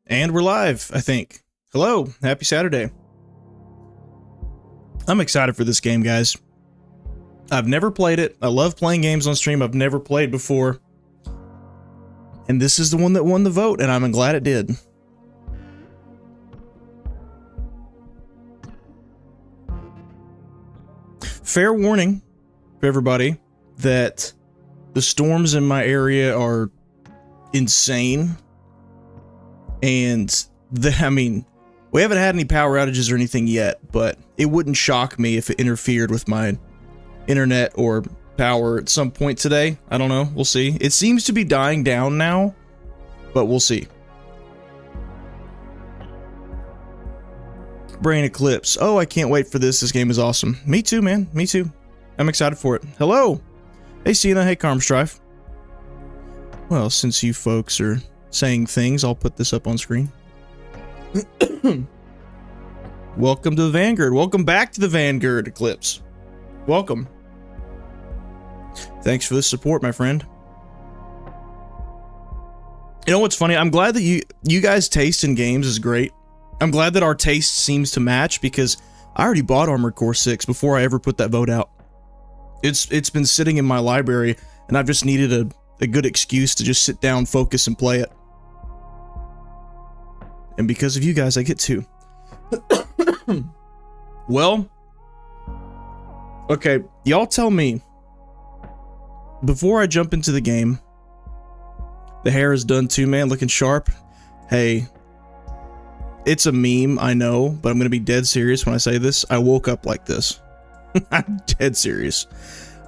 And we're live, I think. Hello, happy Saturday. I'm excited for this game, guys. I've never played it. I love playing games on stream I've never played before. And this is the one that won the vote, and I'm glad it did. Fair warning for everybody that the storms in my area are insane. And I mean, we haven't had any power outages or anything yet, but it wouldn't shock me if it interfered with my internet or power at some point today. I don't know. We'll see. It seems to be dying down now, but we'll see. Brain Eclipse. Oh, I can't wait for this. This game is awesome. Me too, man. Me too. I'm excited for it. Hello. Hey, Cena. Hey, Carmstrife. Well, since you folks are saying things, I'll put this up on screen. Welcome to the Vanguard. Welcome back to the Vanguard Eclipse. Welcome. Thanks for the support, my friend. You know what's funny? I'm glad that you guys' taste in games is great. I'm glad that our taste seems to match because I already bought Armored Core 6 before I ever put that vote out. It's been sitting in my library, and I've just needed a good excuse to just sit down, focus, and play it. And because of you guys, I get to. Well, okay, y'all tell me, before I jump into the game, the hair is done too, man, looking sharp. Hey, it's a meme, I know, but I'm gonna be dead serious when I say this. I woke up like this. I'm dead serious.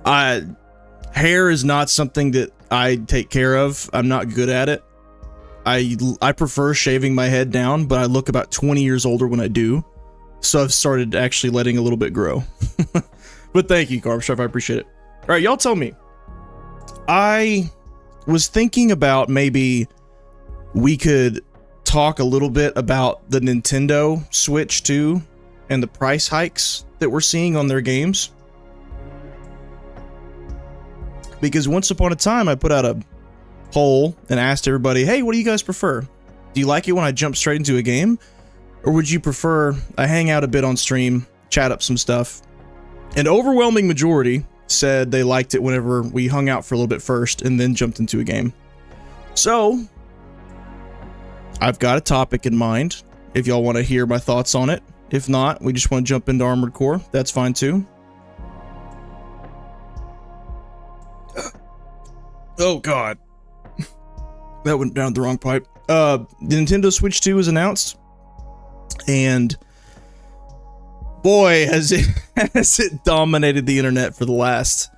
Hair is not something that I take care of. I'm not good at it. I prefer shaving my head down, but I look about 20 years older when I do. So I've started actually letting a little bit grow. But thank you, Carb, I appreciate it. All right, y'all tell me. I was thinking about maybe we could talk a little bit about the Nintendo Switch 2 and the price hikes that we're seeing on their games. Because once upon a time, I put out a poll and asked everybody, hey, what do you guys prefer? Do you like it when I jump straight into a game? Or would you prefer I hang out a bit on stream, chat up some stuff? An overwhelming majority said they liked it whenever we hung out for a little bit first and then jumped into a game. So, I've got a topic in mind if y'all want to hear my thoughts on it. If not, we just want to jump into Armored Core. That's fine too. Oh god. That went down the wrong pipe. The Nintendo Switch 2 was announced, and boy, has it dominated the internet for the last,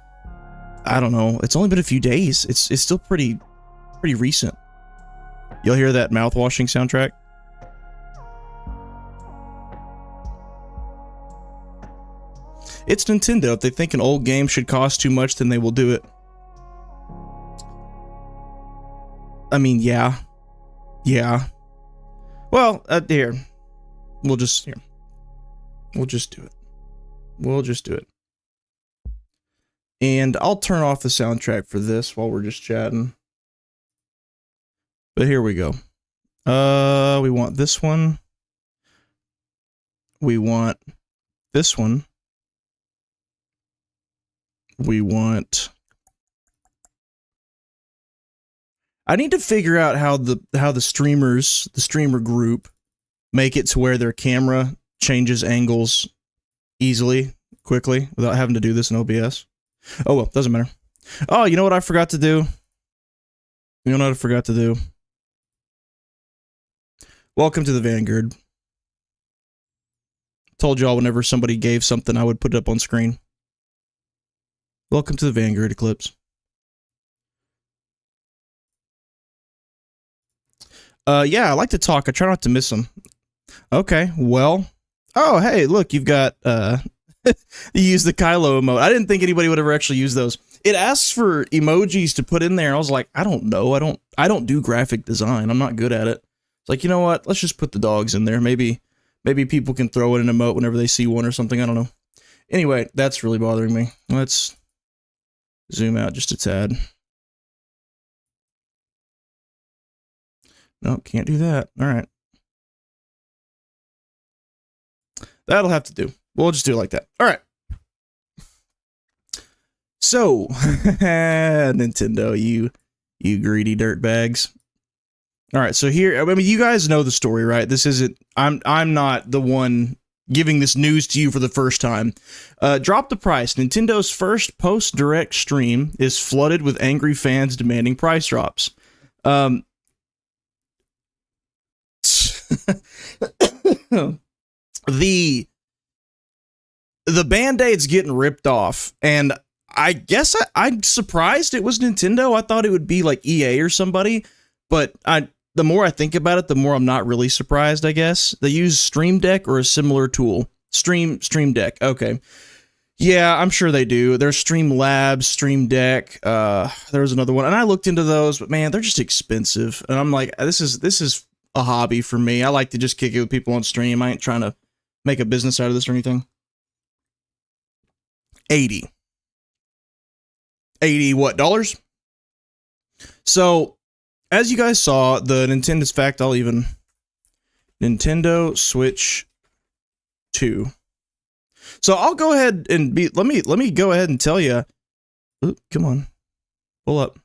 I don't know, it's only been a few days. It's still pretty recent. You'll hear that mouth-washing soundtrack? It's Nintendo. If they think an old game should cost too much, then they will do it. I mean, yeah. Well, here. We'll just do it. We'll just do it. And I'll turn off the soundtrack for this while we're just chatting. But here we go. We want this one. We want this one. We want... I need to figure out how the streamer group make it to where their camera changes angles easily, quickly, without having to do this in OBS. Oh well, doesn't matter. Oh, you know what I forgot to do? You know what I forgot to do? Welcome to the Vanguard. Told y'all whenever somebody gave something, I would put it up on screen. Welcome to the Vanguard Eclipse. Yeah, I like to talk. I try not to miss them. Okay, well. Oh, hey, look, you've got, you use the Kylo emote. I didn't think anybody would ever actually use those. It asks for emojis to put in there. I was like, I don't know. I don't do graphic design. I'm not good at it. It's like, you know what? Let's just put the dogs in there. Maybe people can throw in an emote whenever they see one or something. I don't know. Anyway, that's really bothering me. Let's zoom out just a tad. No, can't do that. All right. That'll have to do. We'll just do it like that. All right. So, Nintendo, you greedy dirtbags. All right, so here, I mean, you guys know the story, right? This isn't, I'm not the one giving this news to you for the first time. Drop the price. Nintendo's first post-direct stream is flooded with angry fans demanding price drops. The Band-Aid's getting ripped off, and I guess I'm surprised it was Nintendo. I thought it would be like EA or somebody, but the more I think about it, the more I'm not really surprised, I guess. They use Stream Deck or a similar tool. Stream Deck, okay. Yeah, I'm sure they do. There's Stream Labs, Stream Deck, there's another one, and I looked into those, but man, they're just expensive. And I'm like, this is a hobby for me. I like to just kick it with people on stream. I ain't trying to make a business out of this or anything. 80 what, dollars? So, as you guys saw, the Nintendo's fact, Nintendo Switch 2. So I'll go ahead and let me go ahead and tell you. Come on. Pull up.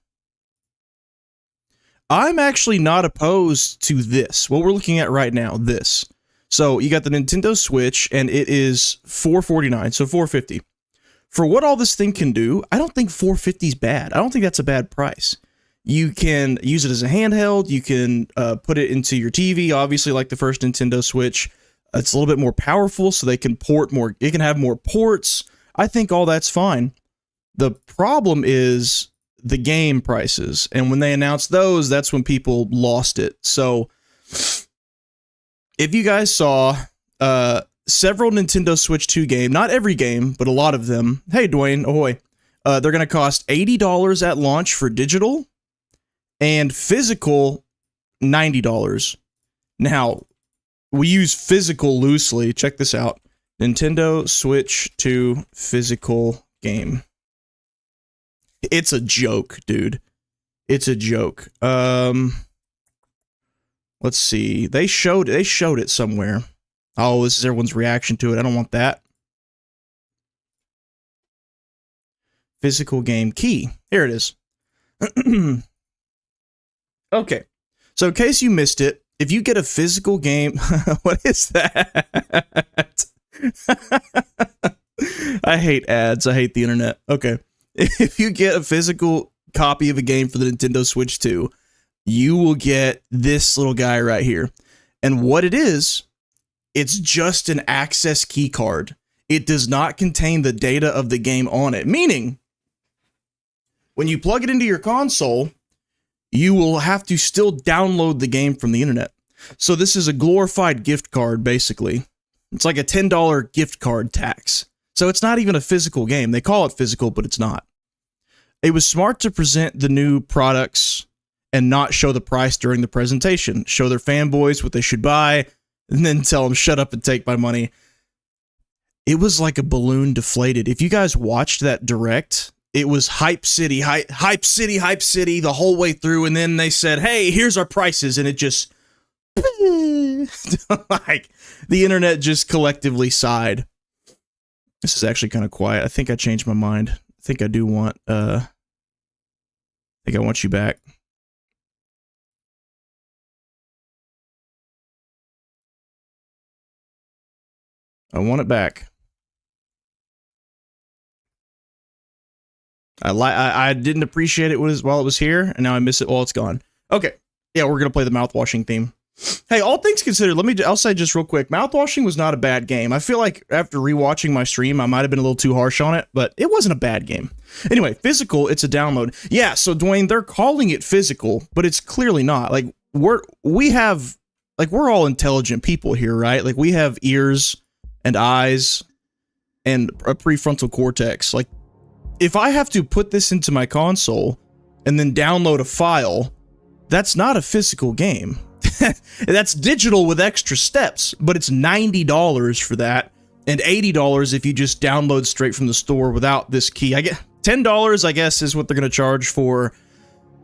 I'm actually not opposed to this. What we're looking at right now, this. So you got the Nintendo Switch, and it is $449, so $450. For what all this thing can do, I don't think $450 is bad. I don't think that's a bad price. You can use it as a handheld. You can put it into your TV, obviously, like the first Nintendo Switch. It's a little bit more powerful, so they can port more. It can have more ports. I think all that's fine. The problem is the game prices, and when they announced those, that's when people lost it. So, if you guys saw several Nintendo Switch 2 games, not every game, but a lot of them. Hey, Dwayne, ahoy! They're going to cost $80 at launch for digital, and physical, $90. Now, we use physical loosely. Check this out. Nintendo Switch 2 physical game. It's a joke, dude. It's a joke. Let's see. They showed it somewhere. Oh, this is everyone's reaction to it. I don't want that. Physical game key. Here it is. Okay, so in case you missed it, if you get a physical game, what is that? I hate ads. I hate the internet. Okay, if you get a physical copy of a game for the Nintendo Switch 2, you will get this little guy right here. And what it is, it's just an access key card. It does not contain the data of the game on it, meaning when you plug it into your console, you will have to still download the game from the internet. So this is a glorified gift card, basically. It's like a $10 gift card tax. So it's not even a physical game. They call it physical, but it's not. It was smart to present the new products and not show the price during the presentation. Show their fanboys what they should buy, and then tell them, shut up and take my money. It was like a balloon deflated. If you guys watched that direct, it was hype city the whole way through, and then they said, hey, here's our prices, and it just like the internet just collectively sighed. This is actually kind of quiet. I think I changed my mind. I think I do want I think I want you back. I want it back. I didn't appreciate it while it was here, and now I miss it while it's gone. Okay, yeah, we're gonna play the mouthwashing theme. Hey, all things considered, I'll say just real quick, mouthwashing was not a bad game. I feel like after rewatching my stream, I might have been a little too harsh on it, but it wasn't a bad game. Anyway, physical, it's a download. Yeah, so Dwayne, they're calling it physical, but it's clearly not. Like we're all intelligent people here, right? Like we have ears and eyes and a prefrontal cortex. Like if I have to put this into my console and then download a file, that's not a physical game. That's digital with extra steps, but it's $90 for that and $80 if you just download straight from the store without this key. I get $10, I guess, is what they're going to charge for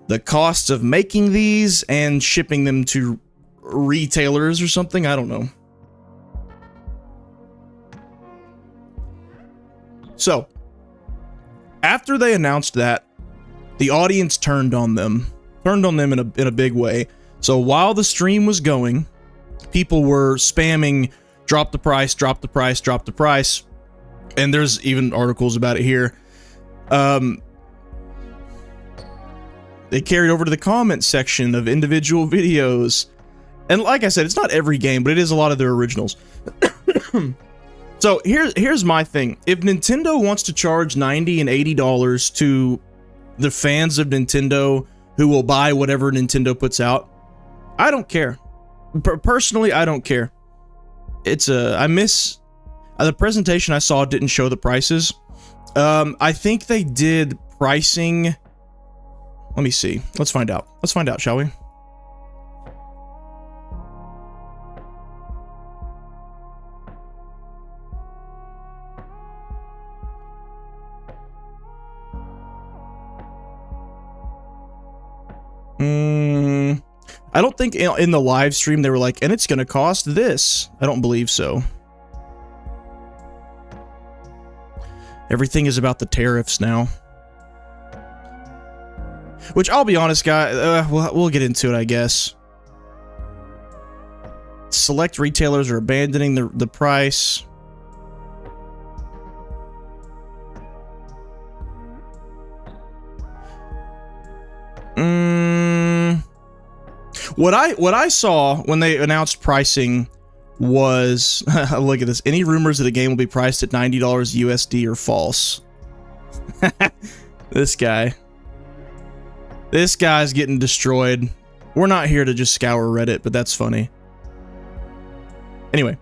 the cost of making these and shipping them to retailers or something. I don't know. So, after they announced that, the audience turned on them in a big way. So while the stream was going, people were spamming, drop the price, drop the price, drop the price. And there's even articles about it here. They carried over to the comment section of individual videos. And like I said, it's not every game, but it is a lot of their originals. So here's my thing. If Nintendo wants to charge $90 and $80 to the fans of Nintendo who will buy whatever Nintendo puts out, I don't care. Personally, I don't care. I miss the presentation I saw didn't show the prices. I think they did pricing. Let me see. Let's find out. Let's find out, shall we? I don't think in the live stream they were like, and it's going to cost this. I don't believe so. Everything is about the tariffs now. Which, I'll be honest, guys, we'll get into it, I guess. Select retailers are abandoning the price. What I saw when they announced pricing was, look at this. Any rumors that a game will be priced at $90 USD are false. This guy's getting destroyed. We're not here to just scour Reddit, but that's funny. Anyway,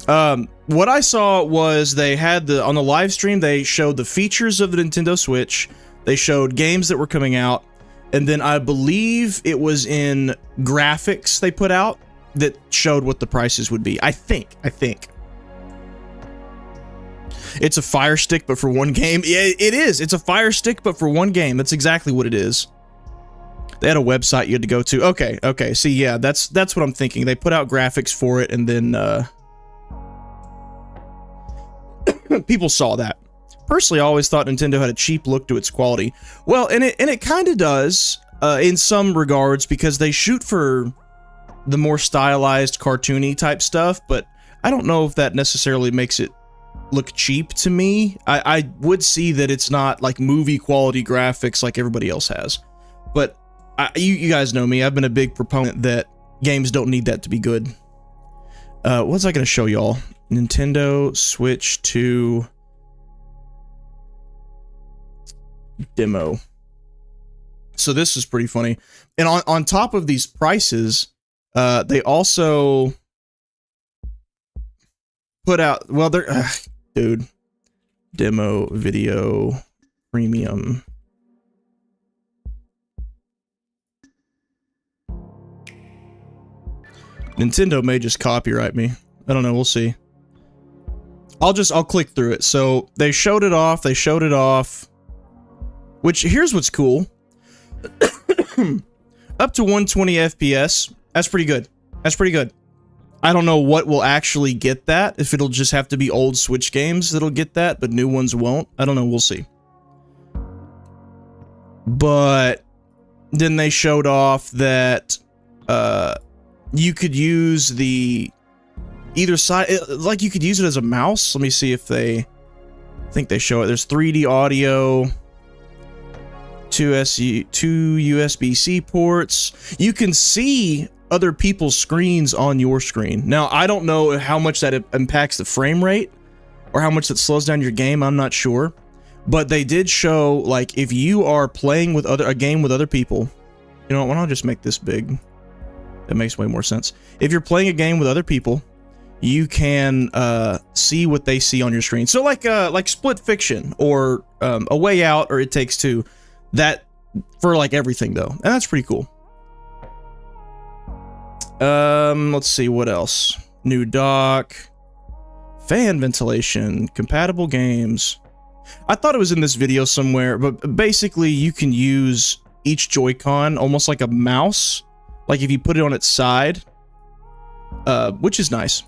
what I saw was they had on the live stream, they showed the features of the Nintendo Switch. They showed games that were coming out. And then I believe it was in graphics they put out that showed what the prices would be. I think. It's a Fire Stick, but for one game. Yeah, it is. It's a Fire Stick, but for one game. That's exactly what it is. They had a website you had to go to. Okay. See, yeah, that's what I'm thinking. They put out graphics for it, and then people saw that. Personally, I always thought Nintendo had a cheap look to its quality. Well, and it kind of does in some regards, because they shoot for the more stylized, cartoony type stuff, but I don't know if that necessarily makes it look cheap to me. I would see that it's not like movie quality graphics like everybody else has. But you guys know me. I've been a big proponent that games don't need that to be good. What's I going to show y'all? Nintendo Switch 2 demo. So this is pretty funny. And on top of these prices, they also put out, well, they're, dude, demo video premium. Nintendo may just copyright me. I don't know. We'll see. I'll click through it. So they showed it off. Which, here's what's cool. Up to 120 FPS. That's pretty good. I don't know what will actually get that. If it'll just have to be old Switch games that'll get that, but new ones won't. I don't know. We'll see. But then they showed off that you could use either side, like you could use it as a mouse. Let me see if I think they show it. There's 3D audio, two USB-C ports. You can see other people's screens on your screen. Now, I don't know how much that impacts the frame rate or how much that slows down your game. I'm not sure. But they did show, like, if you are playing with a game with other people, you know, why don't I just make this big? That makes way more sense. If you're playing a game with other people, you can see what they see on your screen. So like Split Fiction or A Way Out or It Takes Two, that for like everything though, and that's pretty cool. Let's see what else. New dock, fan ventilation, compatible games. I thought it was in this video somewhere, but basically you can use each Joy-Con almost like a mouse, like if you put it on its side, which is nice.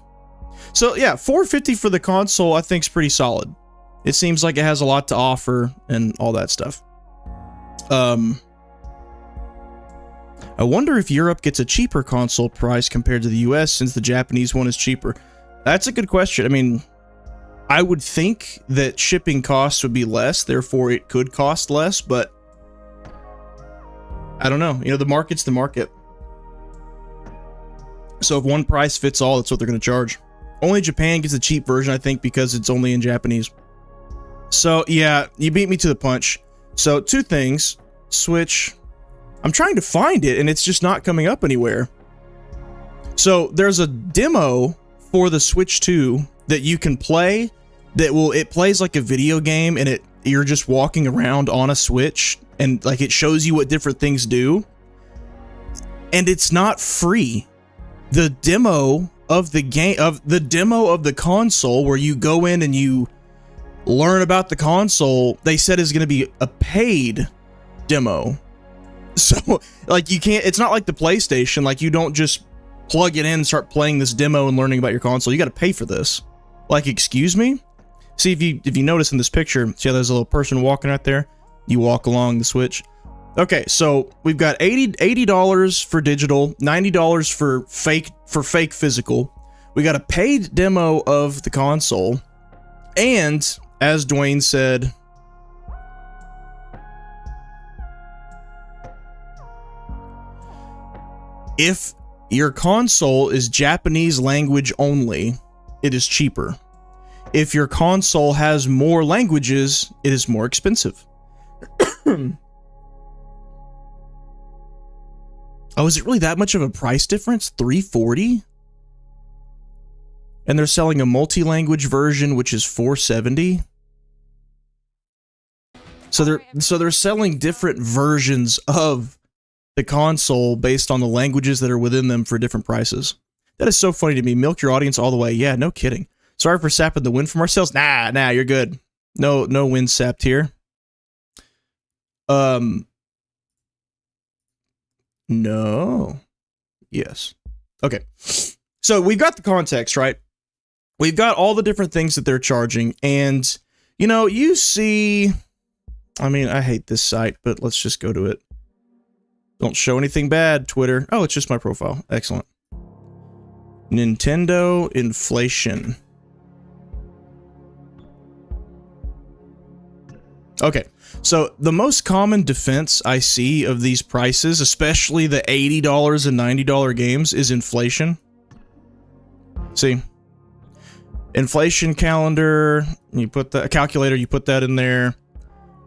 So yeah, $450 for the console I think is pretty solid. It seems like it has a lot to offer and all that stuff. I wonder if Europe gets a cheaper console price compared to the US since the Japanese one is cheaper. That's a good question. I mean, I would think that shipping costs would be less, therefore it could cost less, but I don't know. You know, the market's the market. So if one price fits all, that's what they're going to charge. Only Japan gets a cheap version, I think, because it's only in Japanese. So yeah, you beat me to the punch. So two things. Switch. I'm trying to find it, and it's just not coming up anywhere. So there's a demo for the Switch 2 that you can play that it plays like a video game, and you're just walking around on a Switch, and like it shows you what different things do. And it's not free. The demo of the game, the demo of the console, where you go in and you learn about the console, they said is going to be a paid demo. So like you can't, it's not like the PlayStation, like you don't just plug it in and start playing this demo and learning about your console. You got to pay for this. Like, excuse me? See, if you notice in this picture, see how there's a little person walking right there? You walk along the Switch. Okay, so we've got $80 for digital, $90 for fake physical. We got a paid demo of the console, and as Dwayne said, if your console is Japanese language only, it is cheaper. If your console has more languages, it is more expensive. Oh, is it really that much of a price difference? $340? And they're selling a multi-language version, which is $470? So they're selling different versions of the console based on the languages that are within them for different prices. That is so funny to me. Milk your audience all the way. Yeah, no kidding. Sorry for sapping the wind from ourselves. Nah, you're good. No wind sapped here. No. Yes. Okay. So we've got the context, right? We've got all the different things that they're charging, and you know, you see, I mean, I hate this site, but let's just go to it. Don't show anything bad, Twitter. Oh, it's just my profile. Excellent. Nintendo inflation. Okay, so the most common defense I see of these prices, especially the $80 and $90 games, is inflation. See? Inflation calendar, you put the calculator, you put that in there,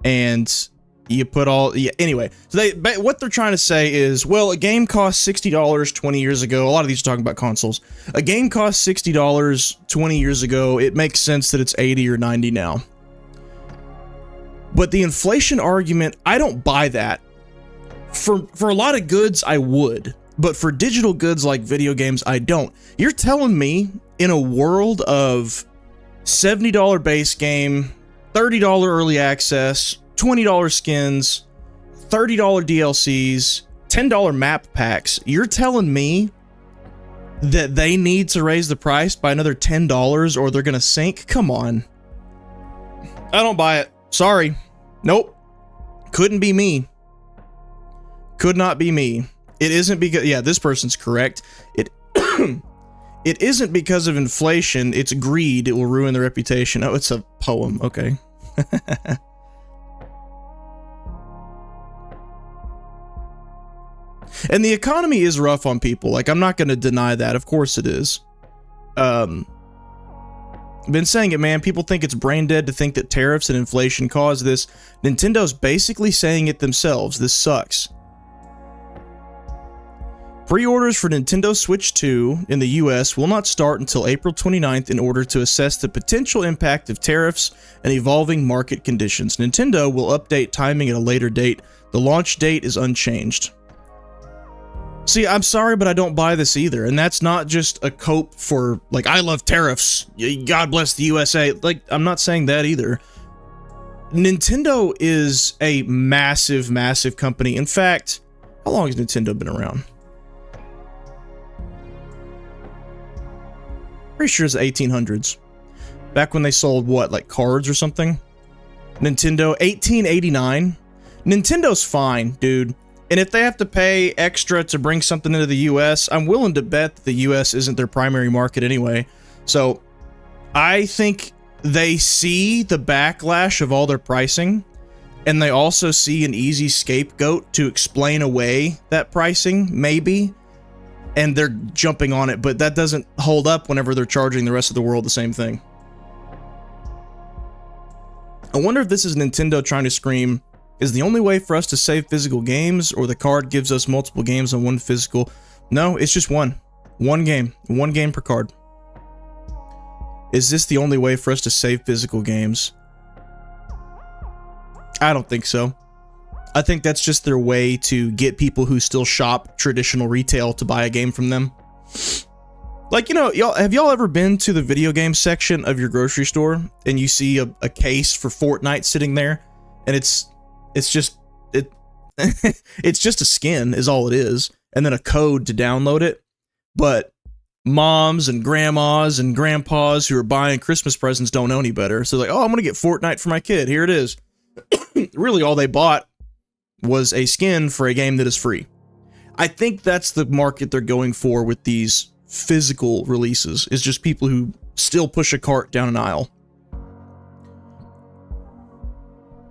and you put all, yeah, anyway. So what they're trying to say is, well, a game cost $60 20 years ago. A lot of these are talking about consoles. A game cost $60 20 years ago. It makes sense that it's 80 or 90 now. But the inflation argument, I don't buy that. For a lot of goods, I would. But for digital goods like video games, I don't. You're telling me in a world of $70 base game, $30 early access, $20 skins, $30 DLCs, $10 map packs, you're telling me that they need to raise the price by another $10 or they're going to sink? Come on. I don't buy it. Sorry. Nope. Couldn't be me. Could not be me. It isn't because, yeah, this person's correct. It isn't because of inflation. It's greed. It will ruin the reputation. Oh, it's a poem. Okay. And the economy is rough on people. Like, I'm not going to deny that. Of course it is. I've been saying it, man. People think it's brain dead to think that tariffs and inflation caused this. Nintendo's basically saying it themselves. This sucks. Pre-orders for Nintendo Switch 2 in the US will not start until April 29th in order to assess the potential impact of tariffs and evolving market conditions. Nintendo will update timing at a later date. The launch date is unchanged. See, I'm sorry, but I don't buy this either. And that's not just a cope for, like, I love tariffs. God bless the USA. Like, I'm not saying that either. Nintendo is a massive, massive company. In fact, how long has Nintendo been around? Pretty sure it's the 1800s. Back when they sold what, like cards or something? Nintendo, 1889. Nintendo's fine, dude. And if they have to pay extra to bring something into the US, I'm willing to bet that the US isn't their primary market anyway. So I think they see the backlash of all their pricing, and they also see an easy scapegoat to explain away that pricing, maybe, and they're jumping on it, but that doesn't hold up whenever they're charging the rest of the world the same thing. I wonder if this is Nintendo trying to scream, is the only way for us to save physical games, or the card gives us multiple games on one physical? No, it's just one game per card. Is this the only way for us to save physical games? I don't think so. I think that's just their way to get people who still shop traditional retail to buy a game from them. Like, you know, have y'all ever been to the video game section of your grocery store and you see a case for Fortnite sitting there, and it's just it's just a skin is all it is, and then a code to download it. But moms and grandmas and grandpas who are buying Christmas presents don't know any better. So like, oh, I'm going to get Fortnite for my kid. Here it is. Really, all they bought was a skin for a game that is free. I think that's the market they're going for with these physical releases, is just people who still push a cart down an aisle.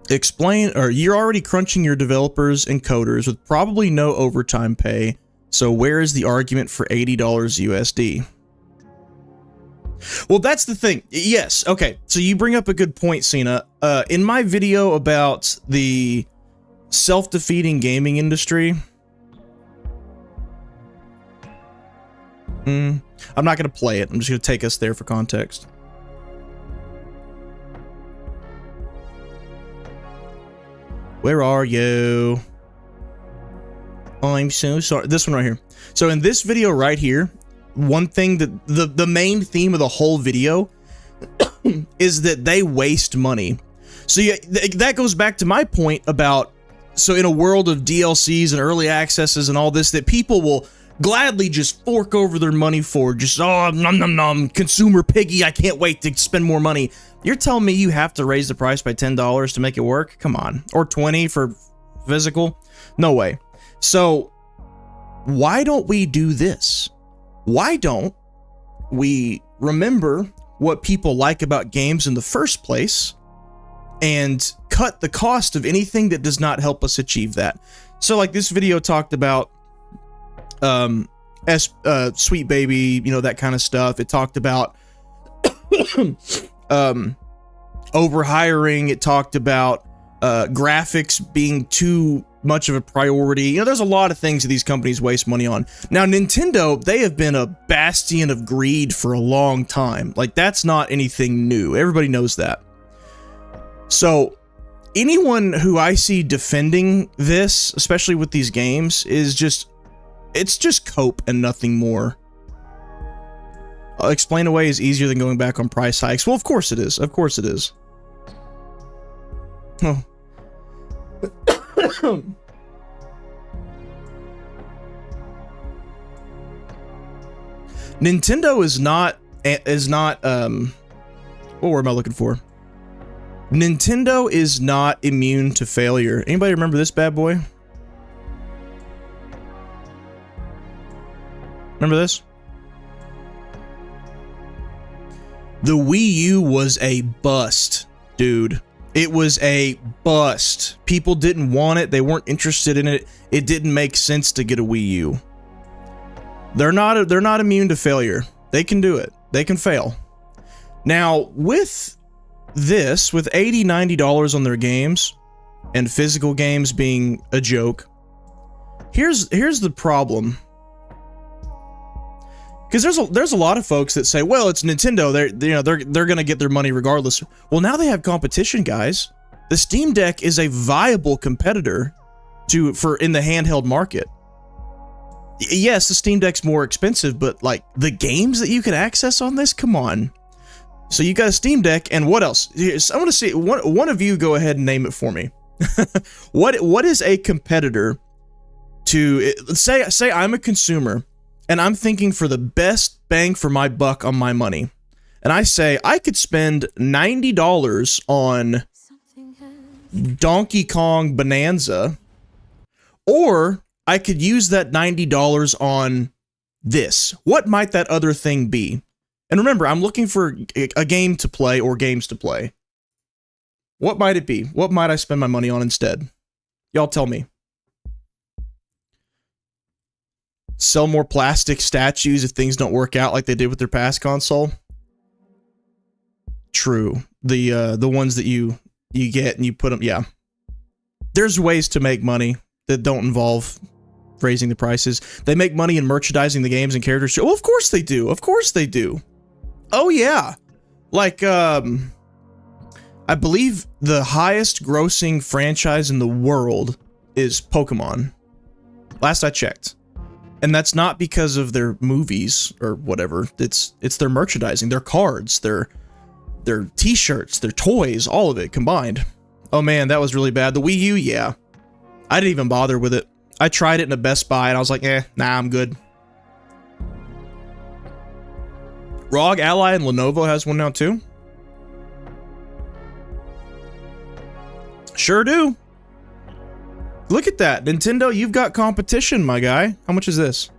Explain, or you're already crunching your developers and coders with probably no overtime pay. So where is the argument for $80 USD? Well, that's the thing. Yes, okay. So you bring up a good point, Cena. In my video about the self-defeating gaming industry, I'm not going to play it. I'm just going to take us there for context. Where are you? I'm so sorry. This one right here. So in this video right here, one thing that the main theme of the whole video is that they waste money. So yeah, that goes back to my point about, so in a world of DLCs and early accesses and all this, that people will gladly just fork over their money for, just, oh, nom nom nom, consumer piggy, I can't wait to spend more money. You're telling me you have to raise the price by $10 to make it work? Come on. Or 20 for physical? No way. So why don't we do this? Why don't we remember what people like about games in the first place and cut the cost of anything that does not help us achieve that? So like this video talked about Sweet Baby, you know, that kind of stuff. It talked about overhiring. It talked about graphics being too much of a priority. You know, there's a lot of things that these companies waste money on. Now, Nintendo, they have been a bastion of greed for a long time. Like, that's not anything new. Everybody knows that. So, anyone who I see defending this, especially with these games, is just, it's just cope and nothing more. Explain away is easier than going back on price hikes. Well, of course it is. Of course it is. Oh. Nintendo is not what word am I looking for? Nintendo is not immune to failure. Anybody remember this bad boy? Remember this? The Wii U was a bust, dude. It was a bust. People didn't want it. They weren't interested in it. It didn't make sense to get a Wii U. They're not immune to failure. They can do it. They can fail. Now, with this, with $80, $90 on their games, and physical games being a joke, here's the problem. Because there's a lot of folks that say, well, it's Nintendo. They're gonna get their money regardless. Well, now they have competition, guys. The Steam Deck is a viable competitor for in the handheld market. Yes, the Steam Deck's more expensive, but like the games that you can access on this, come on. So you got a Steam Deck, and what else? I want to see one of you go ahead and name it for me. What is a competitor to say I'm a consumer and I'm thinking for the best bang for my buck on my money, and I say I could spend $90 on Donkey Kong Bonanza, or I could use that $90 on this. What might that other thing be? And remember, I'm looking for a game to play or games to play. What might it be? What might I spend my money on instead? Y'all tell me. Sell more plastic statues if things don't work out like they did with their past console? True. The ones that you get and you put them, yeah. There's ways to make money that don't involve raising the prices. They make money in merchandising the games and characters. Oh, of course they do. Of course they do. Oh yeah. Like, I believe the highest grossing franchise in the world is Pokemon. Last I checked. And that's not because of their movies or whatever. It's their merchandising, their cards, their t-shirts, their toys, all of it combined. Oh man, that was really bad. The Wii U, yeah. I didn't even bother with it. I tried it in a Best Buy and I was like, nah, I'm good. ROG Ally and Lenovo has one now too. Sure do. Look at that. Nintendo, you've got competition, my guy. How much is this?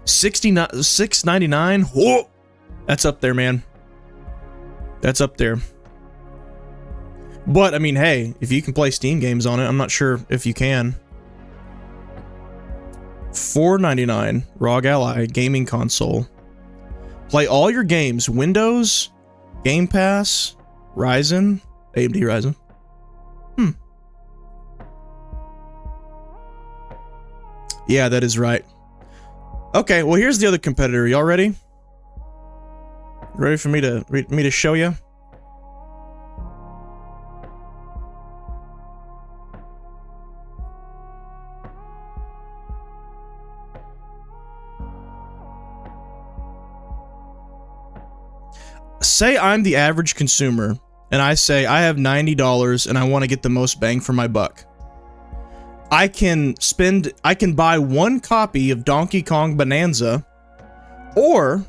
$6.99? Whoa! That's up there, man. That's up there. But, I mean, hey, if you can play Steam games on it, I'm not sure if you can. $4.99, ROG Ally, gaming console. Play all your games. Windows, Game Pass, Ryzen, AMD Ryzen. Yeah, that is right. Okay, well, here's the other competitor. Y'all ready? Ready for me to show you? Say I'm the average consumer, and I say I have $90 and I want to get the most bang for my buck. I can buy one copy of Donkey Kong Bonanza, or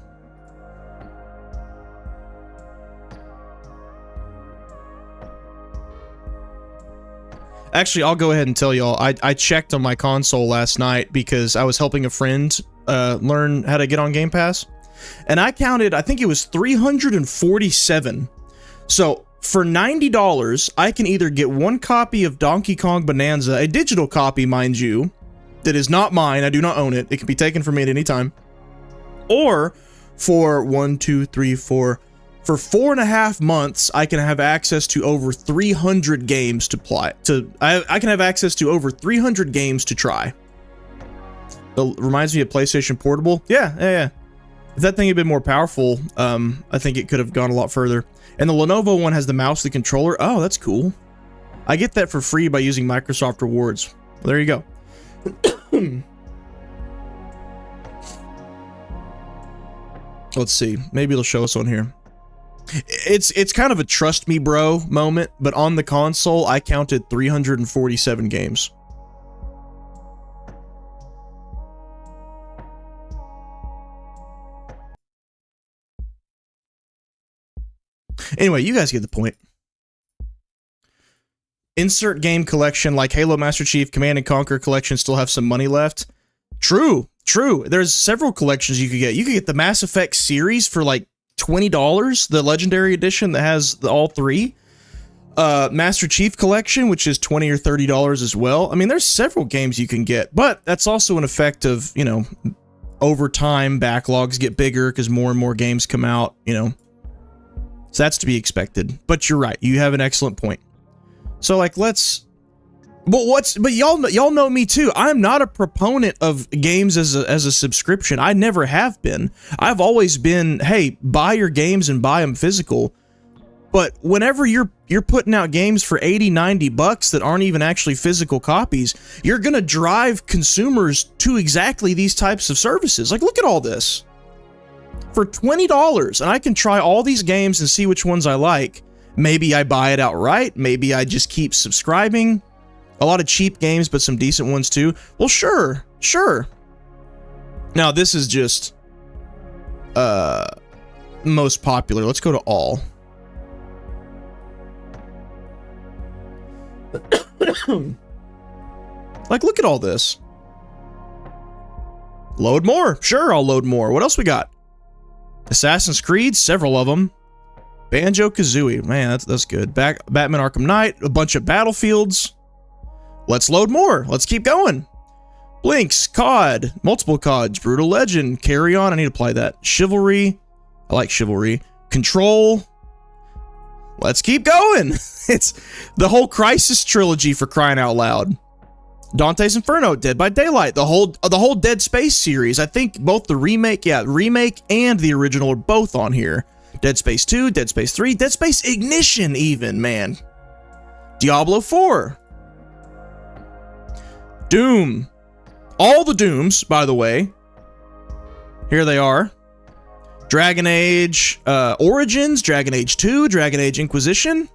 actually, I'll go ahead and tell y'all, I checked on my console last night because I was helping a friend learn how to get on Game Pass, and I counted, I think it was 347. So for $90, I can either get one copy of Donkey Kong Bonanza, a digital copy, mind you, that is not mine. I do not own it. It can be taken from me at any time. Or for 4.5 months, I can have access to over 300 games to play. I can have access to over 300 games to try. It reminds me of PlayStation Portable. Yeah. If that thing had been more powerful, I think it could have gone a lot further. And the Lenovo one has the mouse, the controller. Oh, that's cool. I get that for free by using Microsoft Rewards. Well, there you go. Let's see. Maybe it'll show us on here. It's kind of a trust me bro moment, but on the console, I counted 347 games. Anyway, you guys get the point. Insert game collection like Halo Master Chief, Command & Conquer collection still have some money left. True. There's several collections you could get. You could get the Mass Effect series for like $20, the Legendary Edition that has all three. Master Chief collection, which is $20 or $30 as well. I mean, there's several games you can get, but that's also an effect of, you know, over time, backlogs get bigger because more and more games come out, you know. So that's to be expected. But you're right. You have an excellent point. So like, but y'all know me too. I'm not a proponent of games as a subscription. I never have been. I've always been, hey, buy your games and buy them physical. But whenever you're putting out games for 80, 90 bucks that aren't even actually physical copies, you're going to drive consumers to exactly these types of services. Like, look at all this. for $20, and I can try all these games and see which ones I like. Maybe I buy it outright. Maybe I just keep subscribing. A lot of cheap games, but some decent ones too. Well, sure. Now, this is just most popular. Let's go to all. Like, look at all this. Load more. Sure, I'll load more. What else we got? Assassin's Creed, several of them. Banjo-Kazooie. Man, that's good. Batman Arkham Knight, a bunch of Battlefields. Let's load more. Let's keep going. Blinks, COD, multiple CODs, Brutal Legend, Carry On. I need to apply that. Chivalry. I like Chivalry. Control. Let's keep going. It's the whole Crisis trilogy, for crying out loud. Dante's Inferno, Dead by Daylight, the whole Dead Space series. I think both the remake and the original are both on here. Dead Space 2, Dead Space 3, Dead Space Ignition even, man. Diablo 4. Doom. All the Dooms, by the way. Here they are. Dragon Age Origins, Dragon Age 2, Dragon Age Inquisition.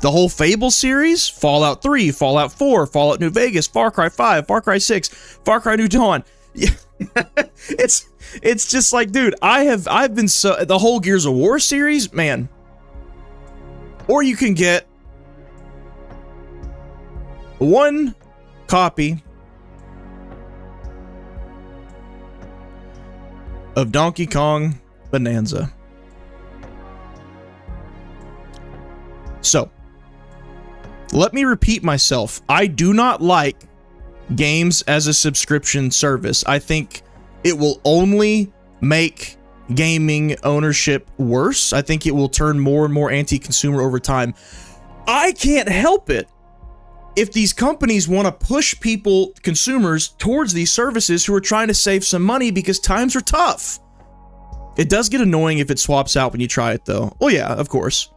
The whole Fable series, Fallout 3, Fallout 4, Fallout New Vegas, Far Cry 5, Far Cry 6, Far Cry New Dawn. Yeah. It's just like, dude, I've been the whole Gears of War series, man. Or you can get one copy of Donkey Kong Bonanza. So, let me repeat myself. I do not like games as a subscription service. I think it will only make gaming ownership worse. I think it will turn more and more anti-consumer over time. I can't help it if these companies want to push people, consumers, towards these services who are trying to save some money because times are tough. It does get annoying if it swaps out when you try it, though. Oh yeah, of course.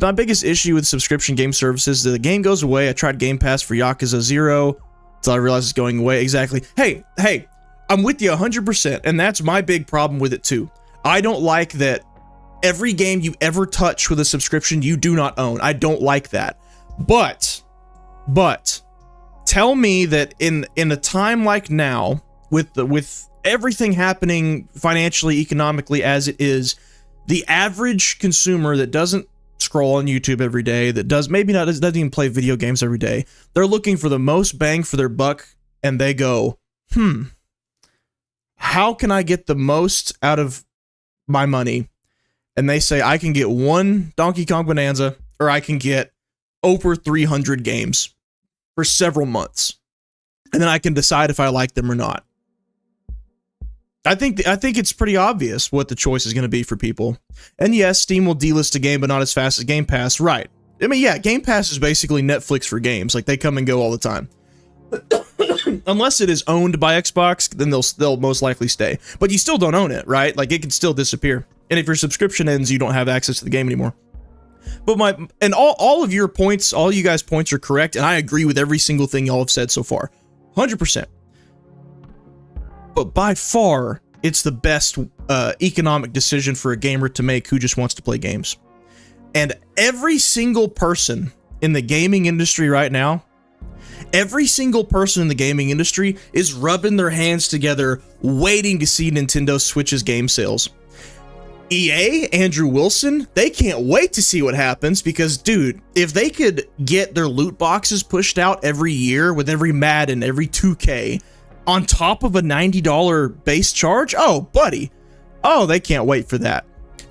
My biggest issue with subscription game services is the game goes away. I tried Game Pass for Yakuza 0 until I realized it's going away. Exactly. Hey, I'm with you 100%, and that's my big problem with it too. I don't like that every game you ever touch with a subscription you do not own. I don't like that. But tell me that in a time like now, with everything happening financially, economically as it is, the average consumer that doesn't scroll on YouTube every day, that doesn't even play video games every day, they're looking for the most bang for their buck, and they go, how can I get the most out of my money? And they say, I can get one Donkey Kong Bonanza, or I can get over 300 games for several months, and then I can decide if I like them or not. I think it's pretty obvious what the choice is going to be for people. And yes, Steam will delist a game, but not as fast as Game Pass. Right. I mean, yeah, Game Pass is basically Netflix for games. Like, they come and go all the time. Unless it is owned by Xbox, then they'll most likely stay. But you still don't own it, right? Like, it can still disappear. And if your subscription ends, you don't have access to the game anymore. But all of your points, all you guys' points are correct, and I agree with every single thing y'all have said so far. 100%. But by far, it's the best economic decision for a gamer to make who just wants to play games. And every single person in the gaming industry right now, is rubbing their hands together, waiting to see Nintendo Switch's game sales. EA, Andrew Wilson, they can't wait to see what happens because, dude, if they could get their loot boxes pushed out every year with every Madden, every 2K, on top of a $90 base charge, oh, buddy. Oh, they can't wait for that.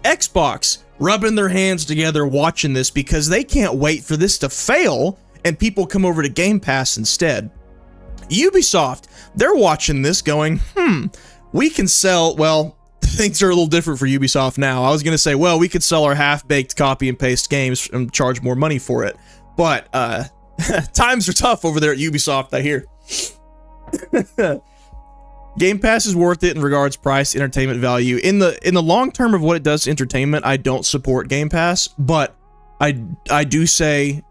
Xbox, rubbing their hands together watching this because they can't wait for this to fail and people come over to Game Pass instead. Ubisoft, they're watching this going, we can sell, well, things are a little different for Ubisoft now. I was going to say, well, we could sell our half-baked copy and paste games and charge more money for it. But times are tough over there at Ubisoft, I hear. Game Pass is worth it in regards price, entertainment value. In the long term of what it does to entertainment, I don't support Game Pass, but I do say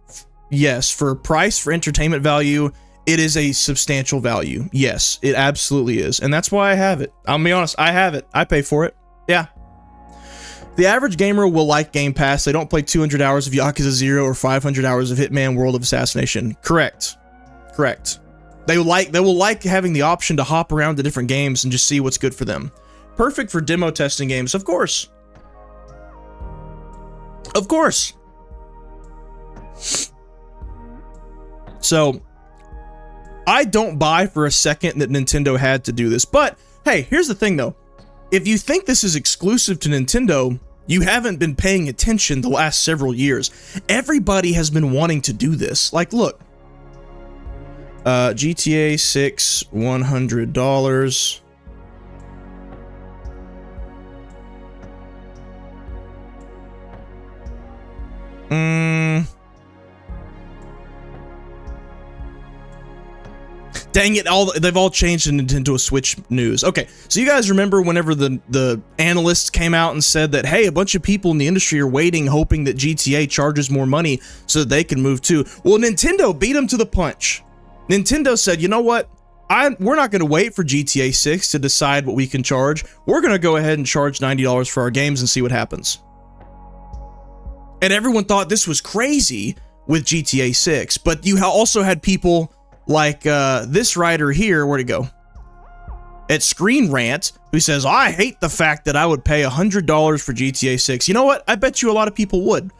yes, for price, for entertainment value, it is a substantial value. Yes, it absolutely is. And that's why I have it. I'll be honest, I have it. I pay for it. Yeah. The average gamer will like Game Pass. They don't play 200 hours of Yakuza 0 or 500 hours of Hitman World of Assassination. Correct. Correct. They will like having the option to hop around to different games and just see what's good for them. Perfect for demo testing games, of course. Of course. So, I don't buy for a second that Nintendo had to do this. But, hey, here's the thing though. If you think this is exclusive to Nintendo, you haven't been paying attention the last several years. Everybody has been wanting to do this. Like, look. GTA 6, $100. Dang it, they've all changed in Nintendo Switch news. Okay, so you guys remember whenever the analysts came out and said that, hey, a bunch of people in the industry are waiting, hoping that GTA charges more money so that they can move too. Well, Nintendo beat them to the punch. Nintendo said, you know what? We're not going to wait for GTA 6 to decide what we can charge. We're going to go ahead and charge $90 for our games and see what happens. And everyone thought this was crazy with GTA 6, but you also had people like this writer here, where'd it go? At Screen Rant, who says, I hate the fact that I would pay $100 for GTA 6. You know what? I bet you a lot of people would.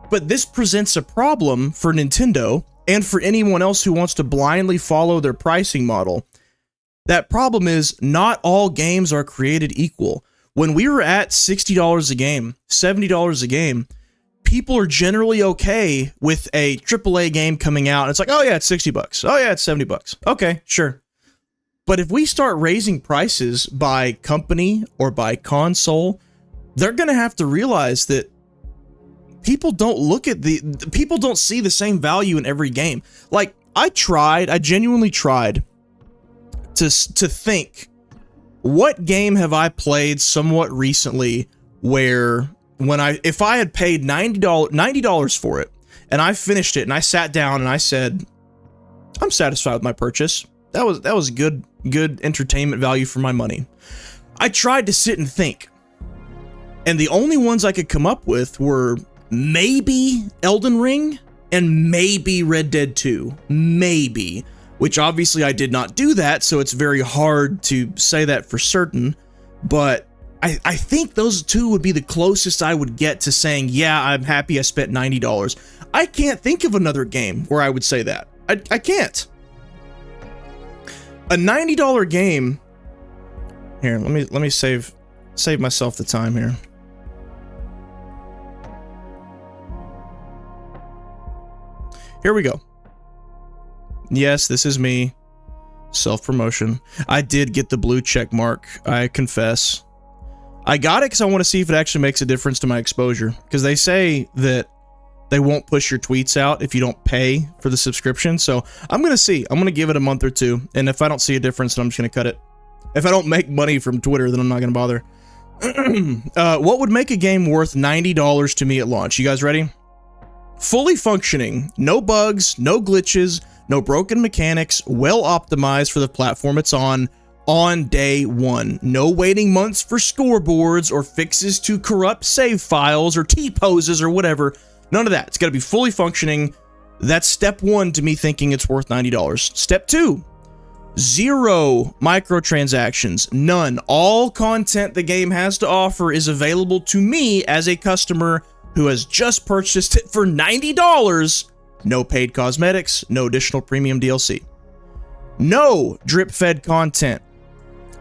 But this presents a problem for Nintendo and for anyone else who wants to blindly follow their pricing model. That problem is not all games are created equal. When we were at $60 a game, $70 a game, people are generally okay with a AAA game coming out. It's like, oh yeah, it's $60. Oh yeah, it's $70. Okay, sure. But if we start raising prices by company or by console, they're going to have to realize that people don't look at people don't see the same value in every game. Like, I genuinely tried to think, what game have I played somewhat recently where if I had paid $90 for it and I finished it and I sat down and I said, I'm satisfied with my purchase. That was good entertainment value for my money. I tried to sit and think, and the only ones I could come up with were maybe Elden Ring and maybe Red Dead 2. Maybe. Which obviously I did not do that, so it's very hard to say that for certain. But I think those two would be the closest I would get to saying, yeah, I'm happy I spent $90. I can't think of another game where I would say that. I can't. A $90 game. Here, let me save myself the time here. Here we go. Yes, this is me. Self-promotion. I did get the blue check mark, I confess. I got it because I want to see if it actually makes a difference to my exposure. Because they say that they won't push your tweets out if you don't pay for the subscription. So I'm going to see. I'm going to give it a month or two. And if I don't see a difference, then I'm just going to cut it. If I don't make money from Twitter, then I'm not going to bother. What would make a game worth $90 to me at launch? You guys ready? Fully functioning. No bugs, no glitches, no broken mechanics, well optimized for the platform it's on day one. No waiting months for scoreboards or fixes to corrupt save files or T-poses or whatever. None of that. It's got to be fully functioning. That's step one to me thinking it's worth $90. Step two, 0 microtransactions. None. All content the game has to offer is available to me as a customer who has just purchased it for $90. No paid cosmetics, no additional premium DLC. No drip-fed content.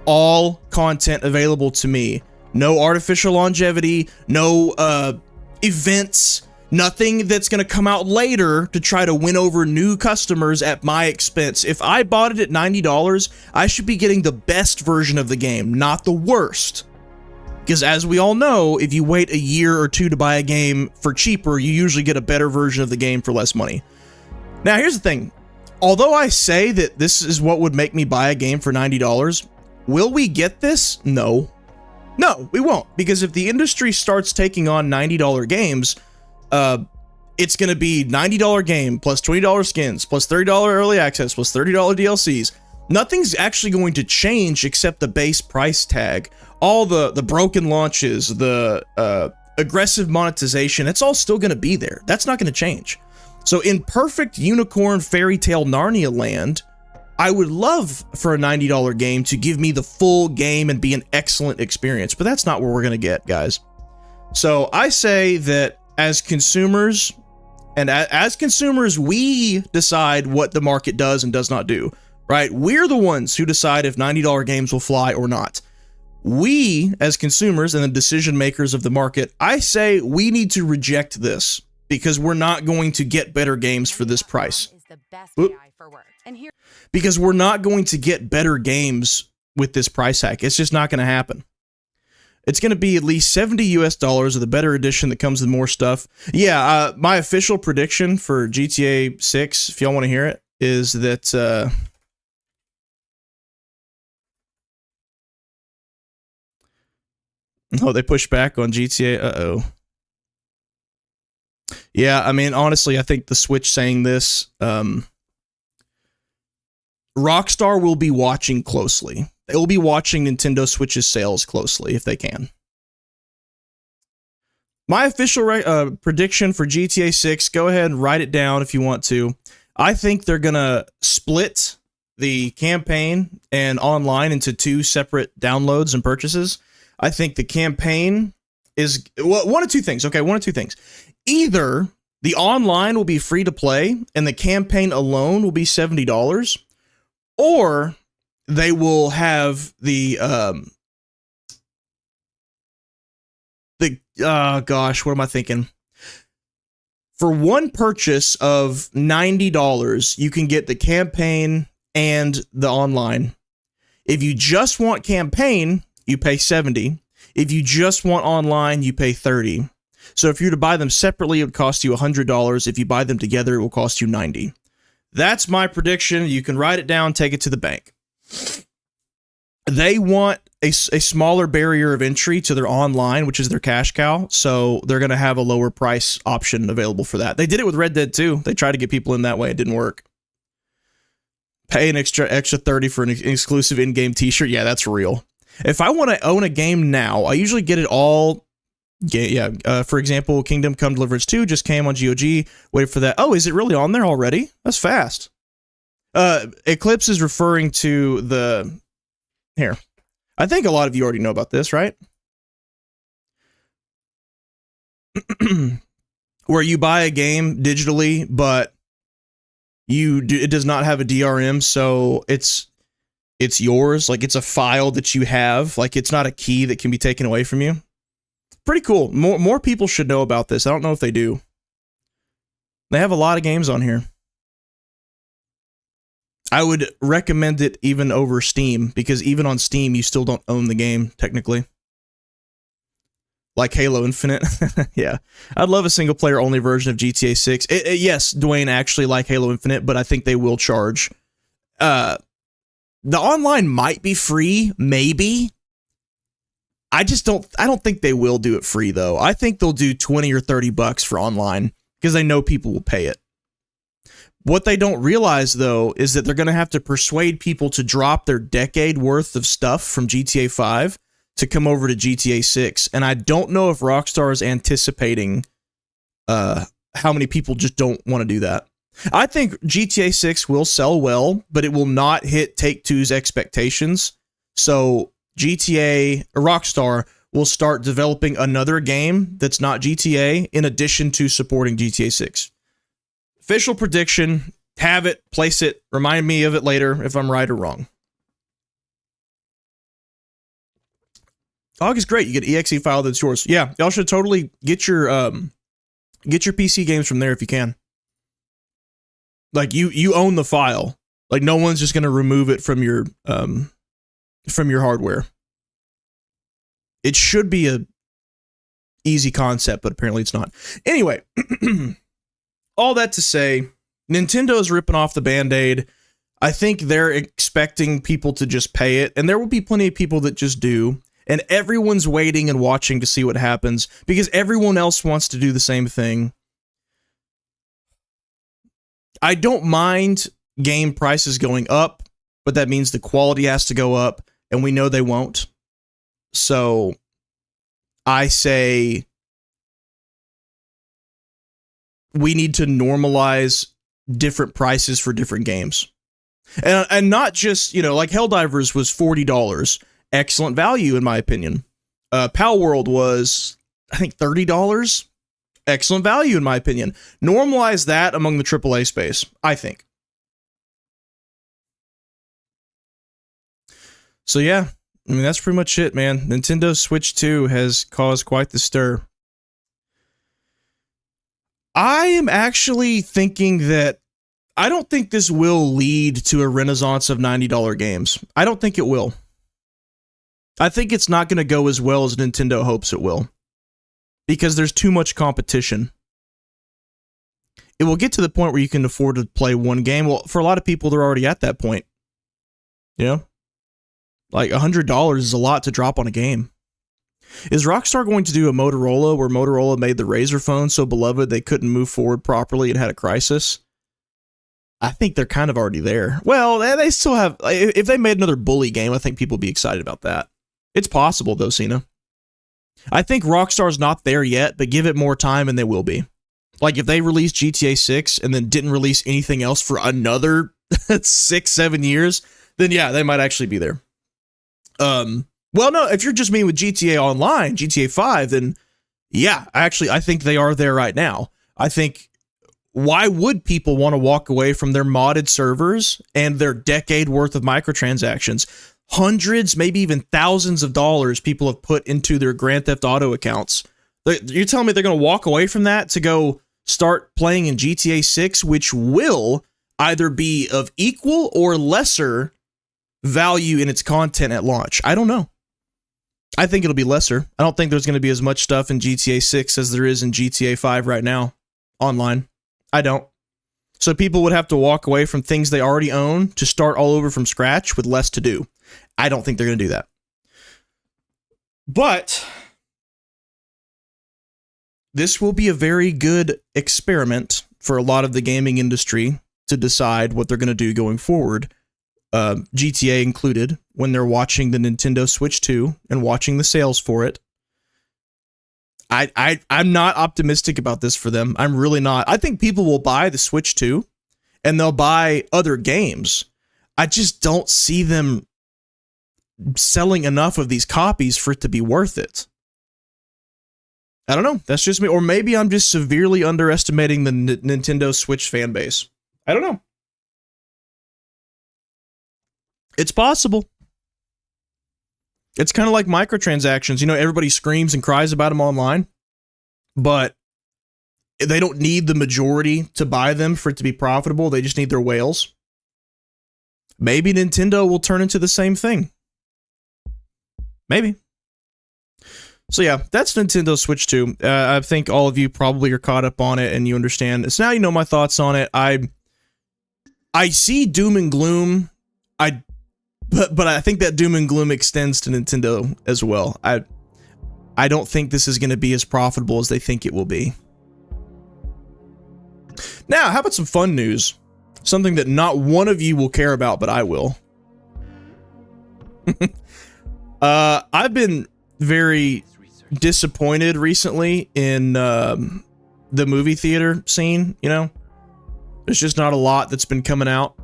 All content available to me. No artificial longevity, no events, nothing that's going to come out later to try to win over new customers at my expense. If I bought it at $90, I should be getting the best version of the game, not the worst. Because as we all know, if you wait a year or two to buy a game for cheaper, you usually get a better version of the game for less money. Now, here's the thing. Although I say that this is what would make me buy a game for $90, will we get this? No. No, we won't. Because if the industry starts taking on $90 games, it's going to be $90 game plus $20 skins plus $30 early access plus $30 DLCs. Nothing's actually going to change except the base price tag. All the broken launches, the aggressive monetization, it's all still going to be there. That's not going to change. So in perfect unicorn fairy tale Narnia land, I would love for a $90 game to give me the full game and be an excellent experience, but that's not what we're going to get, guys. So I say that as consumers, we decide what the market does and does not do, right? We're the ones who decide if $90 games will fly or not. We, as consumers and the decision makers of the market, I say we need to reject this because we're not going to get better games for this price. Because we're not going to get better games with this price hack. It's just not going to happen. It's going to be at least $70 US of the better edition that comes with more stuff. Yeah, my official prediction for GTA 6, if y'all want to hear it, is that... oh, they pushed back on GTA. Uh-oh. Yeah, I mean, honestly, I think the Switch saying this... Rockstar will be watching closely. They will be watching Nintendo Switch's sales closely if they can. My official prediction for GTA 6, go ahead and write it down if you want to. I think they're going to split the campaign and online into two separate downloads and purchases. I think the campaign is one of two things. Okay, one of two things. Either the online will be free to play and the campaign alone will be $70, or they will have the gosh, what am I thinking? For one purchase of $90, you can get the campaign and the online. If you just want campaign, you pay $70. If you just want online, you pay $30. So if you're to buy them separately, it would cost you $100. If you buy them together, it will cost you $90. That's my prediction. You can write it down, take it to the bank. They want a smaller barrier of entry to their online, which is their cash cow, so they're going to have a lower price option available for that. They did it with Red Dead 2. They tried to get people in that way. It didn't work. Pay an extra $30 for an exclusive in-game t-shirt. Yeah, that's real. If I want to own a game now, I usually get it all. For example, Kingdom Come Deliverance 2 just came on GOG. Wait for that. Oh, is it really on there already? That's fast. Eclipse is referring to the... Here. I think a lot of you already know about this, right? Where you buy a game digitally, but it does not have a DRM, so it's yours. Like, it's a file that you have. Like, it's not a key that can be taken away from you. Pretty cool. More people should know about this. I don't know if they do. They have a lot of games on here. I would recommend it even over Steam, because even on Steam, you still don't own the game, technically. Like Halo Infinite. Yeah. I'd love a single-player only version of GTA 6. Yes, Dwayne, actually like Halo Infinite, but I think they will charge. The online might be free, maybe. I don't think they will do it free, though. I think they'll do $20 or $30 for online, because they know people will pay it. What they don't realize, though, is that they're going to have to persuade people to drop their decade worth of stuff from GTA 5 to come over to GTA 6. And I don't know if Rockstar is anticipating how many people just don't want to do that. I think GTA 6 will sell well, but it will not hit Take-Two's expectations. So Rockstar will start developing another game that's not GTA in addition to supporting GTA 6. Official prediction, have it, place it, remind me of it later if I'm right or wrong. GOG is great. You get an exe file that's yours. Yeah, y'all should totally get your PC games from there if you can. Like, you own the file. Like, no one's just going to remove it from your hardware. It should be a easy concept, but apparently it's not. Anyway, all that to say, Nintendo is ripping off the Band-Aid. I think they're expecting people to just pay it, and there will be plenty of people that just do, and everyone's waiting and watching to see what happens, because everyone else wants to do the same thing. I don't mind game prices going up, but that means the quality has to go up, and we know they won't. So I say we need to normalize different prices for different games. And not just, like Helldivers was $40. Excellent value, in my opinion. Pal World was, I think, $30. Excellent value, in my opinion. Normalize that among the AAA space, I think. So yeah, I mean, that's pretty much it, man. Nintendo Switch 2 has caused quite the stir. I am actually thinking that I don't think this will lead to a renaissance of $90 games. I don't think it will. I think it's not going to go as well as Nintendo hopes it will, because there's too much competition. It will get to the point where you can afford to play one game. Well, for a lot of people, they're already at that point. You know? Like, $100 is a lot to drop on a game. Is Rockstar going to do a Motorola where Motorola made the Razr phone so beloved they couldn't move forward properly and had a crisis? I think they're kind of already there. Well, they still have... If they made another Bully game, I think people would be excited about that. It's possible, though, Cena. I think Rockstar's not there yet, but give it more time and they will be. Like, if they released GTA 6 and then didn't release anything else for another 6-7 years, then yeah, they might actually be there. Well, no, if you're just mean with GTA Online, GTA 5, then yeah, actually, I think they are there right now. I think, why would people want to walk away from their modded servers and their decade worth of microtransactions? Hundreds, maybe even thousands of dollars people have put into their Grand Theft Auto accounts. You're telling me they're going to walk away from that to go start playing in GTA 6, which will either be of equal or lesser value in its content at launch? I don't know. I think it'll be lesser. I don't think there's going to be as much stuff in GTA 6 as there is in GTA 5 right now online. I don't. So people would have to walk away from things they already own to start all over from scratch with less to do. I don't think they're going to do that. But this will be a very good experiment for a lot of the gaming industry to decide what they're going to do going forward. GTA included, when they're watching the Nintendo Switch 2 and watching the sales for it. I'm not optimistic about this for them. I'm really not. I think people will buy the Switch 2 and they'll buy other games. I just don't see them selling enough of these copies for it to be worth it. I don't know. That's just me. Or maybe I'm just severely underestimating the Nintendo Switch fan base. I don't know. It's possible. It's kind of like microtransactions. You know, everybody screams and cries about them online, but they don't need the majority to buy them for it to be profitable. They just need their whales. Maybe Nintendo will turn into the same thing. Maybe. So yeah, that's Nintendo Switch 2. I think all of you probably are caught up on it and you understand. So now you know my thoughts on it. I see doom and gloom. But I think that doom and gloom extends to Nintendo as well. I don't think this is going to be as profitable as they think it will be. Now, how about some fun news? Something that not one of you will care about, but I will. I've been very disappointed recently in the movie theater scene, you know? There's just not a lot that's been coming out.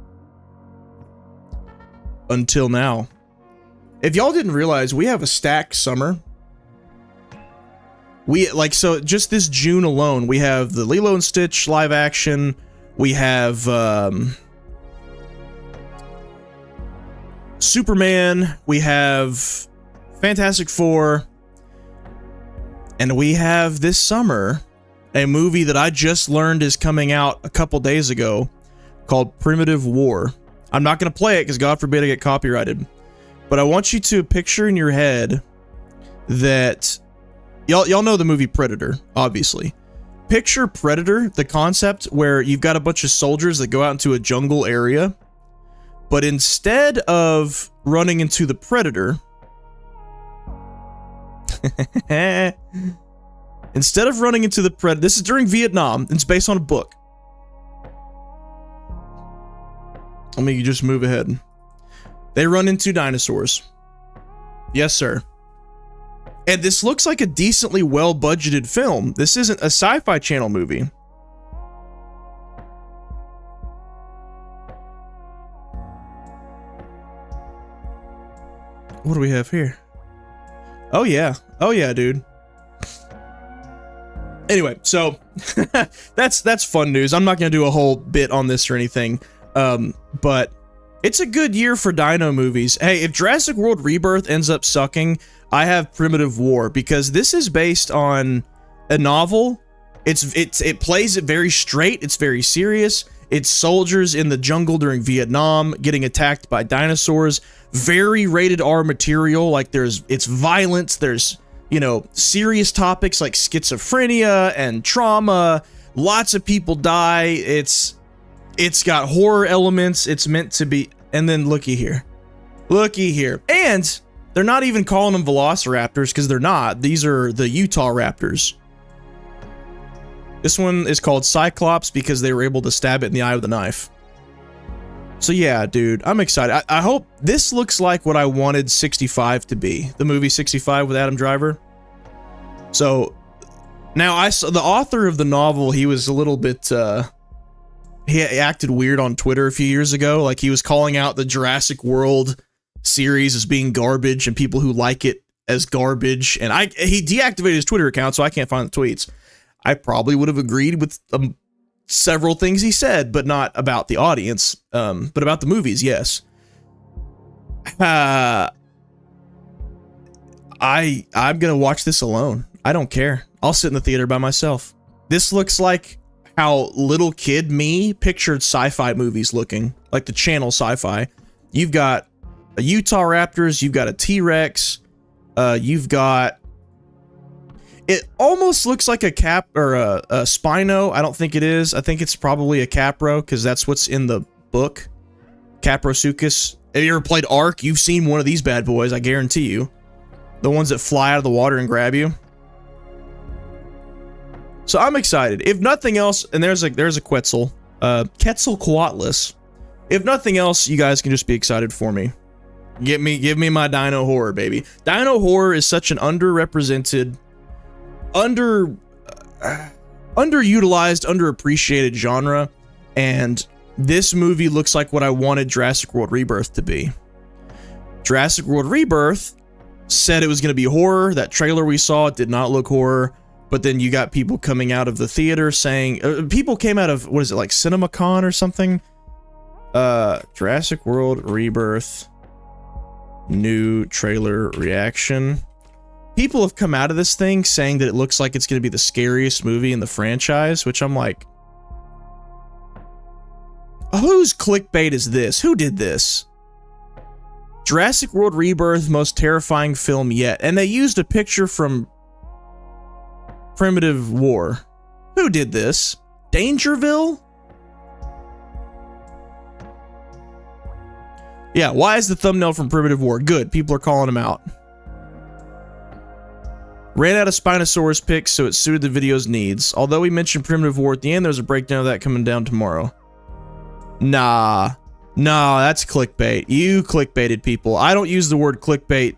Until now. If y'all didn't realize, we have a stacked summer. So just this June alone, we have the Lilo and Stitch live action. We have Superman. We have Fantastic Four. And we have this summer a movie that I just learned is coming out a couple days ago called Primitive War. I'm not going to play it because God forbid I get copyrighted. But I want you to picture in your head that... Y'all know the movie Predator, obviously. Picture Predator, the concept where you've got a bunch of soldiers that go out into a jungle area. But instead of running into the Predator... instead of running into the Predator... This is during Vietnam. It's based on a book. Let me just move ahead. They run into dinosaurs. Yes, sir. And this looks like a decently well-budgeted film. This isn't a Sci-Fi Channel movie. What do we have here? Oh yeah. Oh yeah, dude. Anyway, so that's fun news. I'm not going to do a whole bit on this or anything. But it's a good year for Dino movies. Hey, if Jurassic World Rebirth ends up sucking, I have Primitive War, because this is based on a novel. It plays it very straight. It's very serious. It's soldiers in the jungle during Vietnam getting attacked by dinosaurs. Very rated R material. Like it's violence. There's, you know, serious topics like schizophrenia and trauma. Lots of people die. It's got horror elements. It's meant to be. And then looky here. Looky here. And they're not even calling them velociraptors, because they're not. These are the Utah raptors. This one is called Cyclops because they were able to stab it in the eye with a knife. So yeah, dude, I'm excited. I hope this looks like what I wanted 65 to be. The movie 65 with Adam Driver. So now I saw the author of the novel. He was a little bit, he acted weird on Twitter a few years ago. Like he was calling out the Jurassic World series as being garbage and people who like it as garbage. And he deactivated his Twitter account, so I can't find the tweets. I probably would have agreed with several things he said, but not about the audience. But about the movies, yes. I'm gonna watch this alone. I don't care. I'll sit in the theater by myself. This looks like how little kid me pictured sci-fi movies looking, like the channel sci-fi. You've got a Utah Raptors, you've got a T-Rex, you've got... It almost looks like a cap or a Spino. I don't think it is. I think it's probably a Capro, because that's what's in the book. Caprosuchus. Have you ever played Ark? You've seen one of these bad boys, I guarantee you. The ones that fly out of the water and grab you. So I'm excited. If nothing else, and there's a Quetzal. Quetzalcoatlus. If nothing else, you guys can just be excited for me. Give me my Dino horror, baby. Dino horror is such an underrepresented, underutilized, underappreciated genre, and this movie looks like what I wanted Jurassic World Rebirth to be. Jurassic World Rebirth said it was going to be horror. That trailer we saw did not look horror, but then you got people coming out of the theater saying, people came out of, what is it, like CinemaCon or something? Jurassic World Rebirth new trailer reaction. People have come out of this thing saying that it looks like it's going to be the scariest movie in the franchise, which I'm like, whose clickbait is this? Who did this? Jurassic World Rebirth, most terrifying film yet. And they used a picture from Primitive War. Who did this? Dangerville? Yeah, why is the thumbnail from Primitive War? Good, people are calling him out. Ran out of Spinosaurus pics, so it suited the video's needs. Although we mentioned Primitive War at the end, there's a breakdown of that coming down tomorrow. Nah, that's clickbait. You clickbaited people. I don't use the word clickbait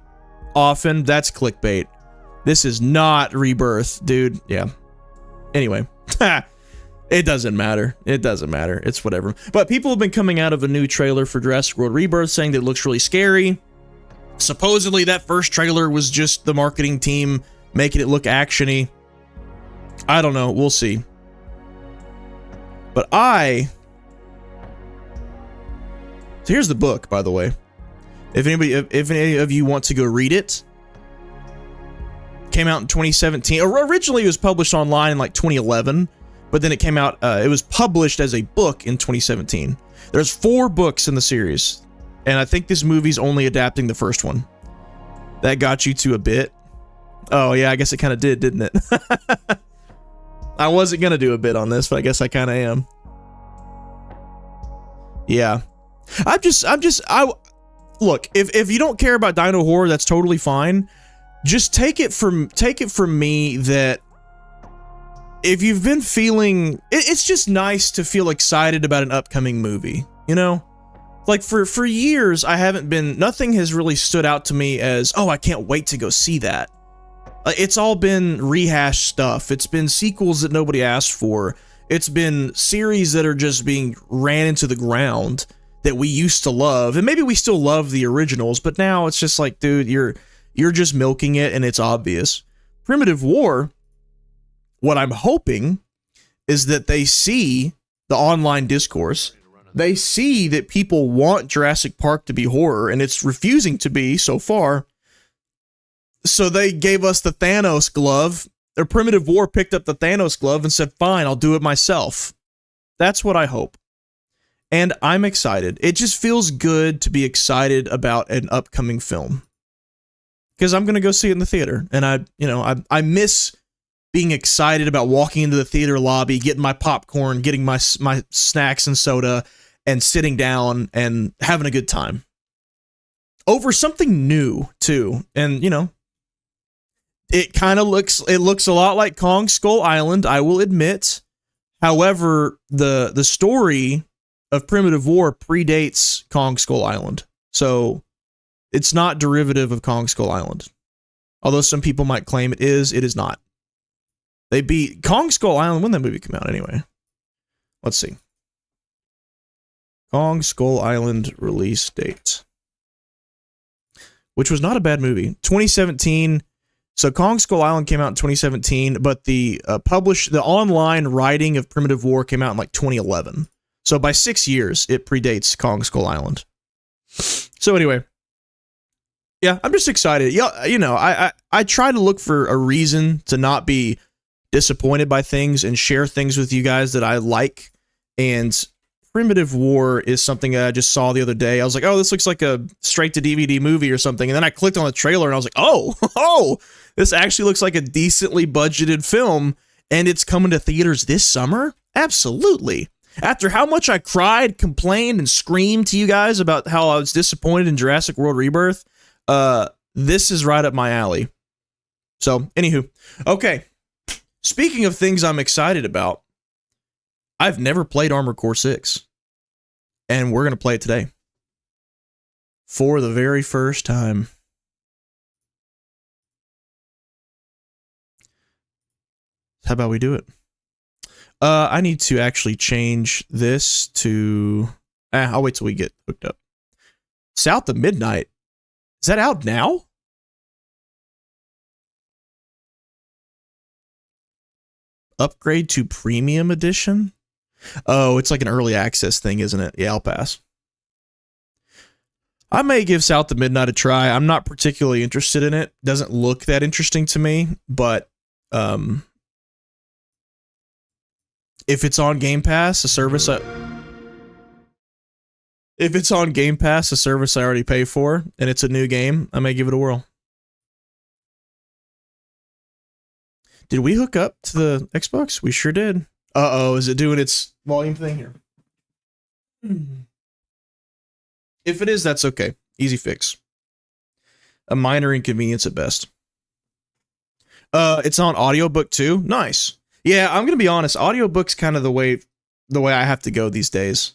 often. That's clickbait. This is not Rebirth, dude. Yeah. Anyway. It doesn't matter. It doesn't matter. It's whatever. But people have been coming out of a new trailer for Jurassic World Rebirth saying that it looks really scary. Supposedly that first trailer was just the marketing team making it look actiony. I don't know. We'll see. But so here's the book, by the way. If any of you want to go read it. Came out in 2017. Originally it was published online in like 2011. But then it came out, it was published as a book in 2017. There's 4 books in the series. And I think this movie's only adapting the first one. That got you to a bit. Oh yeah, I guess it kind of did, didn't it? I wasn't going to do a bit on this, but I guess I kind of am. Yeah. Look, if you don't care about Dino horror, that's totally fine. Just take it from me that if you've been feeling, it's just nice to feel excited about an upcoming movie, you know? Like for years, nothing has really stood out to me as, oh, I can't wait to go see that. It's all been rehashed stuff. It's been sequels that nobody asked for. It's been series that are just being ran into the ground that we used to love. And maybe we still love the originals, but now it's just like, dude, you're just milking it and it's obvious. Primitive War, what I'm hoping is that they see the online discourse. They see that people want Jurassic Park to be horror, and it's refusing to be so far. So they gave us the Thanos glove. Their Primitive War picked up the Thanos glove and said, fine, I'll do it myself. That's what I hope. And I'm excited. It just feels good to be excited about an upcoming film. Because I'm going to go see it in the theater. And I miss being excited about walking into the theater lobby, getting my popcorn, getting my snacks and soda, and sitting down and having a good time. Over something new, too. And, it kind of looks a lot like Kong Skull Island, I will admit. However, the story of Primitive War predates Kong Skull Island. So it's not derivative of Kong Skull Island. Although some people might claim it is not. They beat Kong Skull Island. When did that movie come out anyway? Let's see. Kong Skull Island release date. Which was not a bad movie. 2017. So Kong Skull Island came out in 2017, but the online writing of Primitive War came out in like 2011. So by 6 years, it predates Kong Skull Island. So anyway, yeah, I'm just excited. Yeah, I try to look for a reason to not be disappointed by things and share things with you guys that I like. And Primitive War is something that I just saw the other day. I was like, oh, this looks like a straight to DVD movie or something. And then I clicked on the trailer and I was like, oh, this actually looks like a decently budgeted film. And it's coming to theaters this summer? Absolutely. After how much I cried, complained, and screamed to you guys about how I was disappointed in Jurassic World Rebirth, this is right up my alley. So, anywho. Okay. Speaking of things I'm excited about, I've never played Armored Core 6, and we're going to play it today. For the very first time. How about we do it? I need to actually change this to... I'll wait till we get hooked up. South of Midnight. Is that out now? Upgrade to Premium Edition? Oh, it's like an early access thing, isn't it? Yeah, I'll pass. I may give South of Midnight a try. I'm not particularly interested in it. Doesn't look that interesting to me, but if it's on Game Pass, a service I already pay for, and it's a new game, I may give it a whirl. Did we hook up to the Xbox? We sure did. Uh-oh, is it doing its volume thing here? If it is, that's okay. Easy fix. A minor inconvenience at best. It's on audiobook too? Nice. Yeah, I'm gonna be honest, audiobook's kind of the way I have to go these days.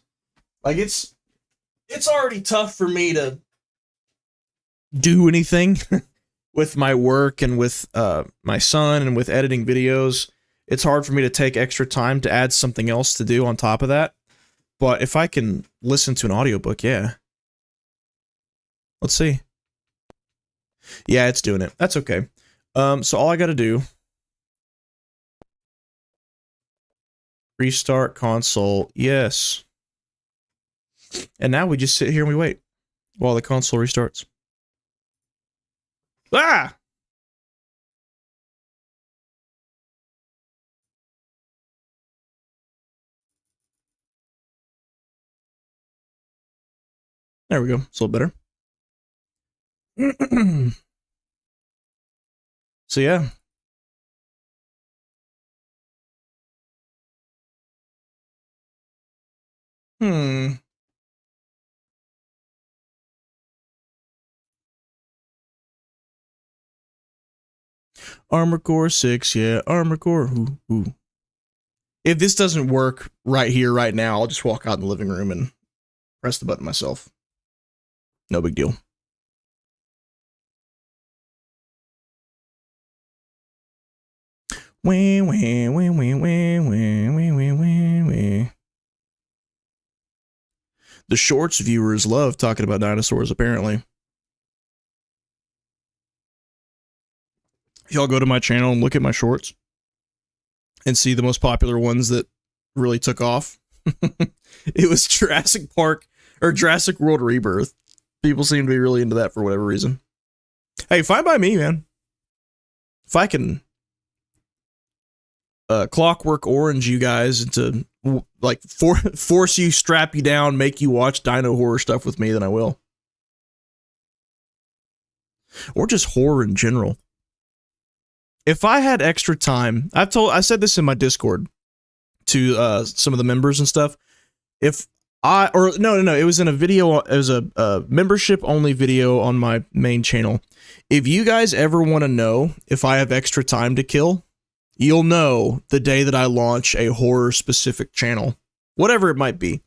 Like, it's already tough for me to do anything with my work and with my son and with editing videos. It's hard for me to take extra time to add something else to do on top of that. But if I can listen to an audiobook, yeah. Let's see. Yeah, it's doing it. That's okay. So all I got to do, restart console. Yes. And now we just sit here and we wait while the console restarts. Ah! There we go. It's a little better. So yeah. Armored Core 6, yeah. Armored Core. Ooh. If this doesn't work right here, right now, I'll just walk out in the living room and press the button myself. No big deal. Wee, wee, wee, wee, wee, wee, wee, wee, wee, wee. The shorts viewers love talking about dinosaurs, apparently. Y'all go to my channel and look at my shorts and see the most popular ones that really took off. It was Jurassic Park or Jurassic World Rebirth. People seem to be really into that for whatever reason. Hey, fine by me, man. If I can Clockwork Orange you guys into like force you, strap you down, make you watch dino horror stuff with me, then I will. Or just horror in general. If I had extra time, I said this in my Discord to some of the members and stuff. It was in a video. It was a membership only video on my main channel. If you guys ever want to know if I have extra time to kill, you'll know the day that I launch a horror specific channel, whatever it might be,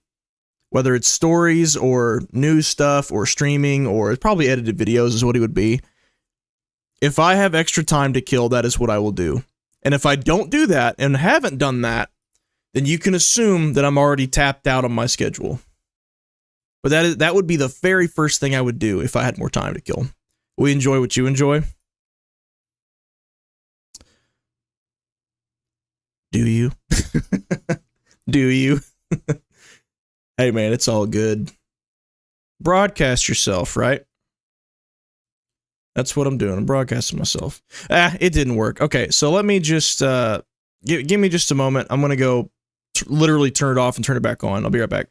whether it's stories or news stuff or streaming, or it's probably edited videos is what it would be. If I have extra time to kill, that is what I will do. And if I don't do that and haven't done that, then you can assume that I'm already tapped out on my schedule. But that would be the very first thing I would do if I had more time to kill. We enjoy what you enjoy. Do you? Do you? Hey man, it's all good. Broadcast yourself, right? That's what I'm doing. I'm broadcasting myself. It didn't work. Okay, so let me just give me just a moment. I'm gonna go literally turn it off and turn it back on. I'll be right back.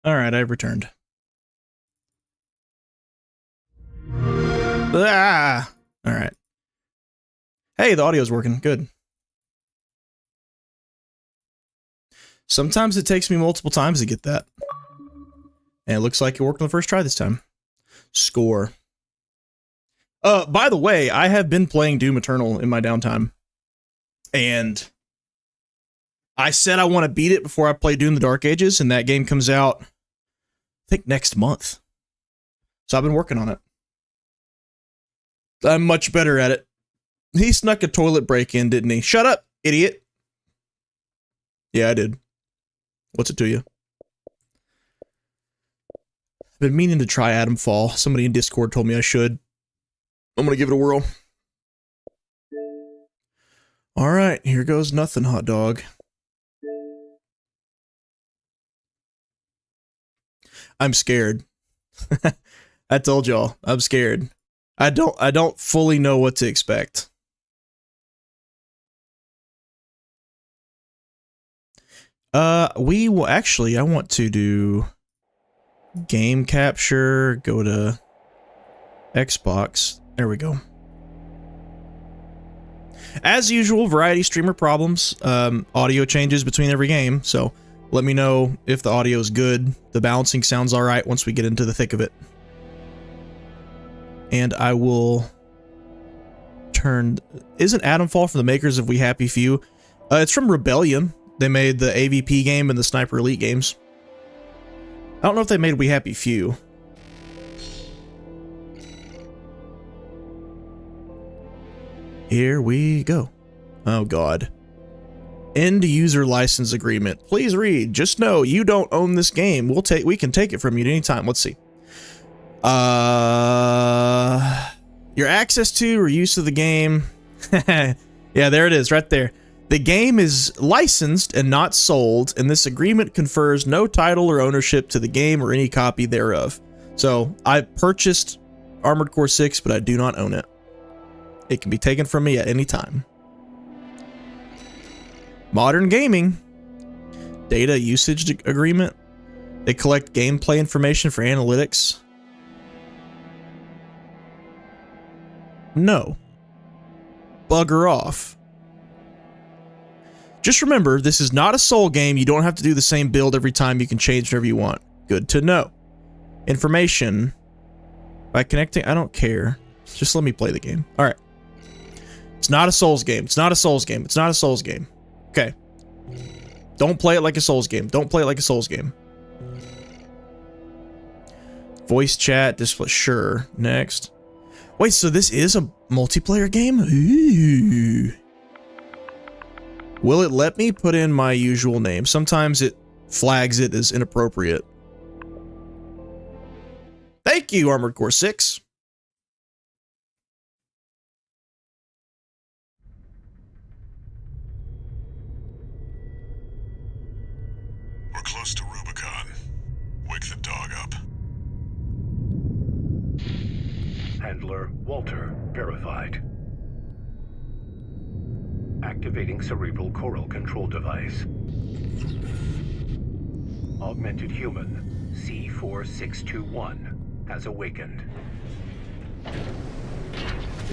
All right, I've returned. Ah! All right. Hey, the audio's working. Good. Sometimes it takes me multiple times to get that. And it looks like it worked on the first try this time. Score. By the way, I have been playing Doom Eternal in my downtime. And I said I want to beat it before I play Doom the Dark Ages, and that game comes out, I think, next month. So I've been working on it. I'm much better at it. He snuck a toilet break in, didn't he? Shut up, idiot. Yeah, I did. What's it to you? I've been meaning to try Atom Fall. Somebody in Discord told me I should. I'm gonna give it a whirl. Alright, here goes nothing, hot dog. I'm scared. I told y'all, I'm scared. I don't fully know what to expect. We will actually, I want to do game capture, go to Xbox. There we go. As usual, variety streamer problems, audio changes between every game, so let me know if the audio is good. The balancing sounds alright once we get into the thick of it. And I will turn... Isn't Atomfall from the makers of We Happy Few? It's from Rebellion. They made the AVP game and the Sniper Elite games. I don't know if they made We Happy Few. Here we go. Oh god. End user license agreement. Please read. Just know you don't own this game. We can take it from you at any time. Let's see. Your access to or use of the game. Yeah, there it is, right there. The game is licensed and not sold, and this agreement confers no title or ownership to the game or any copy thereof. So, I purchased Armored Core 6, but I do not own it. It can be taken from me at any time. Modern Gaming. Data usage agreement. They collect gameplay information for analytics. No. Bugger off. Just remember, this is not a soul game. You don't have to do the same build every time. You can change whatever you want. Good to know. Information. By connecting, I don't care. Just let me play the game. Alright. It's not a Souls game. It's not a Souls game. It's not a Souls game. Okay. Don't play it like a Souls game. Don't play it like a Souls game. Voice chat, display, sure. Next. Wait, so this is a multiplayer game? Ooh. Will it let me put in my usual name? Sometimes it flags it as inappropriate. Thank you, Armored Core 6. We're close to Rubicon. Wake the dog up. Handler Walter verified. Activating cerebral coral control device. Augmented human C4621 has awakened.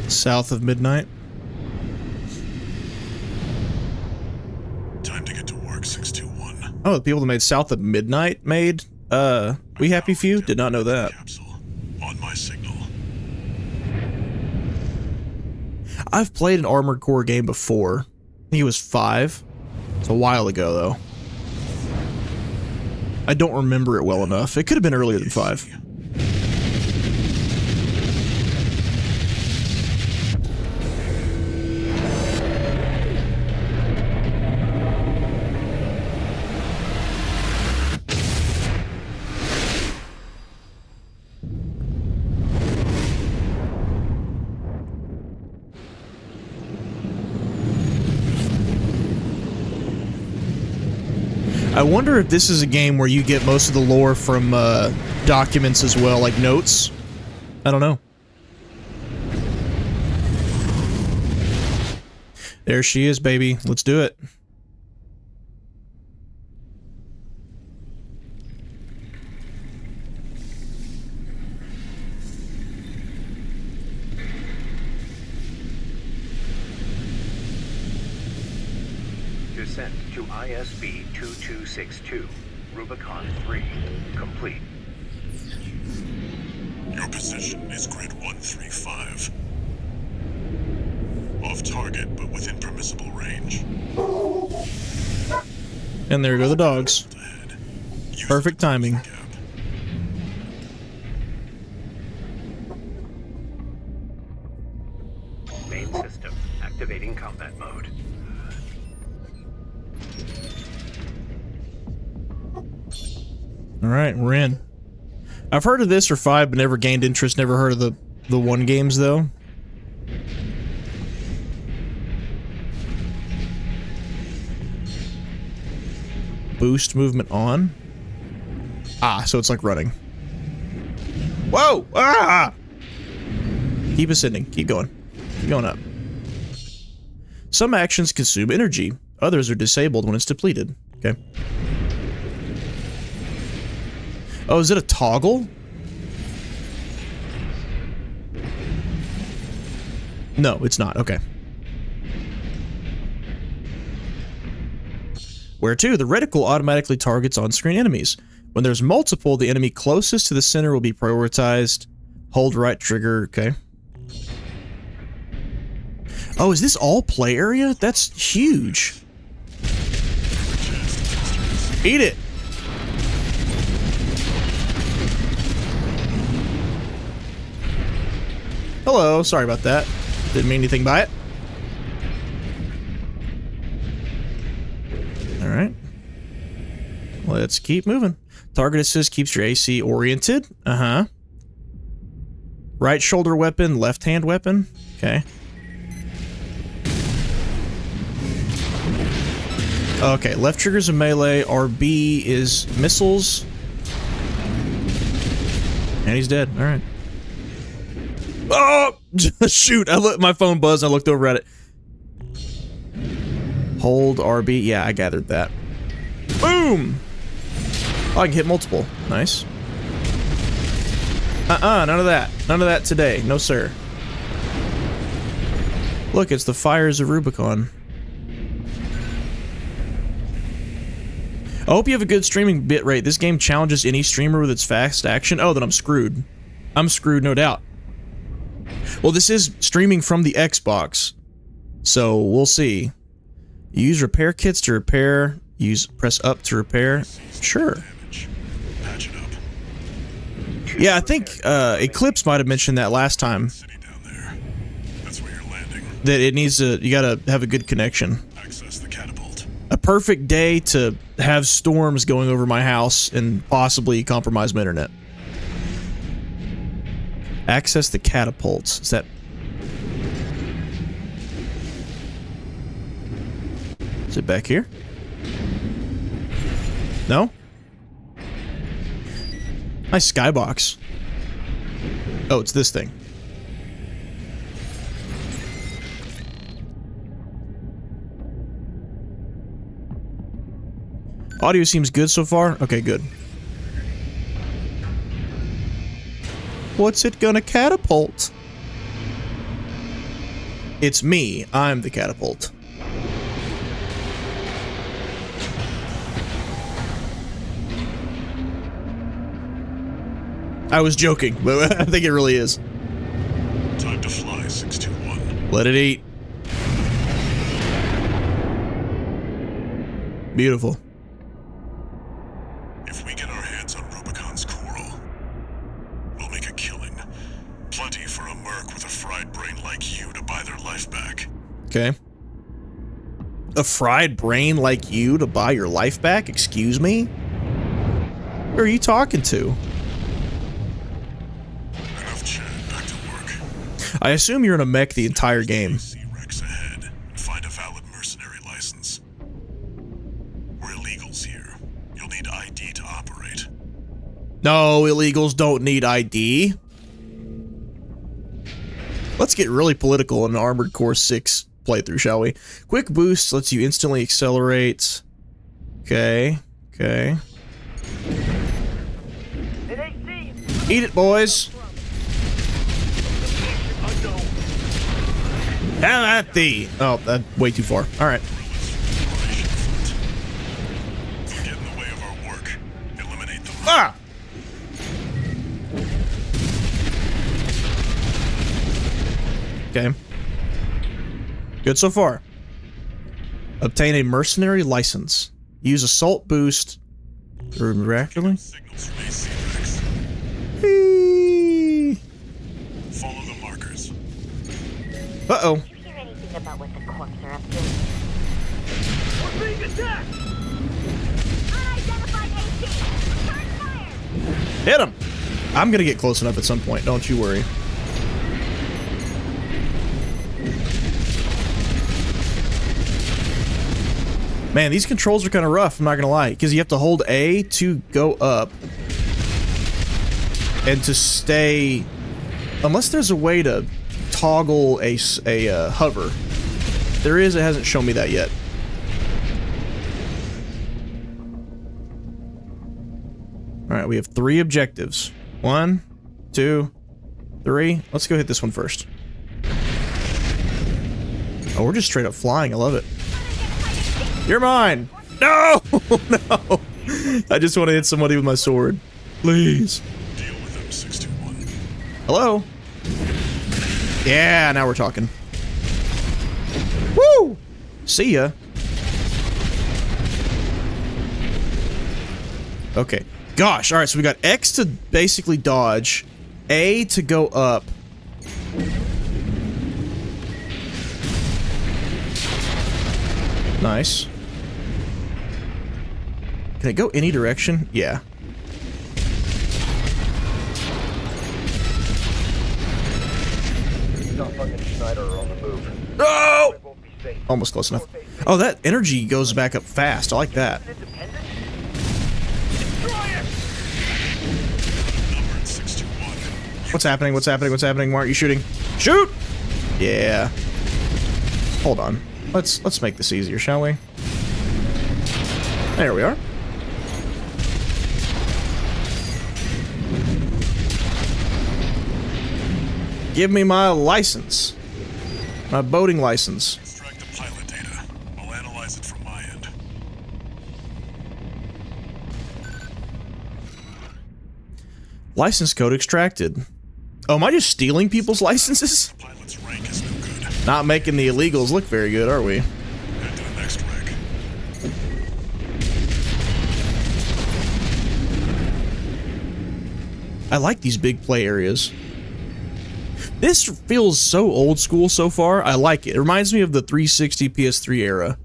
South of midnight. Time to get to work, 621. Oh, the people that made South of Midnight made We Happy Few? Did not know that. Capsule on my signal. I've played an Armored Core game before. I think it was 5. It's a while ago, though. I don't remember it well enough. It could have been earlier than 5. I wonder if this is a game where you get most of the lore from documents as well, like notes. I don't know. There she is, baby. Let's do it. Descent to ISB 2262. Rubicon 3. Complete. Your position is grid 135. Off target, but within permissible range. And there go the dogs. Ahead. Use Perfect the timing. gap. Main system. Activating combat mode. All right, we're in. I've heard of this or 5, but never gained interest. Never heard of the 1 games though. Boost movement on. Ah, so it's like running. Whoa! Ah! Keep ascending. Keep going. Keep going up. Some actions consume energy. Others are disabled when it's depleted. Okay. Oh, is it a toggle? No, it's not. Okay. Where to? The reticle automatically targets on-screen enemies. When there's multiple, the enemy closest to the center will be prioritized. Hold right trigger. Okay. Oh, is this all play area? That's huge. Eat it. Hello, sorry about that. Didn't mean anything by it. Alright. Let's keep moving. Target assist keeps your AC oriented. Uh-huh. Right shoulder weapon, left hand weapon. Okay. Okay, left trigger's a melee, RB is missiles. And he's dead. Alright. Oh! Shoot! I let my phone buzz and I looked over at it. Hold RB. Yeah, I gathered that. Boom! Oh, I can hit multiple. Nice. None of that. None of that today. No, sir. Look, it's the fires of Rubicon. I hope you have a good streaming bitrate. This game challenges any streamer with its fast action. Oh, then I'm screwed. I'm screwed, no doubt. Well, this is streaming from the Xbox, so we'll see. Use repair kits to repair. Press up to repair. Sure. Patch it up. Yeah, I think Eclipse might have mentioned that last time. City down there. That's where you're landing. That it needs to. You gotta have a good connection. Access the catapult. A perfect day to have storms going over my house and possibly compromise my internet. Access the catapults. Is that... Is it back here? No? Nice skybox. Oh, it's this thing. Audio seems good so far. Okay, good. What's it gonna catapult? It's me. I'm the catapult. I was joking, but I think it really is. Time to fly, 621. Let it eat. Beautiful. If we get our hands on Rubicon's coral, we'll make a killing. Plenty for a merc with a fried brain like you to buy their life back. Okay. A fried brain like you to buy your life back? Excuse me? Who are you talking to? Enough chat, back to work. I assume you're in a mech the entire game. See Rex ahead and find a valid mercenary license. We're illegals here. You'll need ID to operate. No, illegals don't need ID. Let's get really political in an Armored Core 6 playthrough, shall we? Quick boost lets you instantly accelerate. Okay, okay. Eat it, boys. Have at thee. Oh, that's way too far. All right. Ah! Okay. Good so far. Obtain a mercenary license. Use assault boost. Miraculously? Signals from AC Rex. Whee! Follow the markers. Uh-oh. Did you hear anything about what the corps are up to? We're being attacked! Unidentified AC! Return fire! Hit him! I'm gonna get close enough at some point, don't you worry. Man, these controls are kind of rough, I'm not gonna lie, because you have to hold A to go up and to stay, unless there's a way to toggle a hover. There is, it hasn't shown me that yet. Alright, we have 3 objectives. 1, 2, 3. Let's go hit this one first. Oh, we're just straight up flying, I love it. You're mine! No! No! I just want to hit somebody with my sword. Please. Deal with them, 621. Hello? Yeah, now we're talking. Woo! See ya. Okay. Gosh, alright, so we got X to basically dodge, A to go up. Nice. Can it go any direction? Yeah. Duffung and Schneider are on the move. No! It won't be safe. Almost close enough. Oh, that energy goes back up fast. I like that. Independent? Numbered 621. What's happening? What's happening? What's happening? Why aren't you shooting? Shoot! Yeah. Hold on. Let's make this easier, shall we? There we are. Give me my license. My boating license. Extract the pilot data. I'll analyze it from my end. License code extracted. Oh, am I just stealing people's licenses? Pilot's rank is no good. Not making the illegals look very good, are we? Head to the next rig. I like these big play areas. This feels so old school so far. I like it. It reminds me of the 360 PS3 era.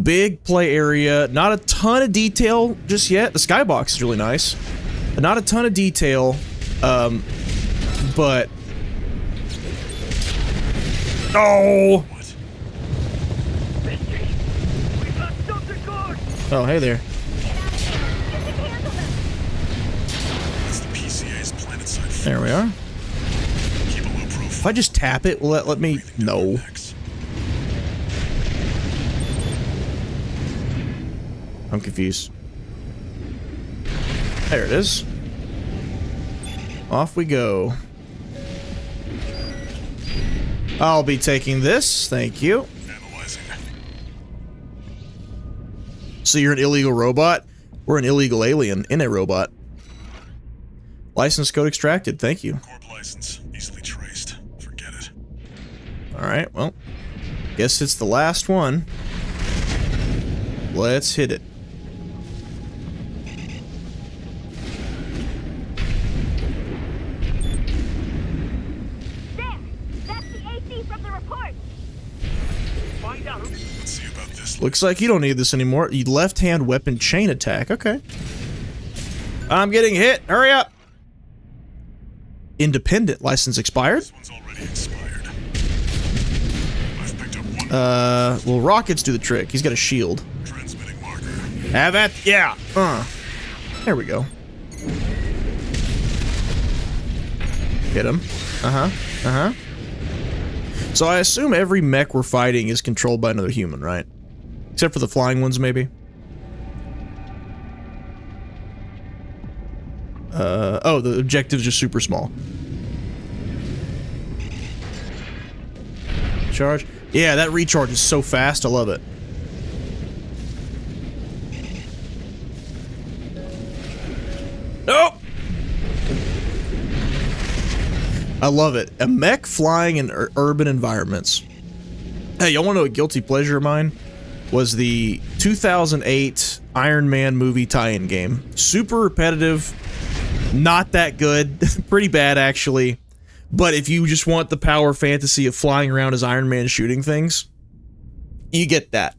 Big play area. Not a ton of detail just yet. The skybox is really nice. Not a ton of detail. But... Oh! What? We got something good! Oh, hey there. It's the PCA's planet-side fleet. There we are. Keep a low profile. If I just tap it, will that let me... No. Next. I'm confused. There it is. Off we go. I'll be taking this, thank you. Analyzing. So you're an illegal robot? We're an illegal alien in a robot. License code extracted, thank you. Corp license. Easily traced. Forget it. Alright, well. Guess it's the last one. Let's hit it. There! That's the AC from the report! Find out who... Let's see about this. Looks like you don't need this anymore. Left-hand weapon chain attack, okay. I'm getting hit, hurry up! Independent license expired. This one's already expired. I've picked up one. Well, rockets do the trick. He's got a shield. Transmitting marker. Have it? Yeah. There we go. Hit him. So I assume every mech we're fighting is controlled by another human, right? Except for the flying ones, maybe? Oh, the objectives are super small. Charge. Yeah, that recharge is so fast. I love it. I love it. A mech flying in urban environments. Hey, y'all want to know a guilty pleasure of mine? Was the 2008 Iron Man movie tie-in game. Super repetitive, not that good, pretty bad actually. But if you just want the power fantasy of flying around as Iron Man shooting things, you get that.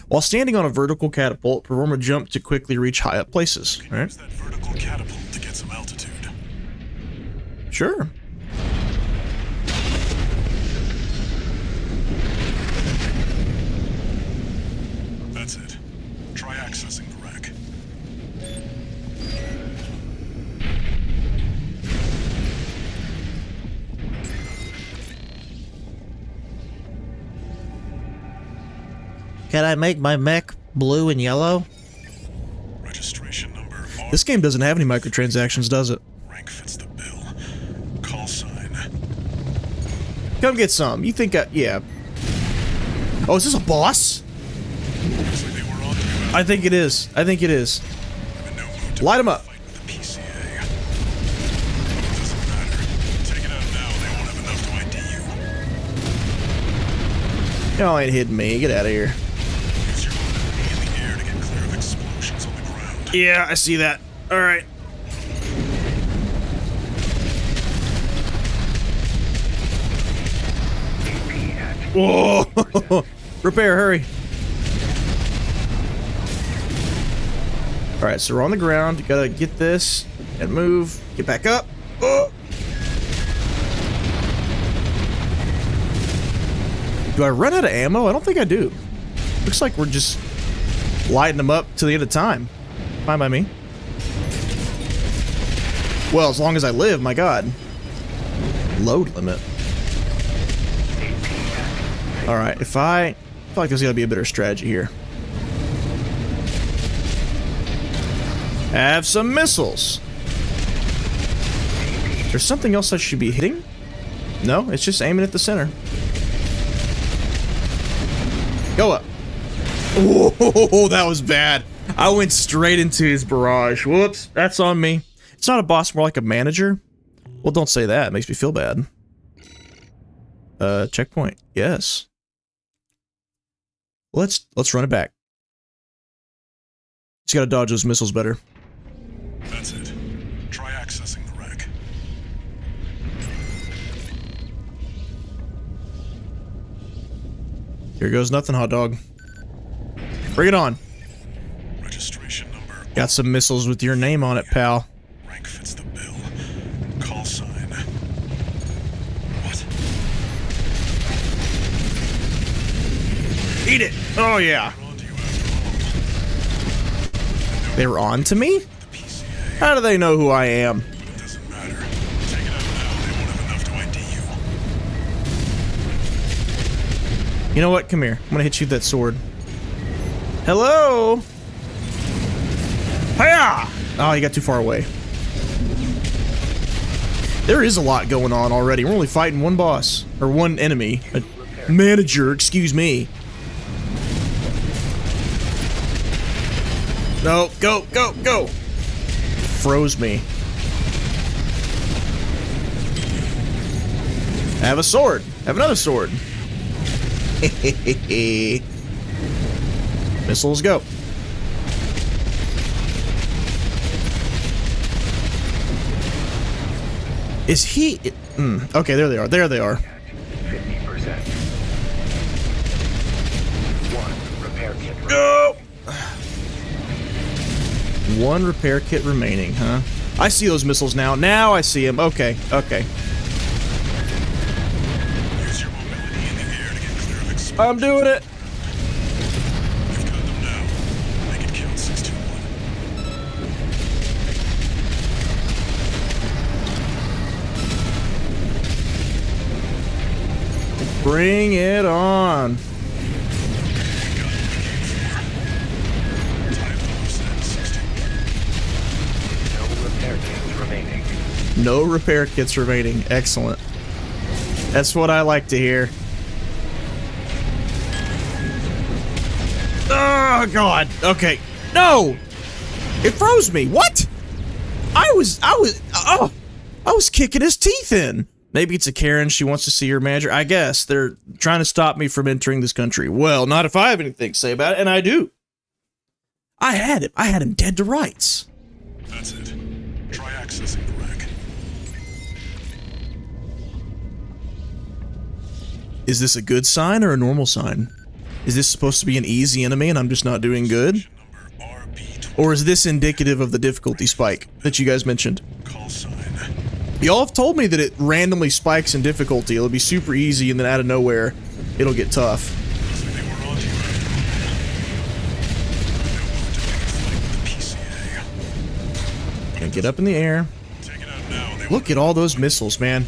While standing on a vertical catapult, perform a jump to quickly reach high up places. All right. Use that vertical catapult to get some altitude. Sure. That's it. Try accessing the wreck. Can I make my mech blue and yellow? Registration number. This game doesn't have any microtransactions, does it? Rank fits the bill. Call sign. Come get some. You think yeah. Oh, is this a boss? Looks like they were on to you. I think it is. I think it is. I'm in no mood to Light 'em up. fight with the PCA. Doesn't matter. Take it out now. They won't have enough to ID you. Y'all ain't hitting me. Get out of here. Use your mobility in the air to get clear of explosions on the ground. Yeah, I see that. All right. Whoa! Repair, hurry. All right, so we're on the ground. You gotta get this and move. Get back up. Oh. Do I run out of ammo? I don't think I do. Looks like we're just lighting them up to the end of time. Fine by me. Well, as long as I live, my god. Load limit. Alright, I feel like there's gotta be a better strategy here. Have some missiles. There's something else I should be hitting? No, it's just aiming at the center. Go up. Oh, that was bad. I went straight into his barrage. Whoops, that's on me. It's not a boss, more like a manager. Well, don't say that. It makes me feel bad. Checkpoint. Yes. Let's run it back. Just gotta dodge those missiles better. That's it. Try accessing the wreck. Here goes nothing, hot dog. Bring it on. Registration number. Got some missiles with your name on it, pal. Rank fits the bill. Call sign. What? Eat it! Oh, yeah. They're on to you after all. They were on to me? The PCA. How do they know who I am? But it doesn't matter. Take it out now. They won't have enough to ID you. You know what? Come here. I'm gonna hit you with that sword. Hello? Hiya! Oh, you got too far away. There is a lot going on already. We're only fighting one boss. Or one enemy. A manager, excuse me. No, go, go, go! Froze me. I have a sword. I have another sword. Missiles go. Is he? Okay, there they are. There they are. 50%. One repair kit. Go. One repair kit remaining, huh? I see those missiles now. Now I see them. Okay, okay. Use your mobility in the air to get clear of explosions. I'm doing it. You've got them now. Make it count. 621. Bring it on. No repair kits remaining. Excellent. That's what I like to hear. Oh, God. Okay. No! It froze me. What? I was kicking his teeth in. Maybe it's a Karen. She wants to see her manager. I guess they're trying to stop me from entering this country. Well, not if I have anything to say about it, and I do. I had him. I had him dead to rights. That's it. Try accessing the rack. Is this a good sign or a normal sign? Is this supposed to be an easy enemy and I'm just not doing good? Number RB20. Or is this indicative of the difficulty spike that you guys mentioned? Call sign. Y'all have told me that it randomly spikes in difficulty. It'll be super easy and then out of nowhere, it'll get tough. So they were on to you after all. Now move to pick a fight with the PCA. And get up in the air. Take it out now. They Look at all those missiles, man.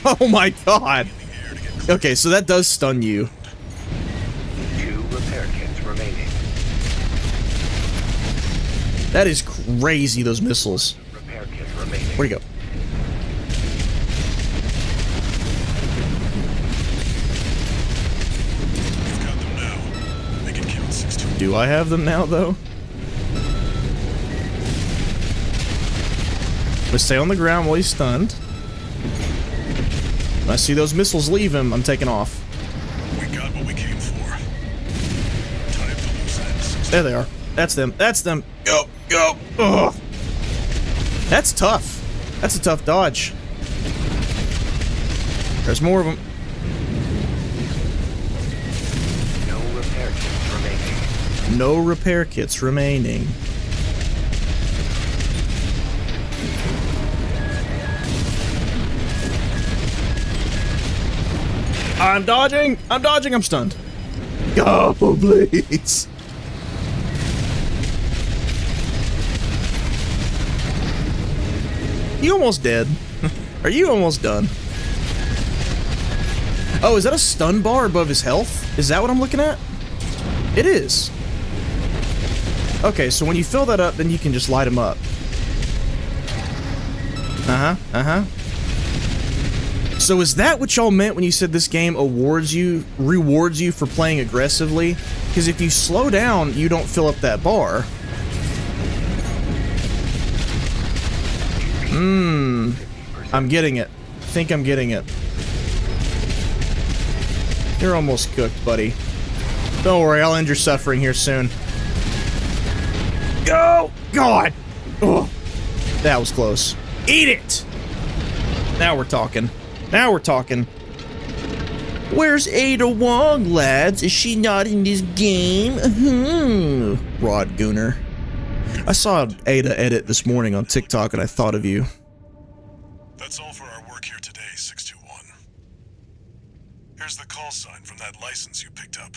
Oh my god. Okay, so that does stun you. 2 repair kits remaining. That is crazy, those missiles. Repair kit remaining. Where'd he go? You've got them now. Make it count 6-2. Do I have them now, though? Let's stay on the ground while he's stunned. When I see those missiles leave him, I'm taking off. We got what we came for. Time to lose ends. There they are. That's them. That's them. Go, go. Ugh. That's tough. That's a tough dodge. There's more of them. No repair kits remaining. No repair kits remaining. I'm dodging. I'm dodging. I'm stunned. Go, please. You almost dead. Are you almost done? Oh, is that a stun bar above his health? Is that what I'm looking at? It is. Okay, so when you fill that up, then you can just light him up. Uh-huh, uh-huh. So is that what y'all meant when you said this game rewards you for playing aggressively? Because if you slow down, you don't fill up that bar. I'm getting it. I think I'm getting it. You're almost cooked, buddy. Don't worry, I'll end your suffering here soon. Go! God! Ugh. That was close. Eat it! Now we're talking. Now we're talking. Where's Ada Wong, lads? Is she not in this game? Rod Gooner. I saw Ada edit this morning on TikTok and I thought of you. That's all for our work here today, 621. Here's the call sign from that license you picked up.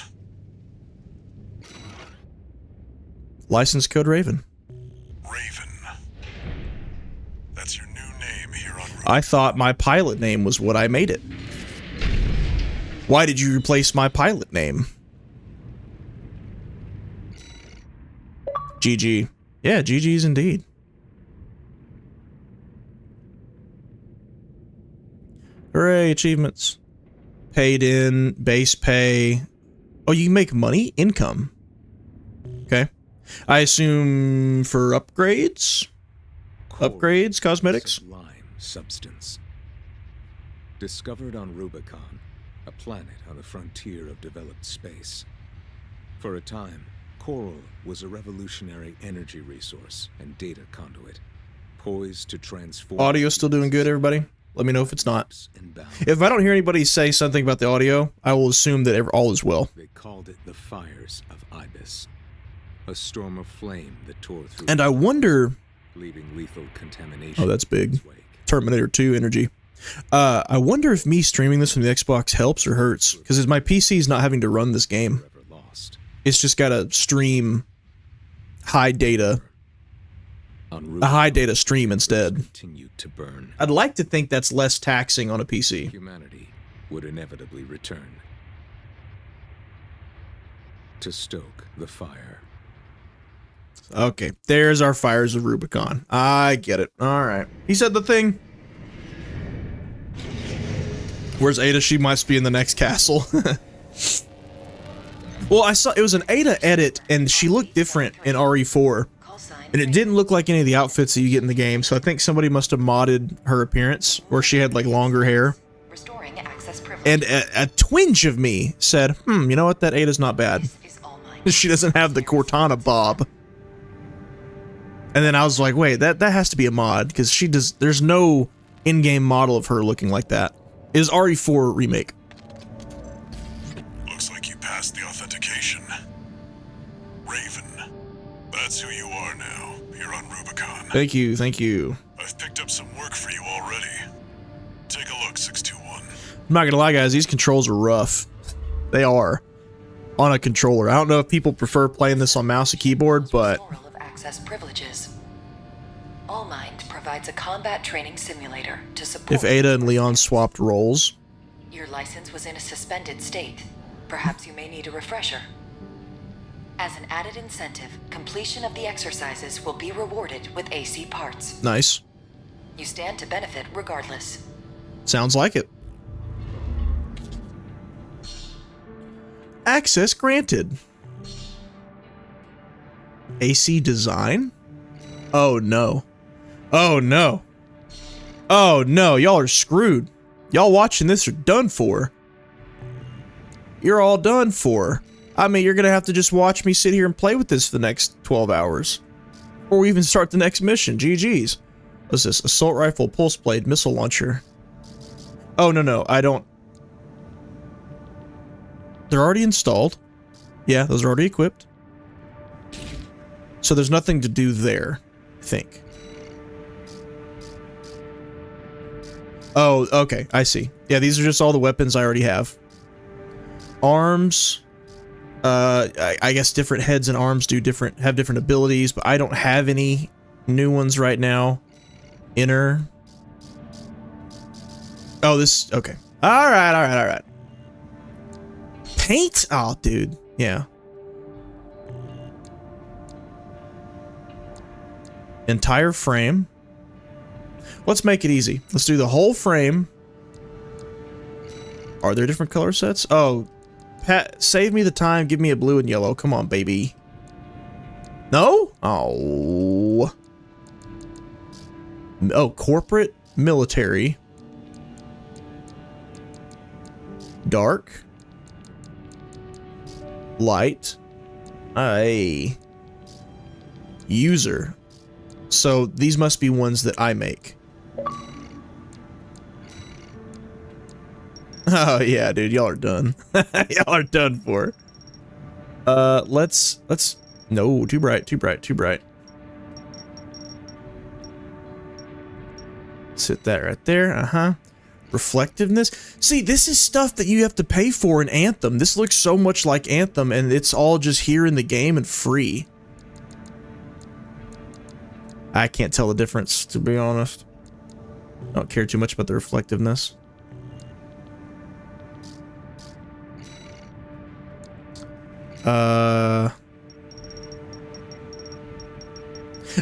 License code Raven. Raven. That's your new name here on Rogue. I thought my pilot name was what I made it. Why did you replace my pilot name? GG. Yeah, GG's indeed. Hooray, achievements. Paid in, base pay. Oh, you can make money? Income. Okay. I assume for upgrades? Upgrades, cosmetics? Sublime substance. Discovered on Rubicon, a planet on the frontier of developed space. For a time, coral was a revolutionary energy resource and data conduit, poised to transform... Audio still doing good, everybody? Let me know if it's not. and bound. If I don't hear anybody say something about the audio, I will assume that all is well. They called it the fires of Ibis, a storm of flame that tore through... And I wonder... leaving lethal contamination. Oh, that's big. in its wake. Terminator 2 energy. I wonder if me streaming this from the Xbox helps or hurts, because my PC is not having to run this game. Forever lost. It's just got to stream high data, On a high Rubicon, data stream instead. continued to burn. I'd like to think that's less taxing on a PC. Humanity would inevitably return to stoke the fire. Okay, there's our Fires of Rubicon. I get it. All right. He said the thing. Where's Ada? She must be in the next castle. Well, I saw it was an Ada edit, and she looked different in RE4, and it didn't look like any of the outfits that you get in the game. So I think somebody must have modded her appearance, where she had like longer hair. Restoring access privilege. And a twinge of me said, you know what? That Ada's not bad. This is all mine. She doesn't have the Cortana bob. And then I was like, wait, that has to be a mod, because she does. There's no in-game model of her looking like that. It is RE4 remake. Looks like you passed the authentication. Raven. That's who you are now. You're on Rubicon. Thank you, thank you. I've picked up some work for you already. Take a look, 621. I'm not gonna lie, guys, these controls are rough. They are. On a controller. I don't know if people prefer playing this on mouse and keyboard, but... Restoral of access privileges. Allmind provides a combat training simulator to support... If Ada and Leon swapped roles... Your license was in a suspended state. Perhaps you may need a refresher. As an added incentive, completion of the exercises will be rewarded with AC parts. Nice. You stand to benefit regardless. Sounds like it. Access granted. AC design? Oh no. Oh no. Oh no, y'all are screwed. Y'all watching this are done for. You're all done for. I mean, you're gonna have to just watch me sit here and play with this for the next 12 hours. Or even start the next mission. GG's. What's this? Assault rifle, pulse blade, missile launcher. Oh, no, I don't. They're already installed. Yeah, those are already equipped. So there's nothing to do there, I think. Oh, okay, I see. Yeah, these are just all the weapons I already have. Arms. I guess different heads and arms have different abilities, but I don't have any new ones right now. Inner. Oh, this, okay. All right. Paint? Oh, dude. Yeah. Entire frame. Let's make it easy. Let's do the whole frame. Are there different color sets? Oh, Pat, save me the time. Give me a blue and yellow. Come on, baby. No? Oh. Oh, corporate, military. Dark. Light. Aye. User. So these must be ones that I make. Oh yeah, dude, y'all are done. Y'all are done for. Let's no, too bright. Sit that right there. Reflectiveness. See, this is stuff that you have to pay for in Anthem. This looks so much like Anthem, and it's all just here in the game and free. I can't tell the difference, to be honest. I don't care too much about the reflectiveness.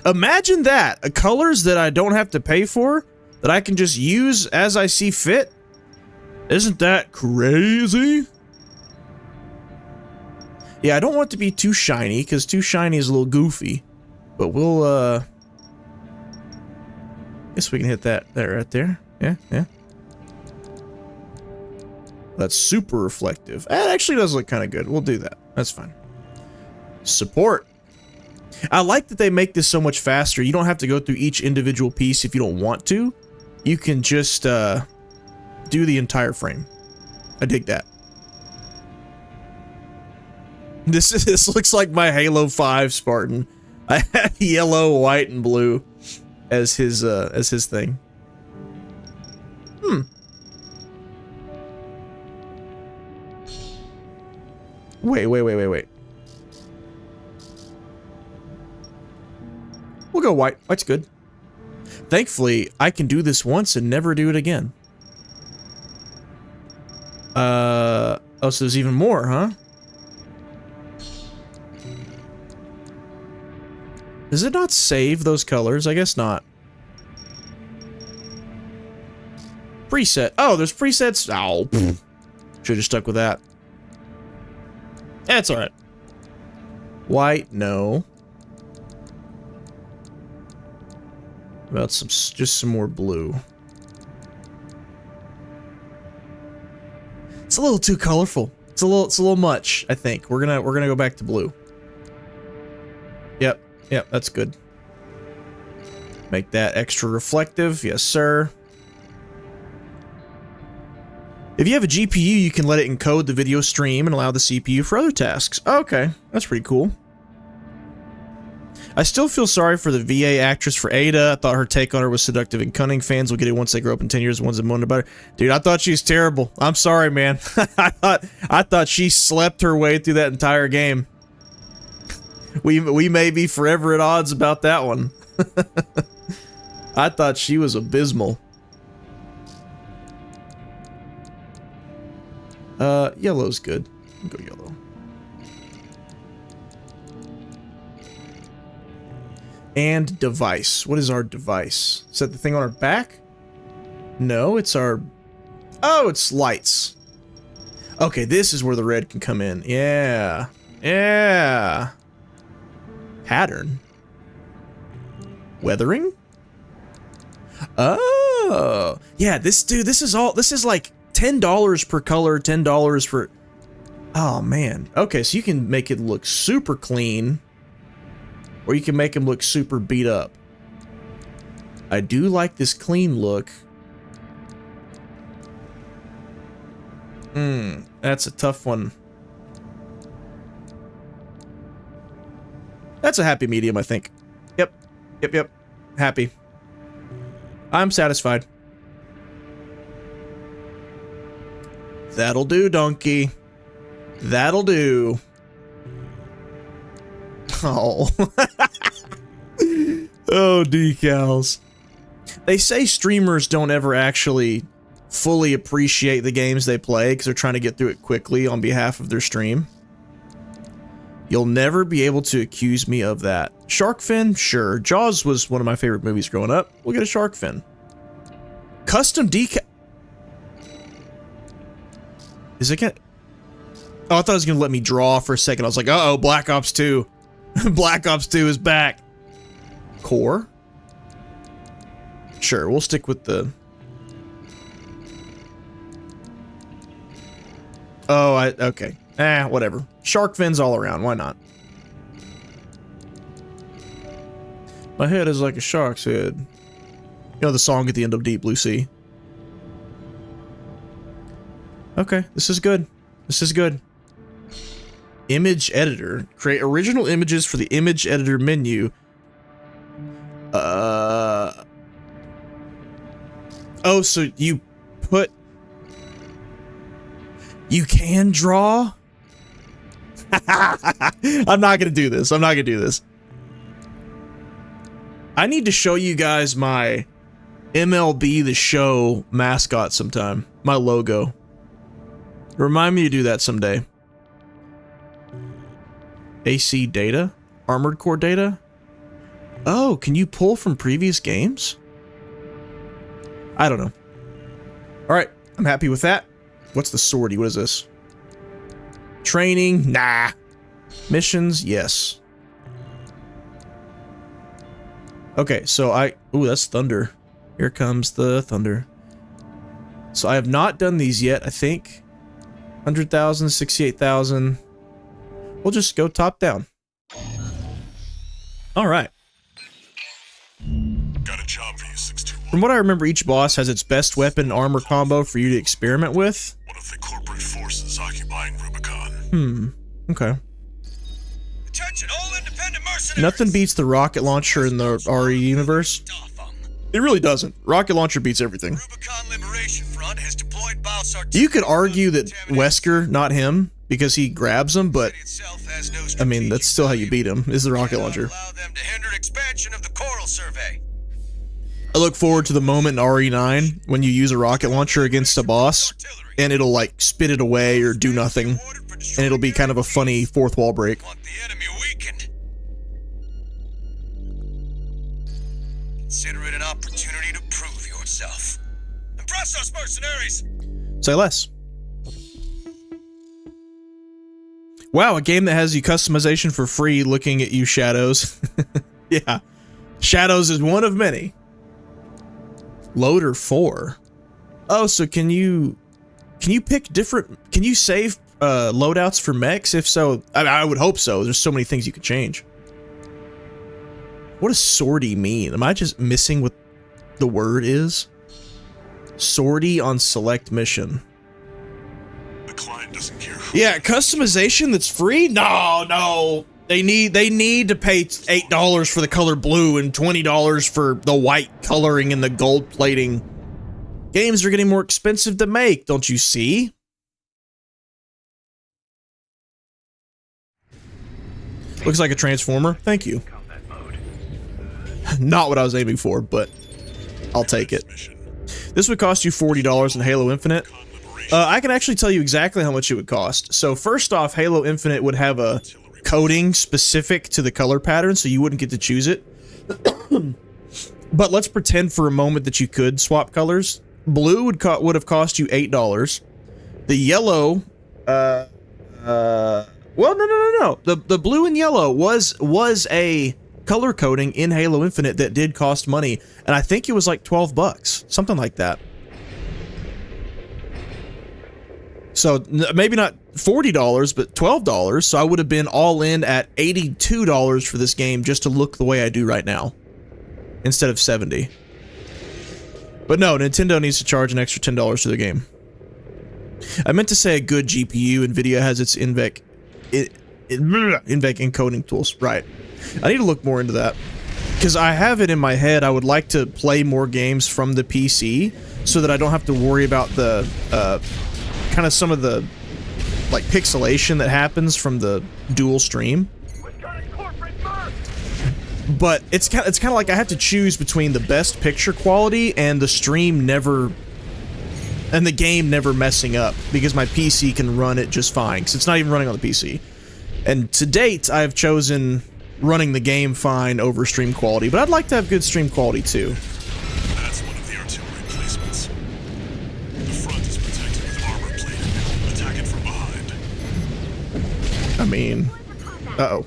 Imagine that. Colors that I don't have to pay for, that I can just use as I see fit. Isn't that crazy? Yeah, I don't want it to be too shiny, because too shiny is a little goofy. But we'll, guess we can hit that right there. Yeah. That's super reflective. That actually does look kind of good. We'll do that. That's fine. Support. I like that they make this so much faster. You don't have to go through each individual piece if you don't want to. You can just do the entire frame. I dig that. This looks like my Halo 5 Spartan. I have yellow, white, and blue as his thing. Wait. We'll go white. White's good. Thankfully, I can do this once and never do it again. Oh, so there's even more, huh? Does it not save those colors? I guess not. Preset. Oh, there's presets. Oh, should have stuck with that. That's all right. White, no. About just some more blue. It's a little too colorful. It's a little much, I think. We're gonna go back to blue. Yep, that's good. Make that extra reflective, yes sir. If you have a GPU, you can let it encode the video stream and allow the CPU for other tasks. Okay, that's pretty cool. I still feel sorry for the VA actress for Ada. I thought her take on her was seductive and cunning. Fans will get it once they grow up in 10 years. Ones that moan about her. Dude, I thought she was terrible. I'm sorry, man. I thought she slept her way through that entire game. We may be forever at odds about that one. I thought she was abysmal. Yellow's good. I'll go yellow. And device. What is our device? Is that the thing on our back? No, it's our... Oh, it's lights. Okay, this is where the red can come in. Yeah. Yeah. Pattern. Weathering? Oh. Yeah, this is like $10 per color, $10 for... Oh, man. Okay, so you can make it look super clean. Or you can make him look super beat up. I do like this clean look. That's a tough one. That's a happy medium, I think. Yep. Happy. I'm satisfied. That'll do, donkey. That'll do. Oh. Oh, decals. They say streamers don't ever actually fully appreciate the games they play because they're trying to get through it quickly on behalf of their stream. You'll never be able to accuse me of that. Shark fin? Sure. Jaws was one of my favorite movies growing up. We'll get a shark fin. Custom decal. Is it gonna... Oh, I thought it was gonna let me draw for a second. I was like, uh-oh, Black Ops 2. Black Ops 2 is back. Core? Sure, we'll stick with the... Oh, okay. Whatever. Shark fins all around, why not? My head is like a shark's head. You know the song at the end of Deep Blue Sea? Okay, this is good. This is good. Image editor. Create original images for the image editor menu. Oh, so you put... You can draw? I'm not gonna do this. I'm not gonna do this. I need to show you guys my MLB The Show mascot sometime. My logo. Remind me to do that someday. AC data? Armored core data? Oh, can you pull from previous games? I don't know. Alright, I'm happy with that. What's the swordy? What is this? Training? Nah. Missions? Yes. Okay, so ooh, that's thunder. Here comes the thunder. So I have not done these yet, I think. 100,000, 68,000. We'll just go top down. Alright. Got a job for you, 621. From what I remember, each boss has its best weapon and armor combo for you to experiment with. One of the corporate forces occupying Rubicon. Okay. Attention, all independent mercenaries. Nothing beats the rocket launcher in the RE universe. It really doesn't. Rocket launcher beats everything. Rubicon Liberation Front has deployed You could argue that Wesker, not him, because he grabs him, but I mean, that's still how you beat him, is the rocket launcher. Allow them to hinder expansion of the coral survey. I look forward to the moment in RE9 when you use a rocket launcher against a boss, and it'll like spit it away or do nothing, and it'll be kind of a funny fourth wall break. Want the enemy weakened. Consider it an opportunity to prove yourself. Impress us, mercenaries! Say less. Wow, a game that has you customization for free looking at you, Shadows. Yeah. Shadows is one of many. Loader 4. Oh, so can you pick different, can you save loadouts for mechs? If so, I would hope so. There's so many things you could change. What does sortie mean? Am I just missing what the word is? Sortie on select mission. The client doesn't care who. Yeah, customization that's free? No. They need to pay $8 for the color blue and $20 for the white coloring and the gold plating. Games are getting more expensive to make, don't you see? Looks like a transformer. Thank you. Combat mode. Not what I was aiming for, but I'll take it. This would cost you $40 in Halo Infinite. I can actually tell you exactly how much it would cost. So first off, Halo Infinite would have a coding specific to the color pattern, so you wouldn't get to choose it. But let's pretend for a moment that you could swap colors. Blue would have cost you $8. The yellow, well, no. The blue and yellow was a color coding in Halo Infinite that did cost money, and I think it was like $12, something like that. So maybe not $40, but $12. So I would have been all in at $82 for this game just to look the way I do right now, instead of $70. But no, Nintendo needs to charge an extra $10 for the game. I meant to say a good GPU. NVIDIA has its NVENC encoding tools. Right. I need to look more into that, because I have it in my head. I would like to play more games from the PC so that I don't have to worry about the kind of some of the like pixelation that happens from the dual stream. But it's kind of like I have to choose between the best picture quality and the stream never, and the game never messing up, because my PC can run it just fine, because it's not even running on the PC. And to date, I've chosen running the game fine over stream quality, but I'd like to have good stream quality too. That's one of the artillery placements. The front is protected with armor plating. Attack it from behind. I mean, uh-oh.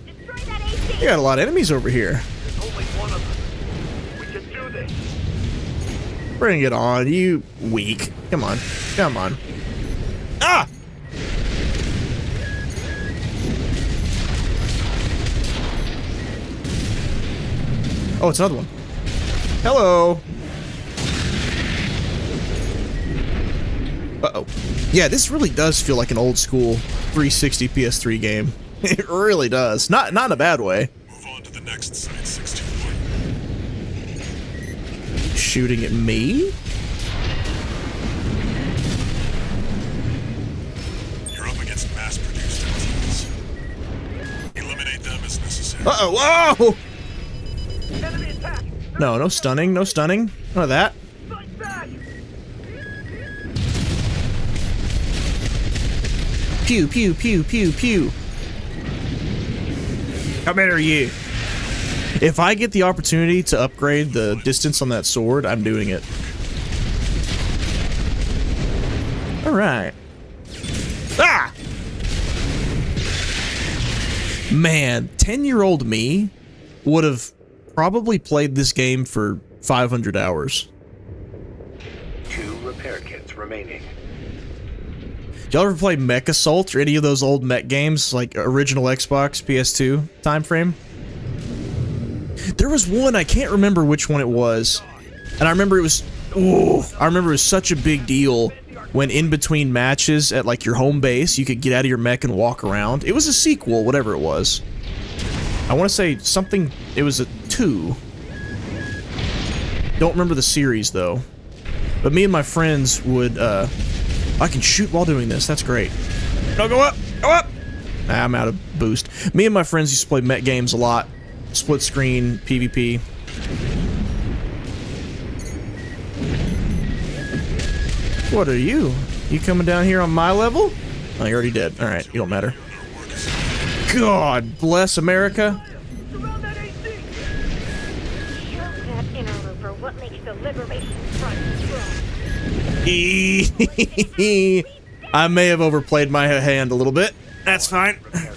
You got a lot of enemies over here. There's only one of them. We can do this. Bring it on, you weak. Come on. Come on. Ah! Oh, it's another one. Hello. Uh-oh. Yeah, this really does feel like an old school 360 PS3 game. It really does. Not in a bad way. Move on to the next site, 621. Shooting at me? You're up against mass-produced entities. Eliminate them as necessary. Uh-oh. Whoa! Enemy attack! No stunning. No stunning. None of that. Fight back! Pew, pew, pew, pew, pew. How many are you? If I get the opportunity to upgrade the distance on that sword, I'm doing it. Alright. Ah! Man, 10-year-old me would have probably played this game for 500 hours. 2 repair kits remaining. Did y'all ever play Mech Assault or any of those old mech games, like original Xbox, PS2 time frame? There was one, I can't remember which one it was, and I remember it was, such a big deal when in between matches at like your home base, you could get out of your mech and walk around. It was a sequel, whatever it was. I want to say something, it was a 2. Don't remember the series though. But me and my friends would, I can shoot while doing this, that's great. No, go up! Go up! Nah, I'm out of boost. Me and my friends used to play mech games a lot. Split screen, PvP. What are you? You coming down here on my level? Oh, you already did. Alright, you don't matter. God bless America. Surround that AC! Show that interloper what makes the Liberation Front strong. I may have overplayed my hand a little bit. That's fine. Repair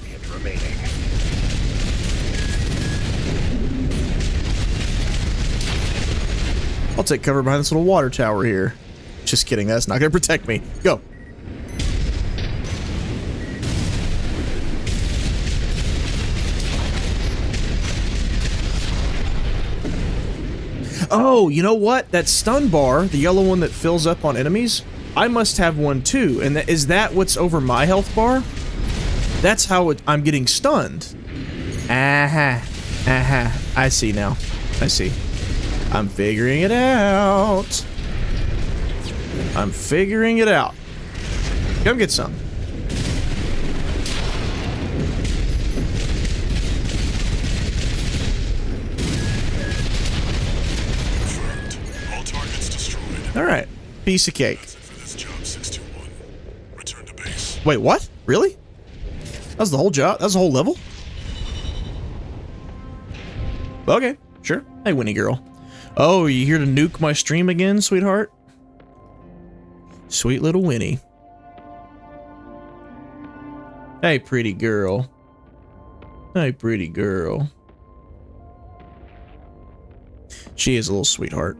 take cover behind this little water tower here. Just kidding, that's not gonna protect me. Go. Oh, you know what? That stun bar, the yellow one that fills up on enemies, I must have one too. And is that what's over my health bar? That's how I'm getting stunned. Aha. Aha. I see now. I see. I'm figuring it out. I'm figuring it out. Come get some. All targets destroyed. All right. Piece of cake. That's it for this job, 621. Return to base. Wait, what? Really? That was the whole job? That was the whole level? Okay, sure. Hey, Winnie girl. Oh, you here to nuke my stream again, sweetheart? Sweet little Winnie. Hey, pretty girl. Hey, pretty girl. She is a little sweetheart.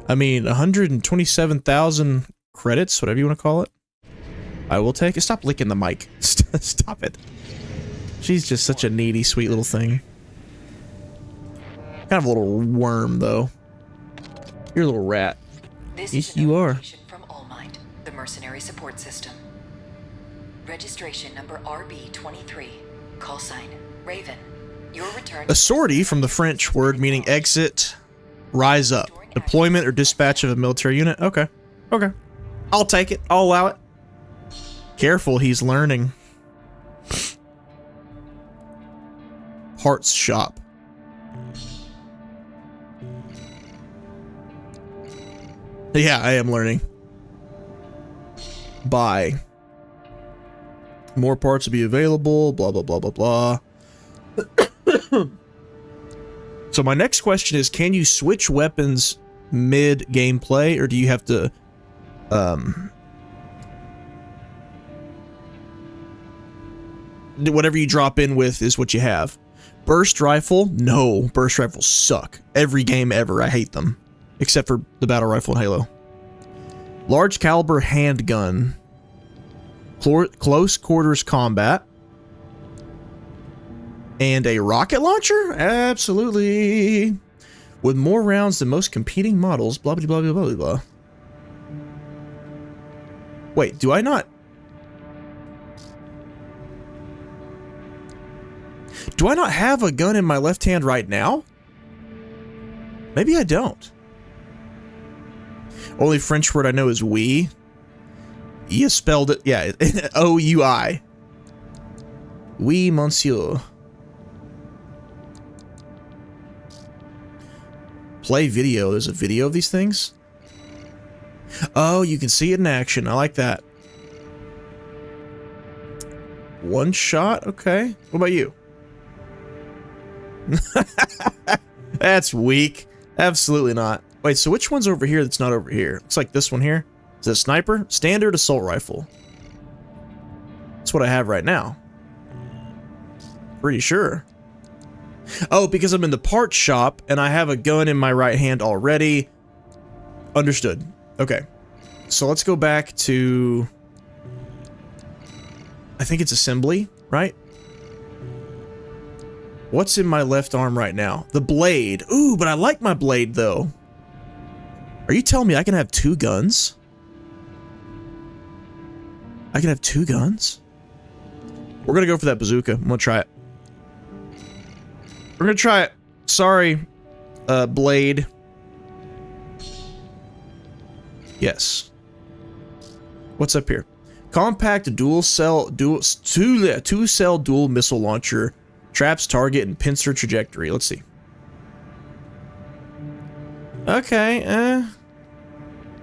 I mean, 127,000 credits, whatever you want to call it. I will take it. Stop licking the mic. Stop it. She's just such a needy, sweet little thing. Kind of a little worm, though. You're a little rat. This Yes, is a you are. notification from All Might, the mercenary support system. Registration number RB23. Call sign Raven. Your return. A sortie from the French word meaning exit, rise up. Deployment or dispatch of a military unit. Okay. Okay. I'll take it. I'll allow it. Careful, he's learning. Parts shop. Yeah, I am learning. Buy. More parts will be available, blah, blah, blah, blah, blah. So my next question is, can you switch weapons mid-gameplay, or do you have to, whatever you drop in with is what you have? Burst rifle? No, burst rifles suck. Every game ever, I hate them. Except for the battle rifle in Halo. Large caliber handgun. Close quarters combat. And a rocket launcher? Absolutely. With more rounds than most competing models, blah, blah, blah, blah, blah, blah. Wait, do I not? Do I not have a gun in my left hand right now? Maybe I don't. Only French word I know is oui. You spelled it, yeah, O-U-I. Oui, monsieur. Play video. There's a video of these things? Oh, you can see it in action. I like that. One shot? Okay. What about you? That's weak. Absolutely not. Wait, so which one's over here that's not over here? It's like this one here. Is it a sniper? Standard assault rifle. That's what I have right now. Pretty sure. Oh, because I'm in the parts shop and I have a gun in my right hand already. Understood. Okay. So let's go back to... I think it's assembly, right? What's in my left arm right now? The blade. Ooh, but I like my blade, though. Are you telling me I can have two guns? I can have two guns? We're gonna go for that bazooka. I'm gonna try it. We're gonna try it. Sorry, blade. Yes. What's up here? Compact two cell dual missile launcher. Traps target and pincer trajectory. Let's see. Okay,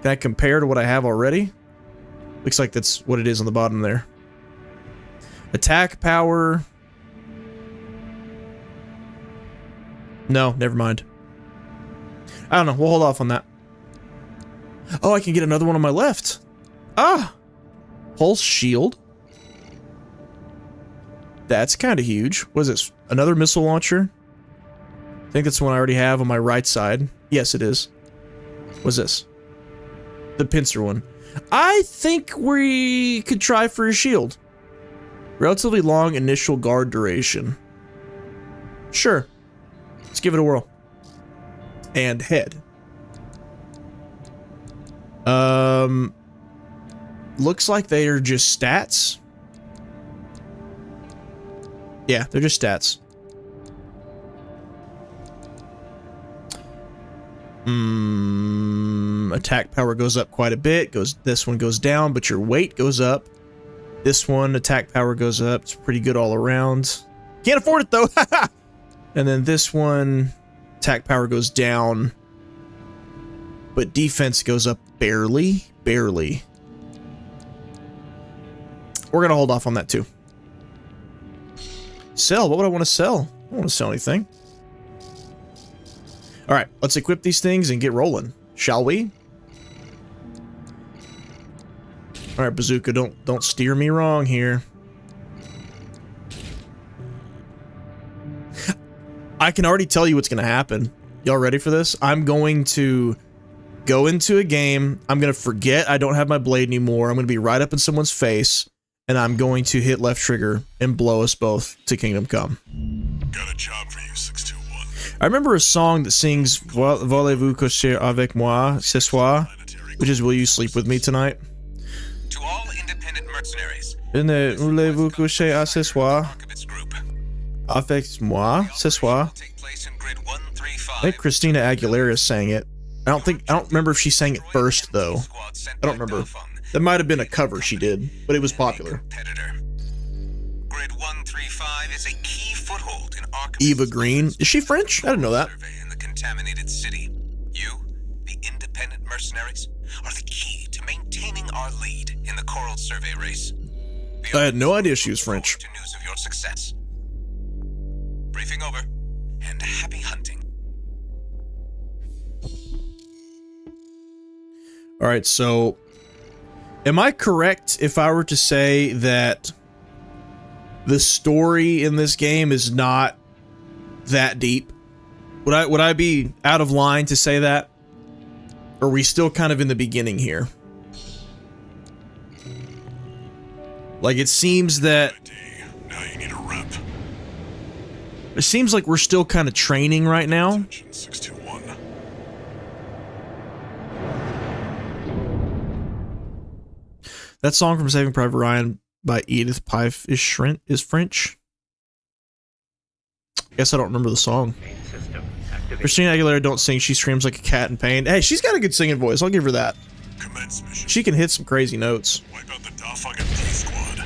can I compare to what I have already? Looks like that's what it is on the bottom there. Attack power. No, never mind. I don't know. We'll hold off on that. Oh, I can get another one on my left. Ah! Pulse shield. That's kind of huge. What is this? Another missile launcher? I think that's the one I already have on my right side. Yes, it is. What's this? The pincer one. I think we could try for a shield. Relatively long initial guard duration. Sure. Let's give it a whirl. And head. Looks like they are just stats. Yeah, they're just stats. Attack power goes up quite a bit. This one goes down, but your weight goes up. This one, attack power goes up. It's pretty good all around. Can't afford it though. And then this one, attack power goes down, but defense goes up barely. We're gonna hold off on that too. Sell. What would I want to sell? I don't want to sell anything. All right, let's equip these things and get rolling, shall we? All right, Bazooka, don't steer me wrong here. I can already tell you what's going to happen. Y'all ready for this? I'm going to go into a game. I'm going to forget I don't have my blade anymore. I'm going to be right up in someone's face, and I'm going to hit left trigger and blow us both to Kingdom Come. Got a job for you, 621. I remember a song that sings Voulez-vous coucher avec moi ce soir, which is Will You Sleep With Me Tonight? To all independent mercenaries. Voulez-vous coucher à ce soir avec moi ce soir? I think Christina Aguilera sang it. I don't remember if she sang it first though. I don't remember. That might have been a cover she did, but it was popular. Grid 135 is a key foothold in Eva Green. Is she French? I didn't know that. In the contaminated city. You, the independent mercenaries, are the key to maintaining our lead in the Coral Survey race. I had no idea she was French. To news of your success. Briefing over, and happy hunting. All right, so am I correct if I were to say that the story in this game is not that deep? Would I be out of line to say that? Or are we still kind of in the beginning here? Like, it seems that Now you need a rep. it seems like we're still kind of training right now. Attention, 621. That song from Saving Private Ryan by Edith Piaf is French. Guess I don't remember the song. Main system activated. Christina Aguilera don't sing, she screams like a cat in pain. Hey, she's got a good singing voice, I'll give her that. Commence mission. She can hit some crazy notes. Wipe out the Dafag and T-Squad.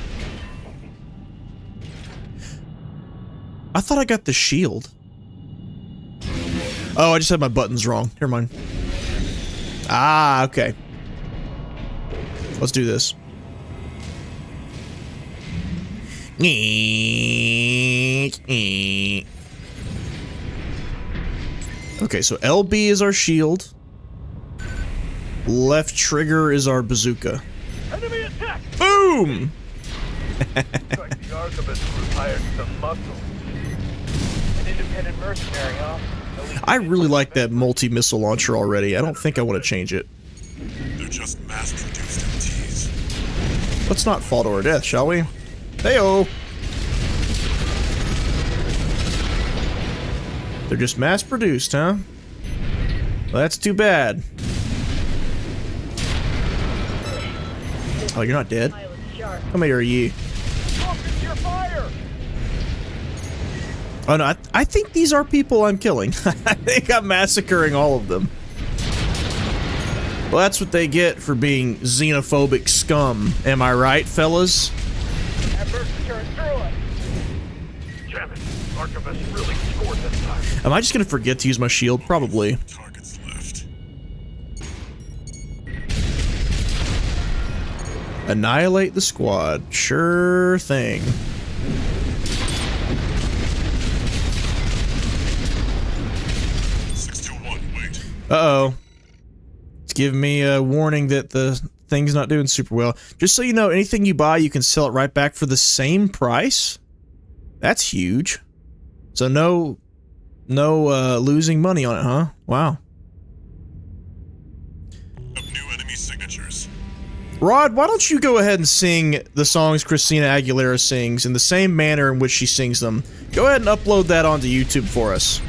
I thought I got the shield. Oh, I just had my buttons wrong. Never mind. Ah, okay. Let's do this. Okay, so LB is our shield. Left trigger is our bazooka. Enemy attack! Boom! Looks like the Archivist retired some muscle. An independent mercenary, huh? I really like that multi-missile launcher already. I don't think I want to change it. They're just mass-produced MTs. Let's not fall to our death, shall we? Heyo! They're just mass-produced, huh? Well, that's too bad. Oh, you're not dead? Come here, ye. Focus your fire! Oh no, I think these are people I'm killing. I think I'm massacring all of them. Well, that's what they get for being xenophobic scum. Am I right, fellas? That burst turn through it! Damn it, Archivist really scored this time. Am I just gonna forget to use my shield? Probably. Targets left. Annihilate the squad. Sure thing. Uh-oh. It's giving me a warning that the thing's not doing super well. Just so you know, anything you buy, you can sell it right back for the same price. That's huge. So no losing money on it, huh? Wow. enemy signatures. Rod, why don't you go ahead and sing the songs Christina Aguilera sings in the same manner in which she sings them? Go ahead and upload that onto YouTube for us.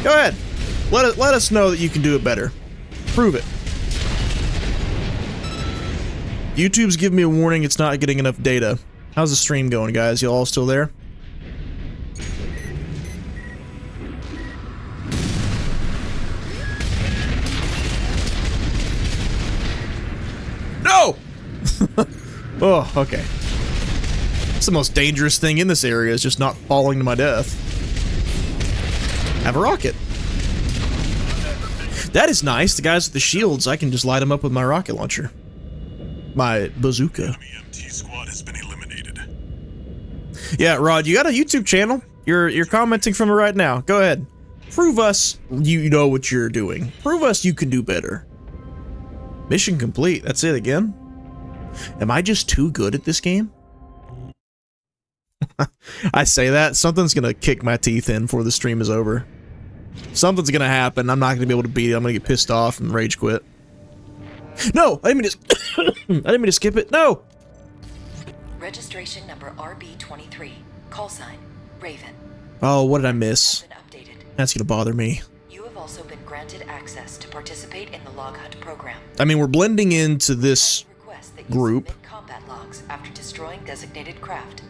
Go ahead. Let us know that you can do it better. Prove it. YouTube's giving me a warning it's not getting enough data. How's the stream going, guys? You all still there? No! Oh, okay. It's the most dangerous thing in this area is just not falling to my death. Have a rocket. That is nice. The guys with the shields, I can just light them up with my rocket launcher. My bazooka. Enemy MT squad has been eliminated. Yeah, Rod, you got a YouTube channel? You're commenting from it right now. Go ahead. Prove us you know what you're doing. Prove us you can do better. Mission complete. That's it again? Am I just too good at this game? I say that. Something's gonna kick my teeth in before the stream is over. Something's gonna happen. I'm not gonna be able to beat it. I'm gonna get pissed off and rage quit. No! I didn't mean to I didn't mean to skip it. No! Registration number RB23. Call sign Raven. Oh, what did I miss? Has been updated. That's gonna bother me. You have also been granted access to participate in the log hunt program. I mean, we're blending into this Request that you group. submit combat logs after destroying designated craft.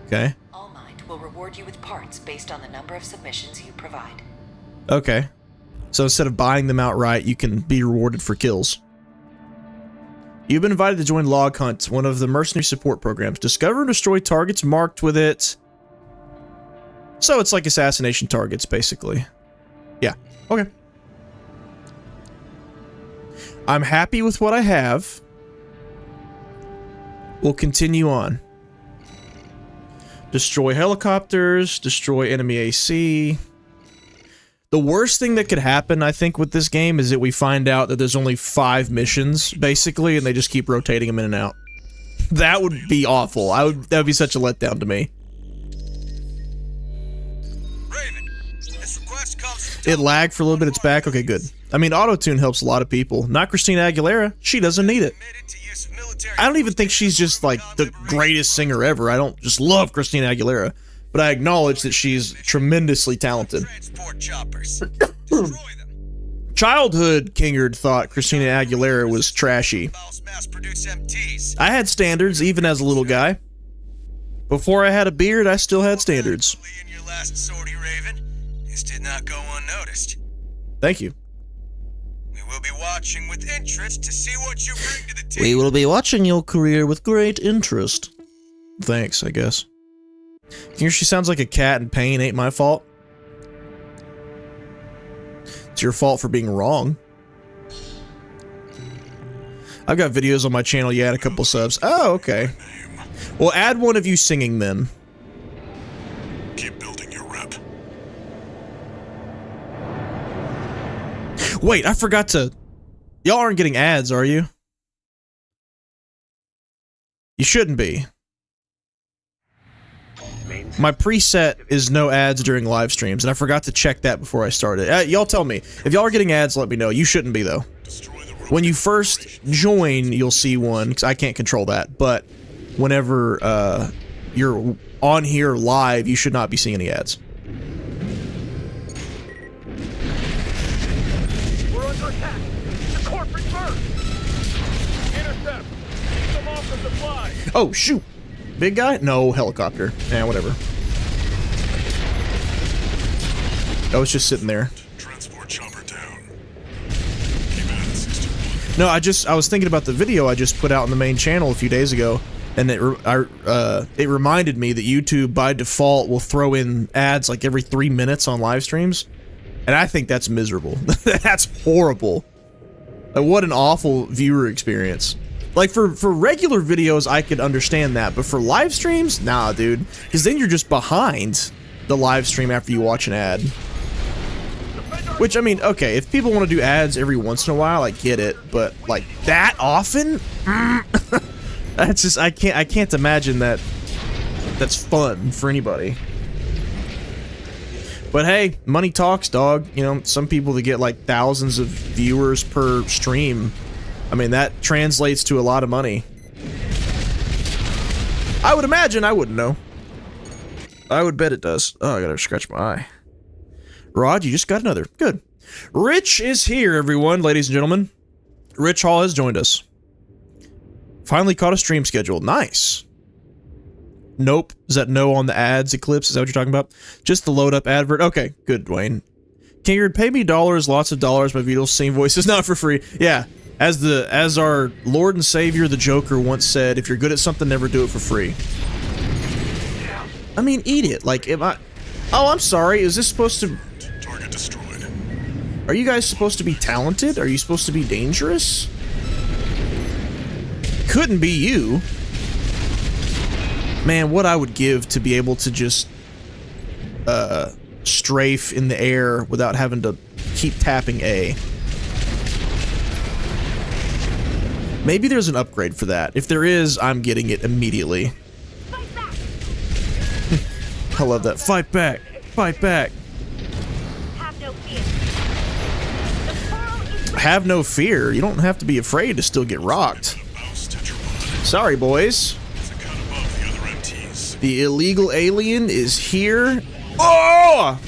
Okay. Allmind will reward you with parts based on the number of submissions you provide. Okay. So instead of buying them outright, you can be rewarded for kills. You've been invited to join Log Hunt, one of the mercenary support programs. Discover and destroy targets marked with it. So it's like assassination targets, basically. Yeah. Okay. I'm happy with what I have. We'll continue on. Destroy helicopters, destroy enemy AC. The worst thing that could happen, I think, with this game is that we find out that there's only 5 missions, basically, and they just keep rotating them in and out. That would be awful. That would be such a letdown to me. Raven, this request comes It lagged for a little bit, it's back. Okay, good. I mean, auto-tune helps a lot of people. Not Christina Aguilera. She doesn't need it. I don't even think she's just, like, the greatest singer ever. I don't just love Christina Aguilera. But I acknowledge that she's tremendously talented. transport choppers. Destroy them. Childhood Kingerd thought Christina Aguilera was trashy. Mass-produce MTs. I had standards even as a little guy. Before I had a beard, I still had standards. In your last sortie, Raven, this did not go unnoticed. Thank you. We will be watching with interest to see what you bring to the team. We will be watching your career with great interest. Thanks, I guess. Here she sounds like a cat in pain. Ain't my fault. It's your fault for being wrong. I've got videos on my channel. You add a couple subs. Oh, okay. Well, add one of you singing then. Keep building your rep. Wait, I forgot to... Y'all aren't getting ads, are you? You shouldn't be. My preset is no ads during live streams, and I forgot to check that before I started. Y'all tell me. If y'all are getting ads, let me know. You shouldn't be, though. When you first join, you'll see one, because I can't control that, but whenever you're on here live, you should not be seeing any ads. We're under attack. The corporate first. Intercept. Keep them off the supply. Oh, shoot. Big guy? No, helicopter. Yeah, whatever. I was just sitting there. Transport chopper down. Keep at it, Sister. No, I was thinking about the video I just put out on the main channel a few days ago, and it reminded me that YouTube by default will throw in ads like every 3 minutes on live streams, and I think that's miserable. That's horrible. Like, what an awful viewer experience. Like, for regular videos, I could understand that, but for live streams, nah, dude. Because then you're just behind the live stream after you watch an ad. Which, I mean, okay, if people want to do ads every once in a while, I get it, but, like, that often? That's just, I can't imagine that that's fun for anybody. But hey, money talks, dog. You know, some people that get like thousands of viewers per stream, I mean, that translates to a lot of money. I would imagine. I wouldn't know. I would bet it does. Oh, I gotta scratch my eye. Rod, you just got another. Good. Rich is here, everyone, ladies and gentlemen. Rich Hall has joined us. Finally caught a stream schedule. Nice. Nope. Is that no on the ads, Eclipse? Is that what you're talking about? Just the load up advert? Okay, good, Dwayne. Kingerd, pay me dollars, lots of dollars. My videos, same voice is not for free. Yeah, as our Lord and Savior, the Joker, once said, if you're good at something, never do it for free. I mean, eat it. Like, am I... Oh, I'm sorry. Is this supposed to... Target destroyed. Are you guys supposed to be talented? Are you supposed to be dangerous? Couldn't be you. Man, what I would give to be able to just strafe in the air without having to keep tapping A. Maybe there's an upgrade for that. If there is, I'm getting it immediately. Fight back! I love that. Fight back! Fight back! Have no fear. The coral is Have no fear. You don't have to be afraid to still get rocked. Mouse tetrapod. Sorry, boys. It's a cut above the other MTs. The illegal alien is here. Oh!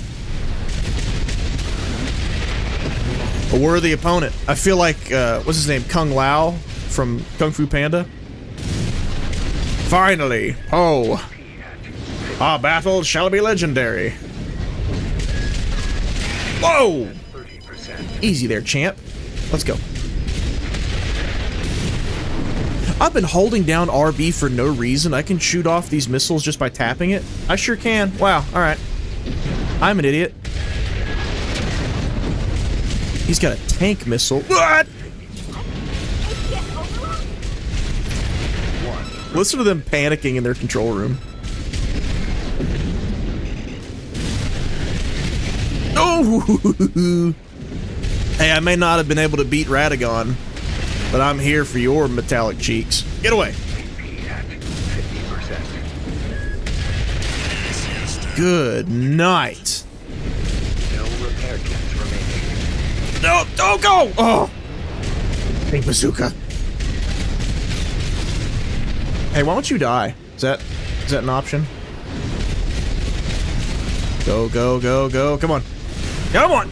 A worthy opponent. I feel like, what's his name? Kung Lao from Kung Fu Panda. Finally. Oh. Our battle shall be legendary. Whoa! Easy there, champ. Let's go. I've been holding down RB for no reason. I can shoot off these missiles just by tapping it. I sure can. Wow. All right. I'm an idiot. He's got a tank missile. What? Listen to them panicking in their control room. Oh! Hey, I may not have been able to beat Radagon, but I'm here for your metallic cheeks. Get away. Good night. No repair kits remaining. No, don't go! Oh! Big bazooka. Hey, why don't you die? Is that an option? Go, go, go, go. Come on. Come on!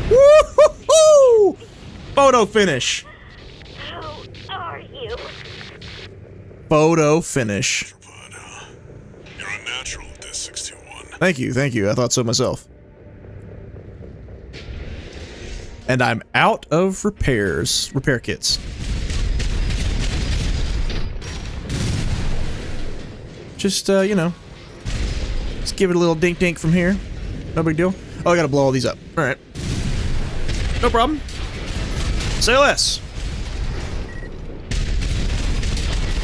Woo-hoo-hoo! Photo finish. Who are you? Photo finish. You're a natural at this, 621. Thank you, thank you. I thought so myself. And I'm out of repair kits. Just, you know, let's give it a little dink-dink from here. No big deal. Oh, I gotta blow all these up. All right. No problem. Say less.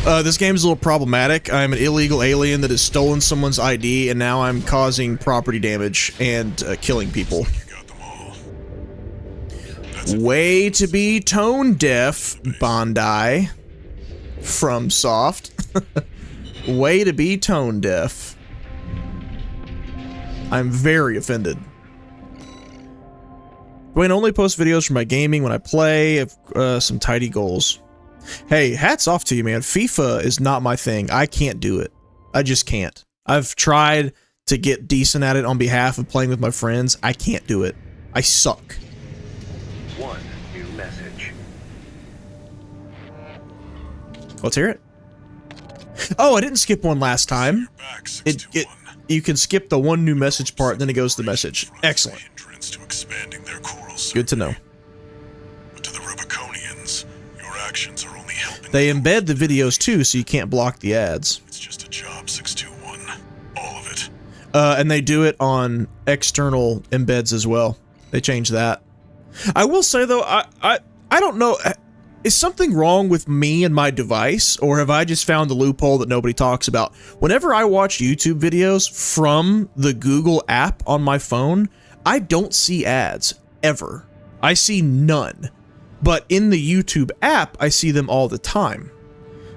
This game's a little problematic. I'm an illegal alien that has stolen someone's ID, and now I'm causing property damage and killing people. You got them all. Way to be tone deaf, Bondi. From Soft. Way to be tone deaf. I'm very offended. Dwayne only posts videos for my gaming when I play. Some tidy goals. Hey, hats off to you, man. FIFA is not my thing. I can't do it. I just can't. I've tried to get decent at it on behalf of playing with my friends. I can't do it. I suck. One new message. Let's hear it. Oh, I didn't skip one last time. Back, 621. You can skip the one new message part, then it goes to the message. Excellent. Hindrance to expanding their coral Good to know. But to the Rubiconians, your actions are only helping. They embed the videos too, so you can't block the ads. It's just a job, 621. All of it. And they do it on external embeds as well. They changed that. I will say though, I don't know. Is something wrong with me and my device, or have I just found the loophole that nobody talks about? Whenever I watch YouTube videos from the Google app on my phone, I don't see ads, ever. I see none. But in the YouTube app, I see them all the time.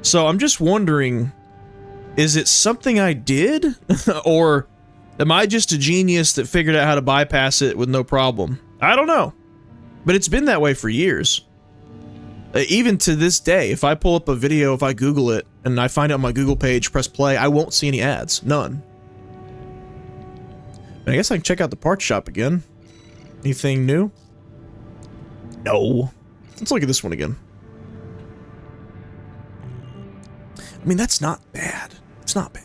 So I'm just wondering, is it something I did? Or Am I just a genius that figured out how to bypass it with no problem? I don't know. But it's been that way for years. Even to this day, if I pull up a video, if I Google it, and I find it on my Google page, press play, I won't see any ads. None. I guess I can check out the parts shop again. Anything new? No. Let's look at this one again. I mean, that's not bad. It's not bad.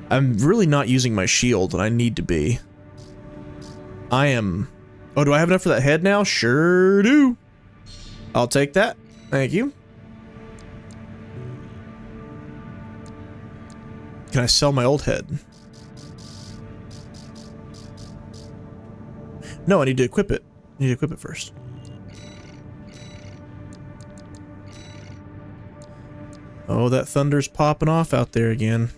I'm really not using my shield, and I need to be. I am... Oh, do I have enough for that head now? Sure do. I'll take that. Thank you. Can I sell my old head? No, I need to equip it. I need to equip it first. Oh, that thunder's popping off out there again.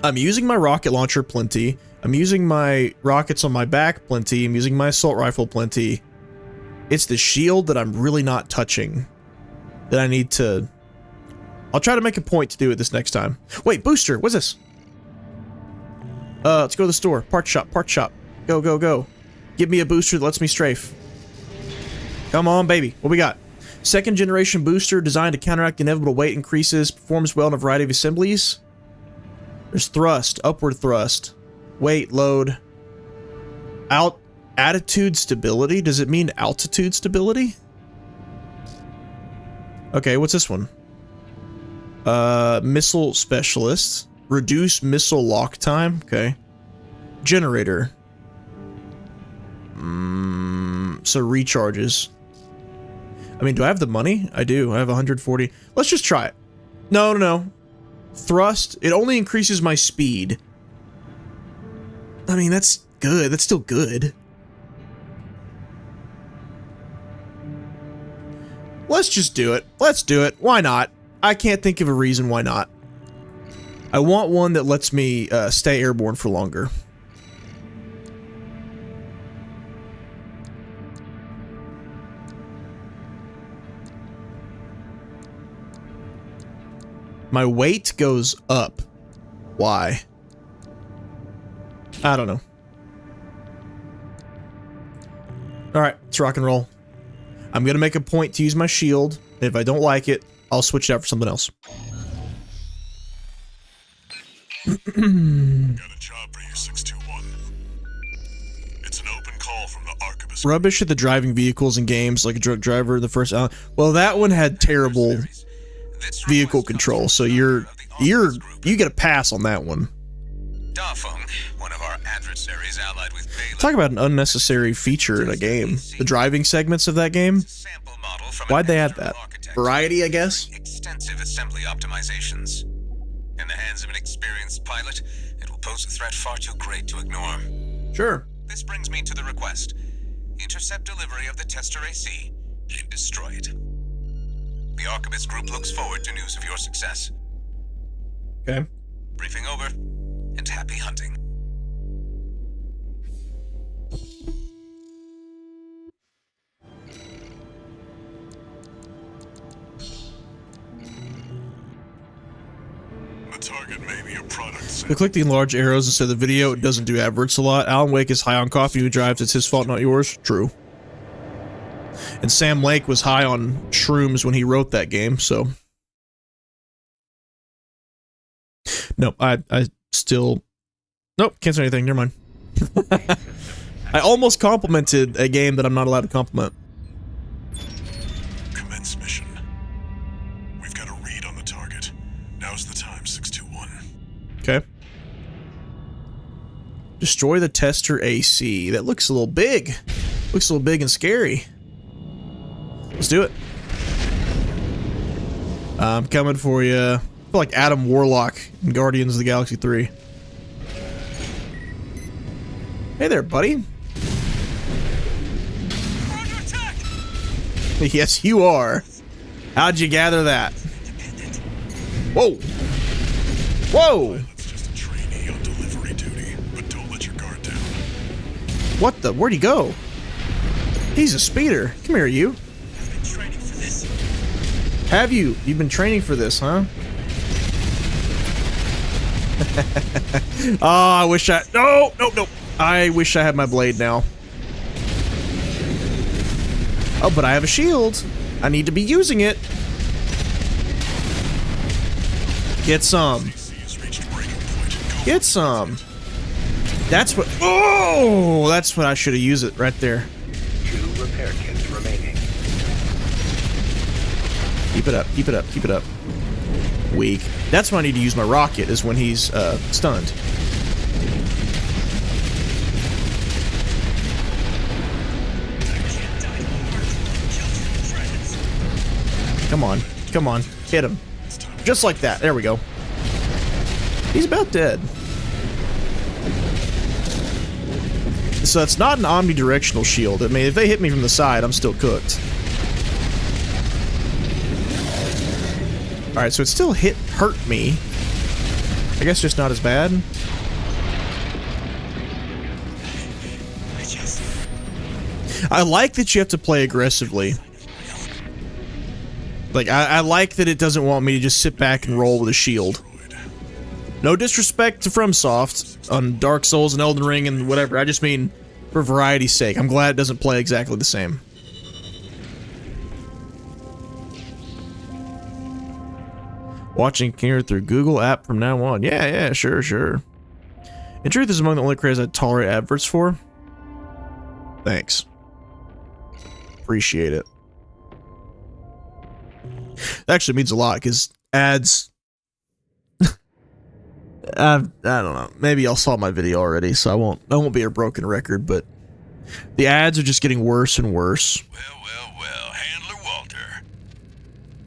I'm using my rocket launcher plenty. I'm using my rockets on my back plenty. I'm using my assault rifle plenty. It's the shield that I'm really not touching. That I need to... I'll try to make a point to do it this next time. Wait, booster! What's this? Let's go to the store. Parts shop, parts shop. Go, go, go. Give me a booster that lets me strafe. Come on, baby. What we got? Second generation booster designed to counteract inevitable weight increases. Performs well in a variety of assemblies. There's thrust, upward thrust, weight, load, attitude stability. Does it mean altitude stability? Okay, what's this one? Missile specialist, reduce missile lock time. Okay, generator. So recharges. I mean, do I have the money? I do. I have 140. Let's just try it. No, no, no. Thrust, it only increases my speed. I mean, that's good. That's still good. Let's just do it. Let's do it. Why not? I can't think of a reason why not. I want one that lets me stay airborne for longer. My weight goes up. Why? I don't know. Alright, let's rock and roll. I'm gonna make a point to use my shield. If I don't like it, I'll switch it out for something else. Got a job for you, 621. It's an open call from the Archibus. Rubbish at the driving vehicles in games like a drunk driver. The first well, that one had terrible vehicle control, so you get a pass on that one. Dafeng, one of our adversaries allied with Bailey. Talk about an unnecessary feature in a game. The driving segments of that game. Why'd they add that? Variety, I guess. Extensive assembly optimizations. In the hands of an experienced pilot, it will pose a threat far too great to ignore. Sure. This brings me to the request. Intercept delivery of the tester AC and destroy it. The Archibus Group looks forward to news of your success. Okay. Briefing over, and happy hunting. The target may be a product. By clicking large arrows instead of the video, it doesn't do adverts a lot. Alan Wake is high on coffee who drives. It's his fault, not yours. True. And Sam Lake was high on shrooms when he wrote that game, so... Nope, I still... Nope, can't say anything, never mind. I almost complimented a game that I'm not allowed to compliment. Commence mission. We've got a read on the target. Now's the time, 621. Okay. Destroy the tester AC. That looks a little big. Looks a little big and scary. Let's do it. I'm coming for you. I feel like Adam Warlock in Guardians of the Galaxy 3. Hey there, buddy. Yes, you are. How'd you gather that? Whoa. Whoa. Pilot's just a trainee on delivery duty, but don't let your guard down. What the? Where'd he go? He's a speeder. Come here, you. I've been training for this. Have you? You've been training for this, huh? Oh, I wish I... No, no, no. I wish I had my blade now. Oh, but I have a shield. I need to be using it. Get some. Get some. That's what... Oh, that's what I should have used it right there. 2 repair kits remaining. Keep it up, keep it up, keep it up. Weak. That's when I need to use my rocket, is when he's stunned. Come on, come on, hit him. Just like that, there we go. He's about dead. So it's not an omnidirectional shield. I mean, if they hit me from the side, I'm still cooked. Alright, so it still hurt me. I guess just not as bad. I like that you have to play aggressively. Like, I like that it doesn't want me to just sit back and roll with a shield. No disrespect to FromSoft on Dark Souls and Elden Ring and whatever. I just mean for variety's sake. I'm glad it doesn't play exactly the same. Watching Kingerd through Google app from now on. Yeah, sure, sure. In truth, this is among the only creators I tolerate adverts for. Thanks. Appreciate it. That actually means a lot, because ads... I don't know. Maybe y'all saw my video already, so I won't be a broken record, but the ads are just getting worse and worse. Well, Handler Walter.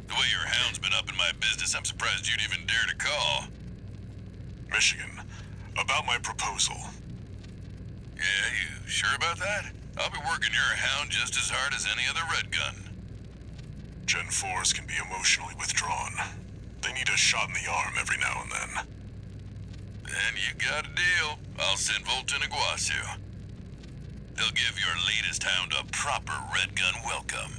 The way your hound's been up in my business, I'm surprised you'd even dare to call. Michigan, about my proposal. Yeah, you sure about that? I'll be working your hound just as hard as any other red gun. Gen 4s can be emotionally withdrawn. They need a shot in the arm every now and then. Then you got a deal. I'll send Volta and Iguazu. They'll give your latest hound a proper red gun welcome.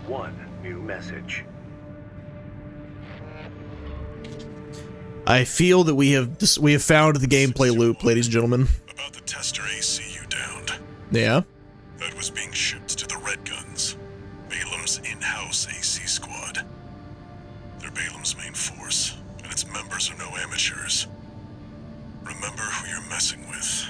One new message. I feel that we have found the gameplay loop, ladies and gentlemen. About the tester AC you downed. Yeah? That was being shipped to the Red Guns, Balam's in-house AC squad. They're Balam's main force, and its members are no amateurs. Remember who you're messing with.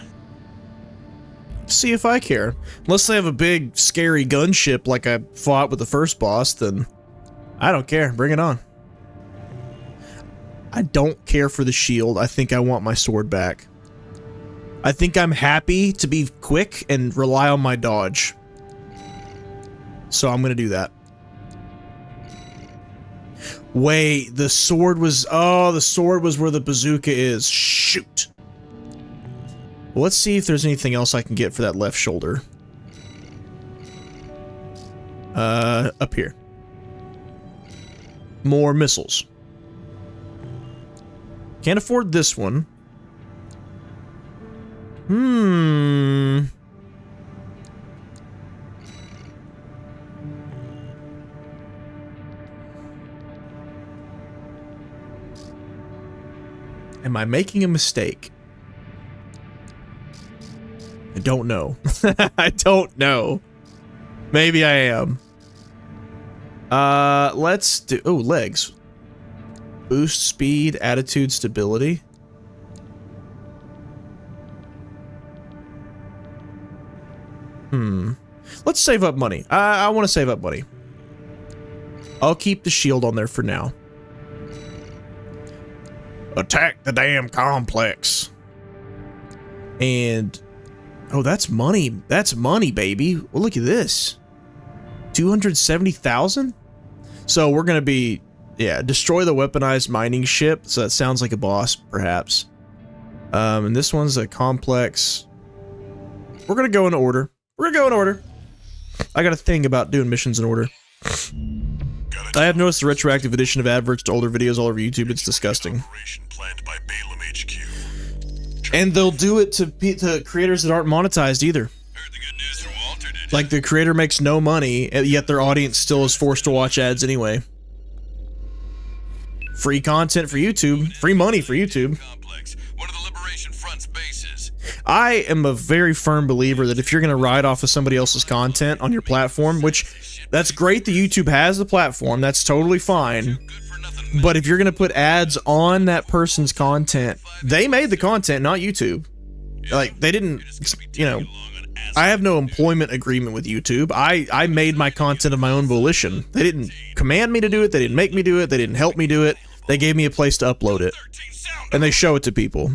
See if I care. Unless they have a big, scary gunship like I fought with the first boss, then I don't care. Bring it on. I don't care for the shield. I think I want my sword back. I think I'm happy to be quick and rely on my dodge. So I'm gonna do that. Wait, the sword was... Oh, the sword was where the bazooka is. Shoot. Well, let's see if there's anything else I can get for that left shoulder. Up here. More missiles. Can't afford this one. Am I making a mistake? I don't know. I don't know. Maybe I am. Let's do... Oh, legs. Boost speed, attitude, stability. Let's save up money. I want to save up money. I'll keep the shield on there for now. Attack the damn complex. And... Oh, that's money. That's money, baby. Well, look at this. 270,000? So we're going to be... Yeah, destroy the weaponized mining ship. So that sounds like a boss, perhaps. And this one's a complex. We're going to go in order. We're going to go in order. I got a thing about doing missions in order. I have noticed the retroactive addition of adverts to older videos all over YouTube. It's disgusting. Operation planned by Balam HQ. And they'll do it to creators that aren't monetized either. Heard the good news from Walter, did you? Like the creator makes no money, yet their audience still is forced to watch ads anyway. Free content for YouTube, free money for YouTube. Complex, one of the Liberation Front's bases. I am a very firm believer that if you're going to ride off of somebody else's content on your platform, which that's great that YouTube has the platform, that's totally fine. Good for nothing. But if you're going to put ads on that person's content, they made the content, not YouTube. Like, they didn't, you know, I have no employment agreement with YouTube. I made my content of my own volition. They didn't command me to do it. They didn't make me do it. They didn't help me do it. They gave me a place to upload it. And they show it to people.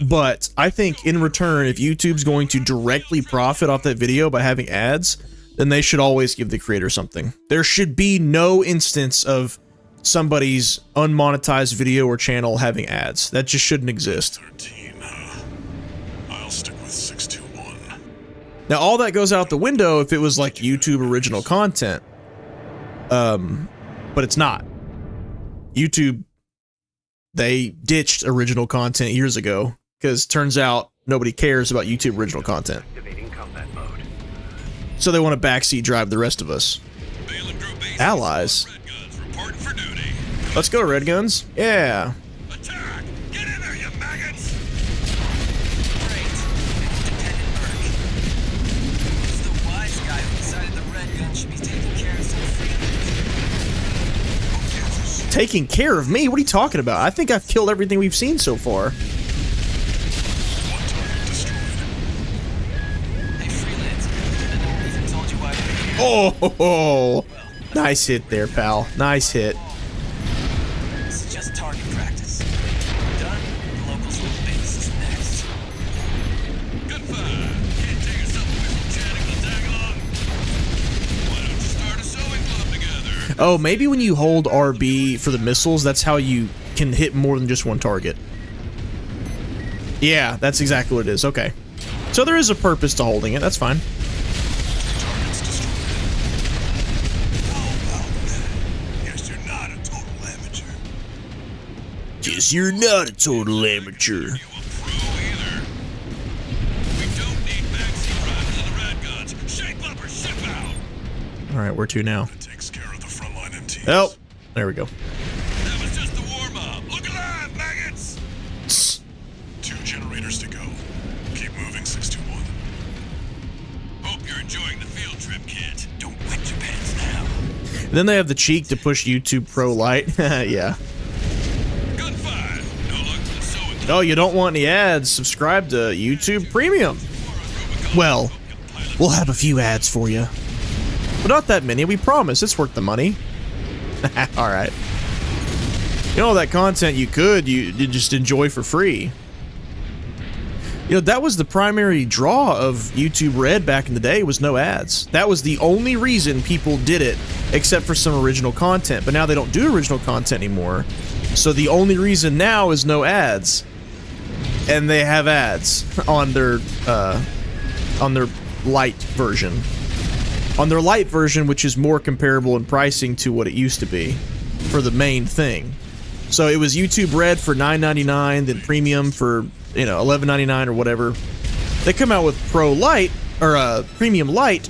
But I think in return, if YouTube's going to directly profit off that video by having ads, then they should always give the creator something. There should be no instance of somebody's unmonetized video or channel having ads. That just shouldn't exist. 13, huh? I'll stick with 621. Now, all that goes out the window if it was like YouTube original content. But it's not. YouTube, they ditched original content years ago because turns out nobody cares about YouTube original content. Activating combat mode. So they want to backseat drive the rest of us. Balaam Group Base. Allies. Red Guns reporting for duty. Let's go, Red Guns. Yeah. Attack! Get in there, you maggots! Great. Independent merc. Who's the wise guy who decided the red gun should be taking care of some freelance? Taking care of me? What are you talking about? I think I've killed everything we've seen so far. One target destroyed. Hey, freelance. I never even told you why we're here. Oh, nice hit there, pal. Nice hit. This is just target practice. Done. The locals will base us next. Good fire. Can't take yourself away from chatting the tag along. Why don't you start a sewing club together? Oh, maybe when you hold RB for the missiles, that's how you can hit more than just one target. Yeah, that's exactly what it is. Okay. So there is a purpose to holding it. That's fine. Targets destroyed. Oh, well, guess you're not a total amateur. Guess you're not a total amateur. You a pro either. We don't need backseat drivers of the Red Guns. Shape up or ship out. All right, where to now? That takes care of the frontline MTs. Oh, there we go. That was just the warm-up. Look alive, maggots! 2 generators to go. Keep moving, 621. Hope you're enjoying the field trip, kid. Don't wet your pants now. Then they have the cheek to push YouTube Pro Lite. Yeah. Gunfire. No luck for the sewing club. Oh, you don't want any ads? Subscribe to YouTube Premium. Well, we'll have a few ads for you. But not that many, we promise. It's worth the money. Alright. You know, that content you just enjoy for free. You know, that was the primary draw of YouTube Red back in the day, was no ads. That was the only reason people did it, except for some original content. But now they don't do original content anymore. So the only reason now is no ads. And they have ads on their light version. On their light version, which is more comparable in pricing to what it used to be for the main thing. So it was YouTube Red for $9.99, then Premium for, you know, $11.99 or whatever. They come out with Pro Lite, or Premium Lite,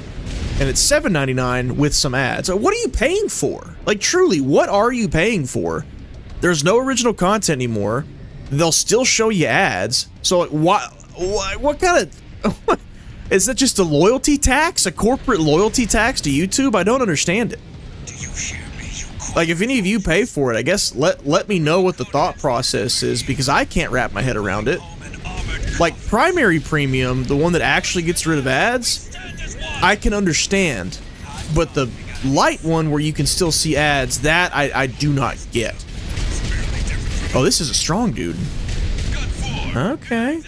and it's $7.99 with some ads. What are you paying for? Like, truly, what are you paying for? There's no original content anymore. They'll still show you ads. So, like, what kind of... Is that just a loyalty tax? A corporate loyalty tax to YouTube? I don't understand it. Do you hear me, you Like, if any of you pay for it, I guess let me know what the thought process is, because I can't wrap my head around it. Like, primary premium, the one that actually gets rid of ads, I can understand. But the light one where you can still see ads, that I do not get. Oh, this is a strong dude. Okay.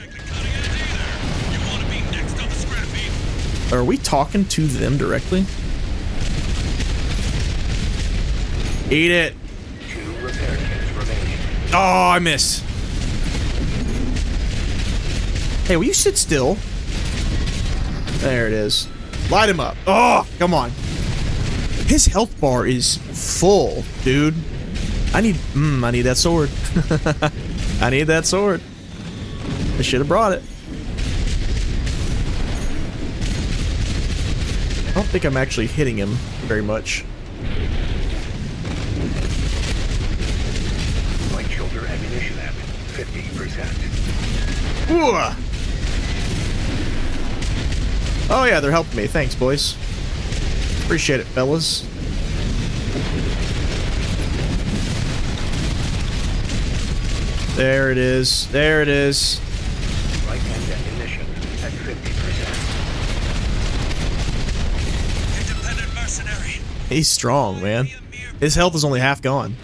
Are we talking to them directly? Eat it. 2 repair kits remaining. Oh, I missed. Hey, will you sit still? There it is. Light him up. Oh, come on. His health bar is full, dude. I need that sword. I need that sword. They should have brought it. I don't think I'm actually hitting him very much. Light shoulder ammunition at 50%. Ooh. Oh yeah, they're helping me. Thanks, boys. Appreciate it, fellas. There it is. There it is. Right hand ammunition at 50%. Independent mercenary. He's strong, man. His health is only half gone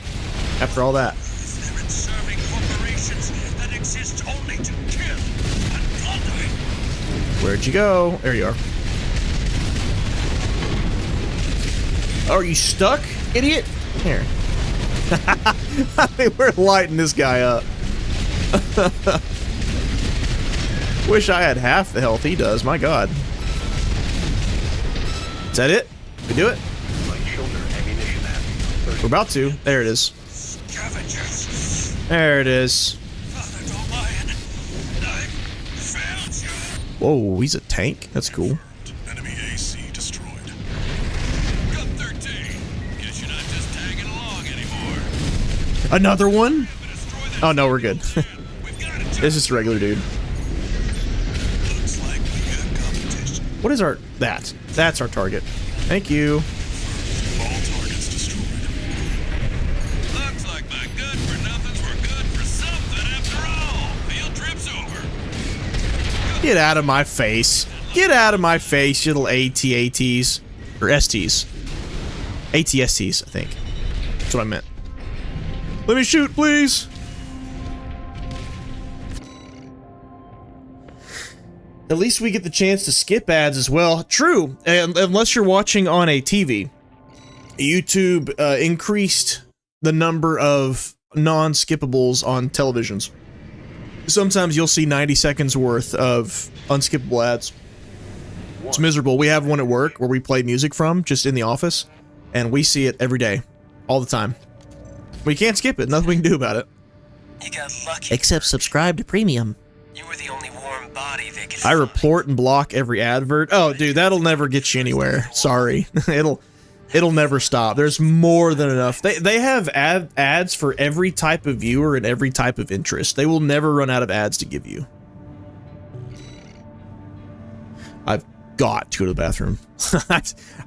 after all that. They're serving corporations that exist only to kill and plunder. Where'd you go? There you are. Oh, are you stuck, idiot? Here. I think we're lighting this guy up. Wish I had half the health he does. My God. Is that it? We do it? Light shoulder ammunition at 30%. We're about to. There it is. Scavengers. There it is. Father, don't lie. I failed you. Whoa, he's a tank. That's cool. Enemy AC destroyed. Gun 13. Guess you're not just tagging along anymore. Another one? Destroy that. Oh no, we're good. We've got it. This is a regular dude. Looks like we got competition. What is our... that? That's our target. Thank you. All targets destroyed. Looks like my good for nothings were good for something after all. Field trip's over. Get out of my face. Get out of my face, you little AT-ATs. Or STs. ATSTs, I think. That's what I meant. Let me shoot, please. At least we get the chance to skip ads as well. True, and unless you're watching on a TV. YouTube increased the number of non-skippables on televisions. Sometimes you'll see 90 seconds worth of unskippable ads. It's miserable. We have one at work where we play music from, just in the office, and we see it every day, all the time. We can't skip it. Nothing we can do about it. You got lucky. Except subscribe to Premium. You were the only warm body they could I find. report and block every advert. Oh, dude, that'll never get you anywhere. Sorry. It'll never stop. There's more than enough. They have ads for every type of viewer and every type of interest. They will never run out of ads to give you. I've got to go to the bathroom.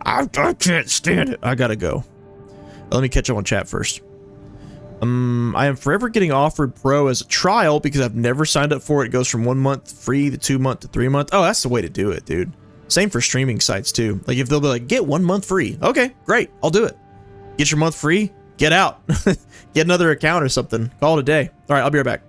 I can't stand it. I gotta go. Let me catch up on chat first. I am forever getting offered Pro as a trial because I've never signed up for it. It goes from 1 month free to 2 month to 3 month. Oh, that's the way to do it, dude. Same for streaming sites too. Like if they'll be like, get 1 month free. Okay, great. I'll do it. Get your month free. Get out. Get another account or something. Call it a day. All right, I'll be right back.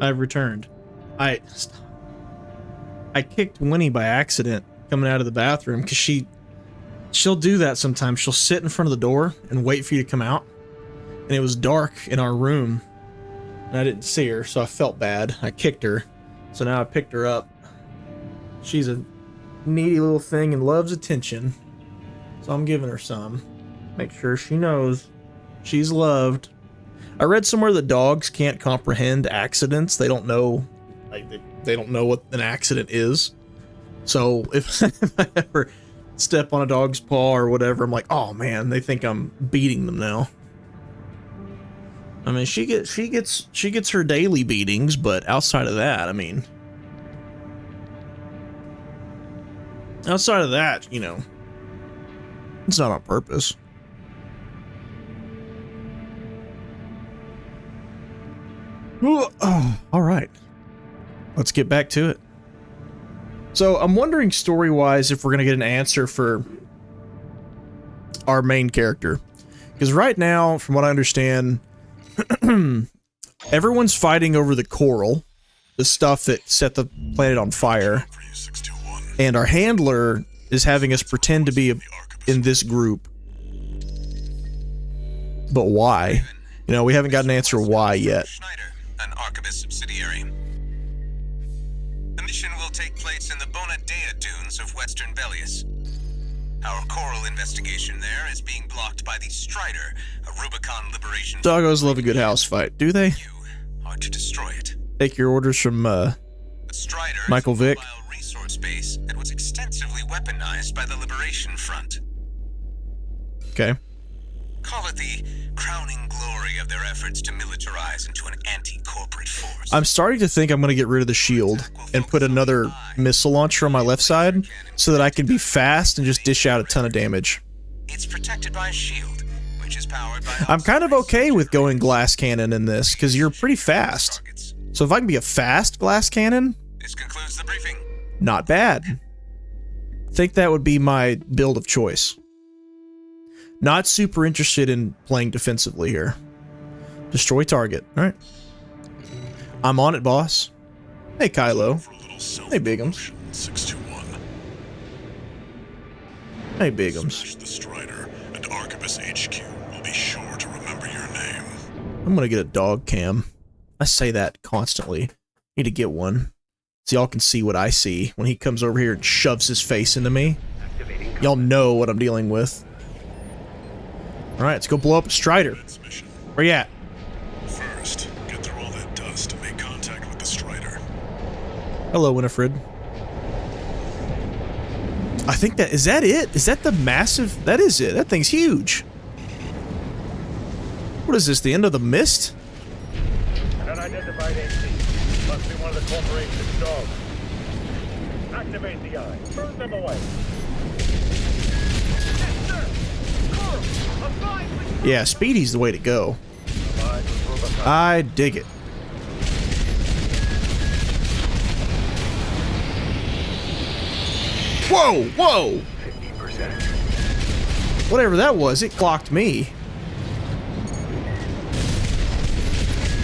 I've returned. I kicked Winnie by accident coming out of the bathroom because she'll do that sometimes. She'll sit in front of the door and wait for you to come out. And it was dark in our room and I didn't see her, so I felt bad. I kicked her. So now I picked her up. She's a needy little thing and loves attention. So I'm giving her some. Make sure she knows she's loved. I read somewhere that dogs can't comprehend accidents. They don't know, like, they don't know what an accident is. So if I ever step on a dog's paw or whatever, I'm like, oh man, they think I'm beating them now. I mean, she gets her daily beatings, but outside of that, I mean, outside of that, you know, it's not on purpose. Oh, all right, let's get back to it. So I'm wondering, story-wise, if we're gonna get an answer for our main character, because right now, from what I understand, everyone's fighting over the coral, the stuff that set the planet on fire, and our handler is having us pretend to be in this group. But why? You know, we haven't got an answer why yet. An Archibus subsidiary. The mission will take place in the Bonadea dunes of Western Velius. Our coral investigation there is being blocked by the Strider, a Rubicon liberation. Doggos love a good house fight, do they? You are to destroy it. Take your orders from The Strider Michael is a Vick. mobile resource base that was extensively weaponized by the Liberation Front. Okay. Call it the crowning glory of their efforts to militarize into an anti-corporate force. I'm starting to think I'm going to get rid of the shield and put another missile launcher on my left side so that I can be fast and just dish out a ton of damage. It's protected by a shield, which is powered by... I'm kind of okay with going glass cannon in this because you're pretty fast. So if I can be a fast glass cannon, This concludes the briefing. not bad. I think that would be my build of choice. Not super interested in playing defensively here. Destroy target. All right. I'm on it, boss. Hey, Kylo. Hey, Bigums. 621. Hey, Bigums. Smash the Strider, and Archibus HQ will be sure to remember your name. I'm gonna get a dog cam. I say that constantly. Need to get one. So y'all can see what I see when he comes over here and shoves his face into me. Y'all know what I'm dealing with. Alright, let's go blow up a Strider. Mission. Where you at? First, get through all that dust to make contact with the Strider. Hello, Winifred. I think that... Is that it? Is that the massive... That is it. That thing's huge. What is this? The end of the mist? An unidentified AC. Must be one of the corporation's dogs. Activate the eye. Burn them away. Yes, sir. Coral, a five. Yeah, Speedy's the way to go. I dig it. Whoa, whoa! 50%. Whatever that was, it clocked me.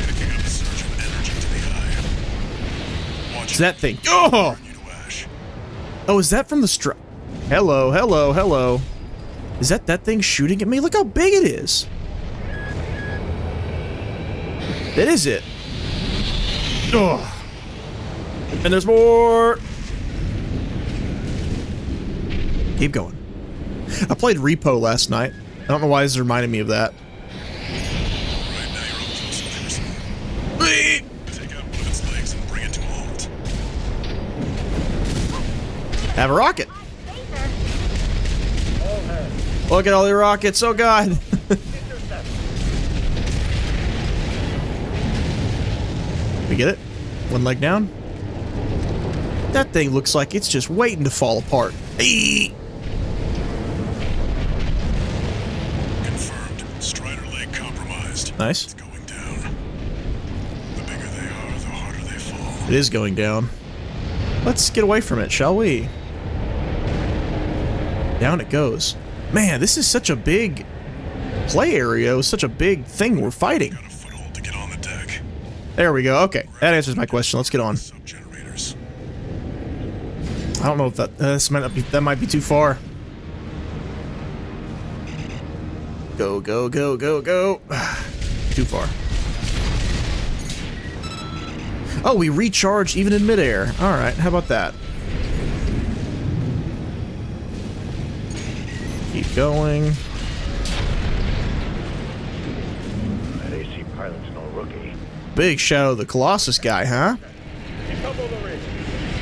Picking up a surge of energy to the eye. Watch It's that thing. Oh! burn you to ash. Oh, is that from the Hello, hello, hello. Is that thing shooting at me? Look how big it is. That is it. Ugh. And there's more. Keep going. I played Repo last night. I don't know why this reminded me of that. Right now you're up close and personal. Take out one of its legs and bring it to a halt. Have a rocket. All hands. Look at all the rockets. Oh, God. Intercept. We get it? One leg down. That thing looks like it's just waiting to fall apart. Eee! Confirmed. Strider leg compromised. Nice. It's going down. The bigger they are, the harder they fall. It is going down. Let's get away from it, shall we? Down it goes. Man, this is such a big play area. It's such a big thing we're fighting. Got a foothold to get on the deck. There we go. Okay, that answers my question. Let's get on. Sub-generators. I don't know if that might be too far. Go, go, go, go, go. Too far. Oh, we recharge even in midair. All right, how about that? Keep going. That AC pilot's no rookie. Big Shadow the Colossus guy, huh? Double the rig.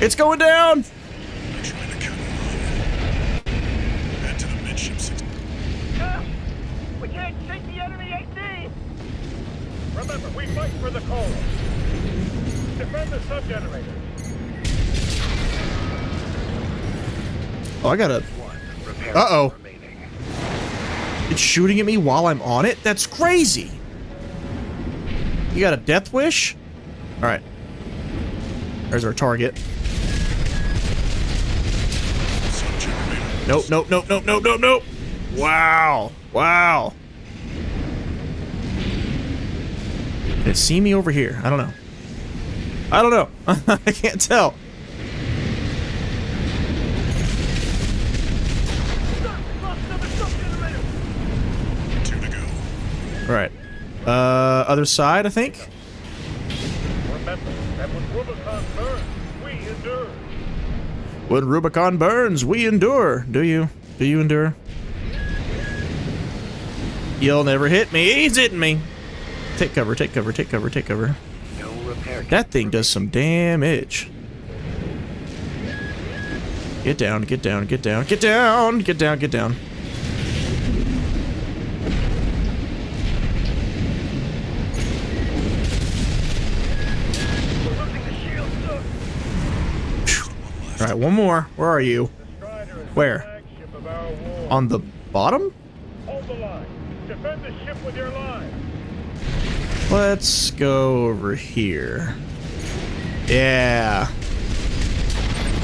It's going down! They're trying to cut him off. Head to the midship 6. We can't shake the enemy AC! Remember, we fight for the coal. Defend the sub-generators. Oh, I gotta... Uh-oh. It's shooting at me while I'm on it? That's crazy! You got a death wish? Alright. There's our target. Nope, nope, nope, nope, nope, nope, nope! Wow! Wow! Can it see me over here? I don't know. I don't know. I can't tell. Right. Other side, I think? Remember that when Rubicon burns, we endure. When Rubicon burns, we endure. Do you? Do you endure? You'll never hit me. He's hitting me. Take cover, take cover, take cover, take cover. No repair. That thing does some damage. Get down, get down, get down, get down, get down, get down. All right, one more. Where are you? Where? On the bottom? Hold the line. Defend the ship with your line. Let's go over here. Yeah.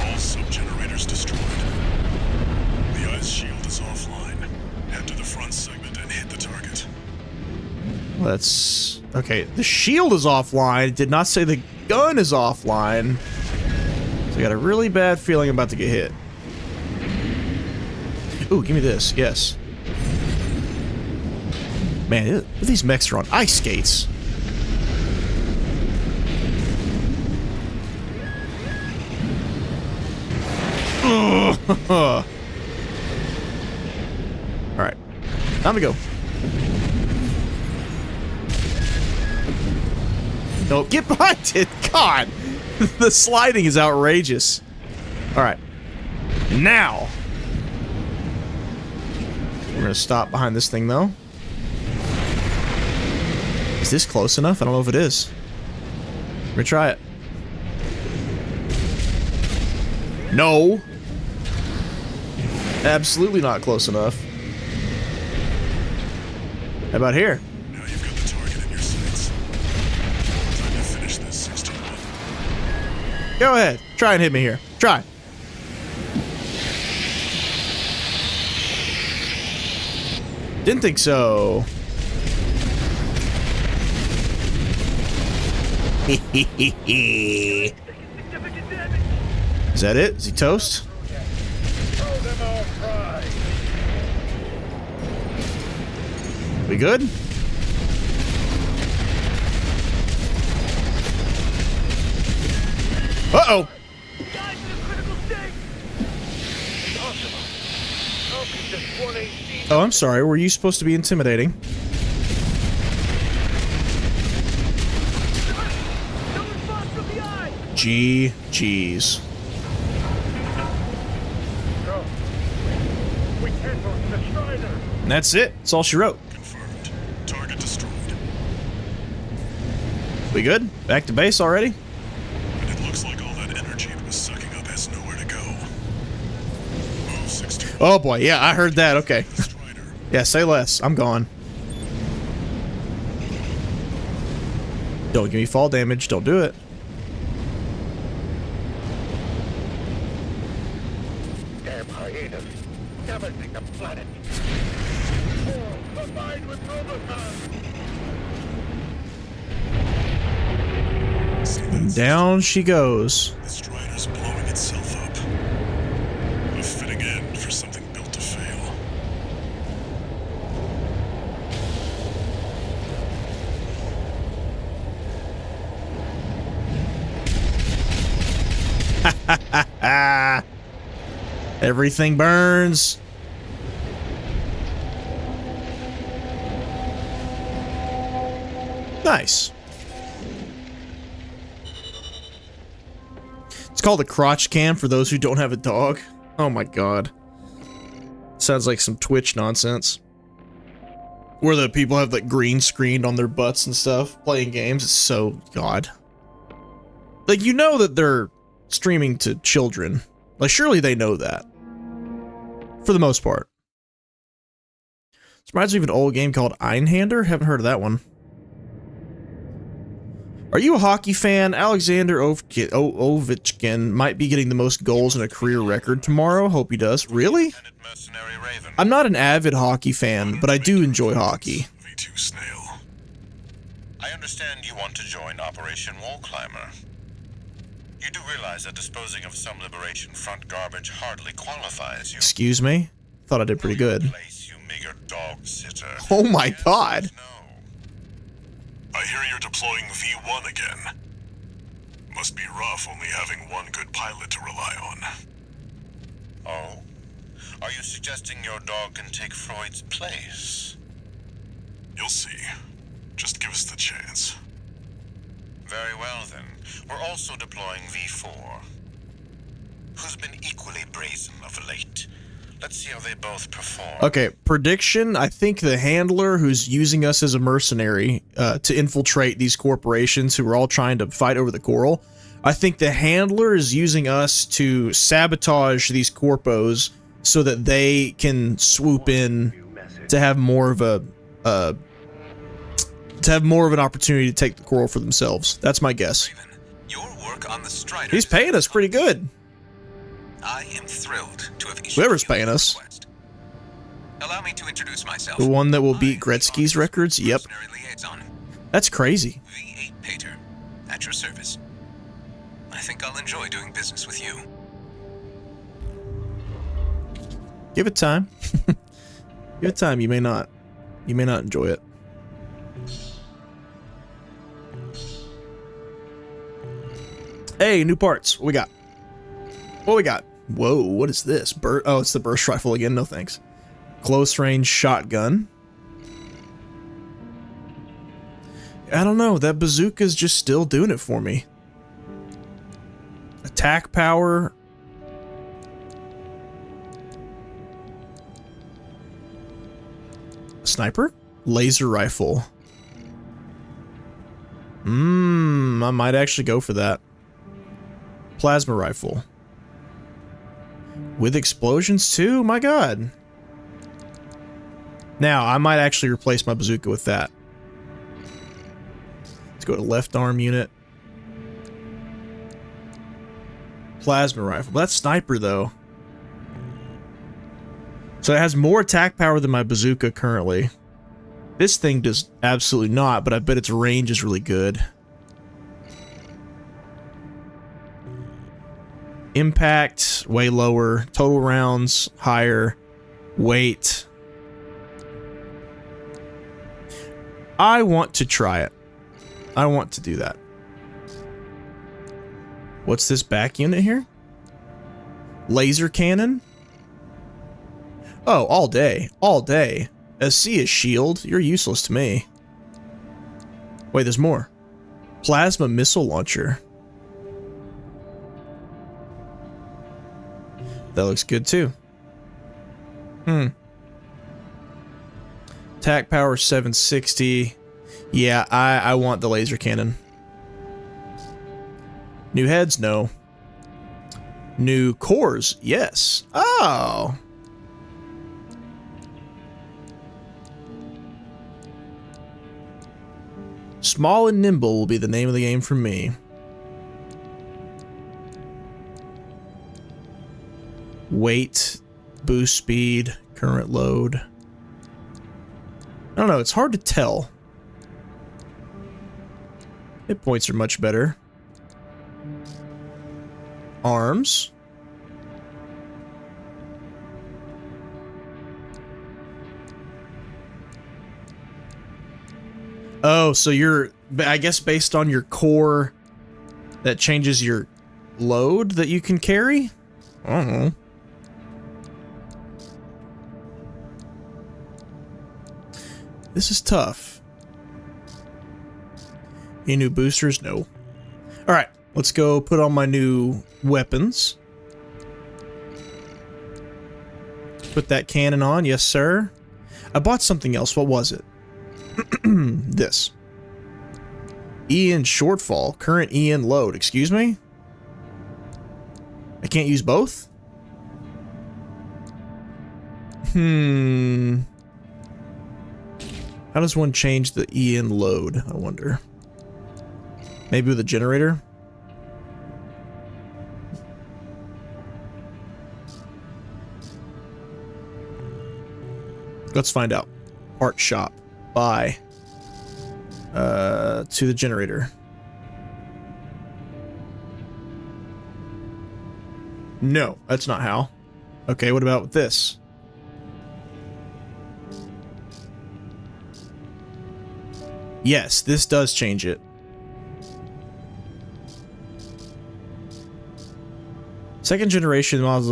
All sub-generators destroyed. The ice shield is offline. Head to the front segment and hit the target. Let's... Okay, the shield is offline. It did not say the gun is offline. So I got a really bad feeling I'm about to get hit. Ooh, give me this. Yes. Man, these mechs are on ice skates. Alright. Time to go. No, get behind it! God! The sliding is outrageous. Alright. Now! We're gonna stop behind this thing, though. Is this close enough? I don't know if it is. We're gonna try it. No! Absolutely not close enough. How about here? Now you've got the target in your sights. Time to finish this 61. Go ahead. Try and hit me here. Try. Didn't think so. Is that it? Is he toast? Throw them all fried. We good? Uh-oh! Guys in a critical state. Impossible. How can just one AC? Oh, I'm sorry. Were you supposed to be intimidating? No response from the eye. GG's. Go. We can't go to the Strider. And that's it. That's all she wrote. Confirmed. Target destroyed. We good? Back to base already? And it looks like all that energy it was sucking up has nowhere to go. Move 61. Oh boy, yeah, I heard that. Okay. The Strider. Yeah, say less. I'm gone. Don't give me fall damage. Don't do it. Damn hyenas. Damaging the planet. Combined with Rubicon. command Down she goes. The Strider's blowing itself up. A fitting end for something built to fail. Everything burns. Nice. It's called a crotch cam for those who don't have a dog. Oh my god. Sounds like some Twitch nonsense. Where the people have like green screened on their butts and stuff playing games. It's so god. Like, you know that they're streaming to children. Like, surely they know that. For the most part. This reminds me of an old game called Einhander. Haven't heard of that one. Are you a hockey fan? Alexander Ovechkin might be getting the most goals in a career record tomorrow. Hope he does. Really? I'm not an avid hockey fan, but I do enjoy hockey. V2 Snail. I understand you want to join Operation Wall Climber. You do realize that disposing of some Liberation Front garbage hardly qualifies you. Excuse me? Thought I did pretty good. Place, you meager dog sitter. Oh my god. No. I hear you're deploying V1 again. Must be rough only having one good pilot to rely on. Oh? Are you suggesting your dog can take Freud's place? You'll see. Just give us the chance. Very well then. We're also deploying V4. Who's been equally brazen of late. Let's see how they both perform. Okay, prediction. I think the handler who's using us as a mercenary to infiltrate these corporations who are all trying to fight over the coral. I think the handler is using us to sabotage these corpos so that they can swoop in to have more of a an opportunity to take the coral for themselves. That's my guess. Your work on the Strider. He's paying us pretty good. I am thrilled to have issued Whoever's you paying this us. request. Allow me to introduce myself. The one that will beat Gretzky's records? Yep. Mercenary liaison, That's crazy. V8 Pater, at your service. I think I'll enjoy doing business with you. Give it time. Give it time. You may not. You may not enjoy it. Hey, new parts. What we got? What we got? Whoa, what is this? Oh, it's the burst rifle again. No thanks. Close range shotgun. I don't know. That bazooka's just still doing it for me. Attack power. Sniper? Laser rifle. I might actually go for that. Plasma rifle. With explosions too? My god. Now, I might actually replace my bazooka with that. Let's go to left arm unit. Plasma rifle. That's sniper though. So it has more attack power than my bazooka currently. This thing does absolutely not, but I bet its range is really good. Impact, way lower. Total rounds, higher. Weight. I want to try it. I want to do that. What's this back unit here? Laser cannon? Oh, all day. All day. SC is shield. You're useless to me. Wait, there's more. Plasma missile launcher. That looks good too. Attack power 760. Yeah, I want the laser cannon. New heads? No. New cores? Yes. Oh. Small and nimble will be the name of the game for me. Weight, boost speed, current load. I don't know, it's hard to tell. Hit points are much better. arms. Oh, so you're, I guess based on your core, that changes your load that you can carry? I don't know. This is tough. Any new boosters? No. Alright, let's go put on my new weapons. Put that cannon on, yes sir. I bought something else, what was it? This. EN shortfall, current EN load, excuse me? I can't use both? How does one change the EN load, I wonder? Maybe with a generator? Let's find out. Art shop. Buy. To the generator. No, that's not how. Okay, what about with this? Yes, this does change it. Second generation models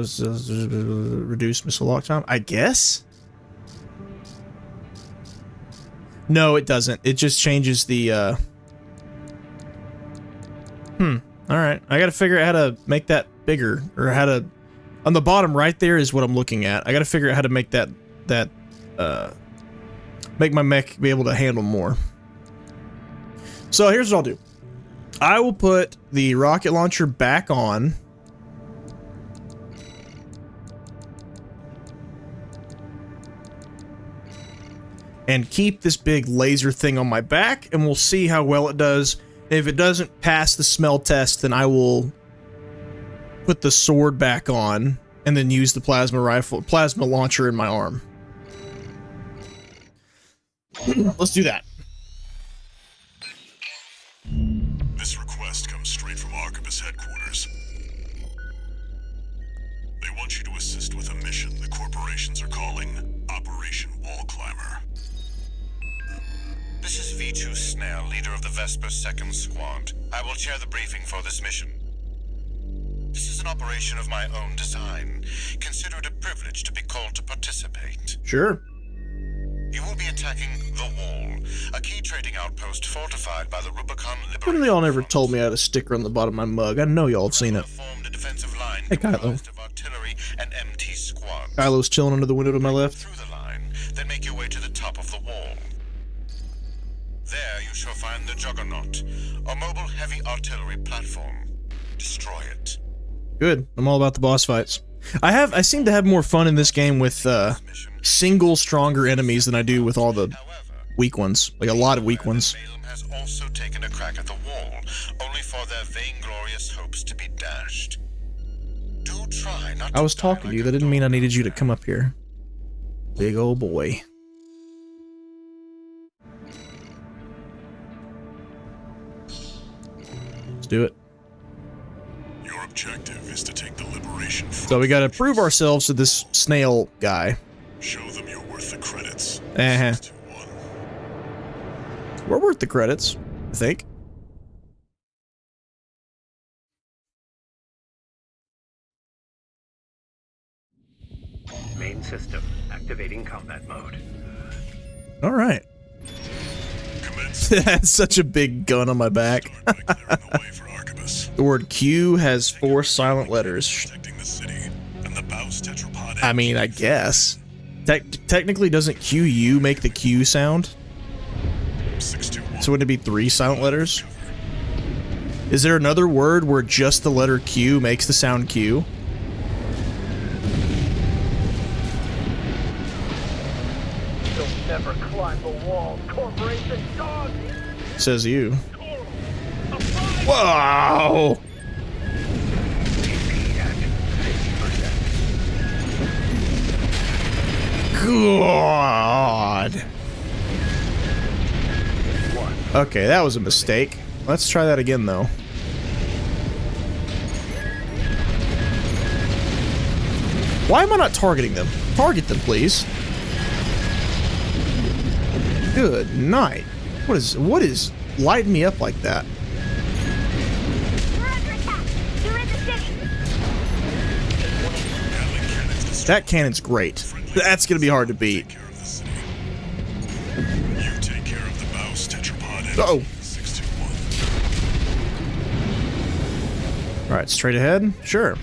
reduce missile lock time, I guess? No, it doesn't. It just changes the, Alright. I gotta figure out how to make that bigger. Or how to... On the bottom right there is what I'm looking at. I gotta figure out how to make that... make my mech be able to handle more. So here's what I'll do. I will put the rocket launcher back on. And keep this big laser thing on my back, and we'll see how well it does. If it doesn't pass the smell test, then I will put the sword back on, and then use the plasma launcher in my arm. Let's do that. This request comes straight from Arquebus headquarters. They want you to assist with a mission the corporations are calling Operation Wall Climber. This is V2 Snell, leader of the Vesper 2nd Squad. I will chair the briefing for this mission. This is an operation of my own design. Consider it a privilege to be called to participate. Sure. You will be attacking the Wall, a key trading outpost fortified by the Rubicon Liberation. Why y'all never told me I had a sticker on the bottom of my mug? I know y'all have seen it. Formed a defensive line hey, Kylo. comprised of artillery and MT squads. Kylo's chilling under the window to my left. Through the line, then make your way to the top of the wall. There you shall find the Juggernaut, a mobile heavy artillery platform. Destroy it. Good. I'm all about the boss fights. I seem to have more fun in this game with single stronger enemies than I do with all the weak ones. Like a lot of weak ones. Balaam has also taken a crack at the wall, only for their vainglorious hopes to be dashed. Do try not to I was talking to you. That didn't mean I needed you to come up here. Big old boy. Let's do it. Your objective is to take the Liberation Front. So we gotta prove ourselves to this snail guy. Show them you're worth the credits. Uh-huh. 6-1. We're worth the credits, I think. Main system activating combat mode. All right. Commence. That's such a big gun on my back. Start by clearing the way for Arquebus. The word Q has 4 silent letters. Protecting the city and the Baus tetrapod. I mean, I guess. Technically, doesn't QU make the Q sound? 6-2-1. So wouldn't it be 3 silent letters? Is there another word where just the letter Q makes the sound Q? You'll never climb the wall, corporation dog! Says you. Coral! Wow! God. Okay, that was a mistake. Let's try that again, though. Why am I not targeting them? Target them, please. Good night. What is lighting me up like that? We're under attack. You're in the city. That cannon's great. That's gonna be hard to beat. You take care of the mouse tetrapod. Uh-oh. 621. Alright, straight ahead? Sure.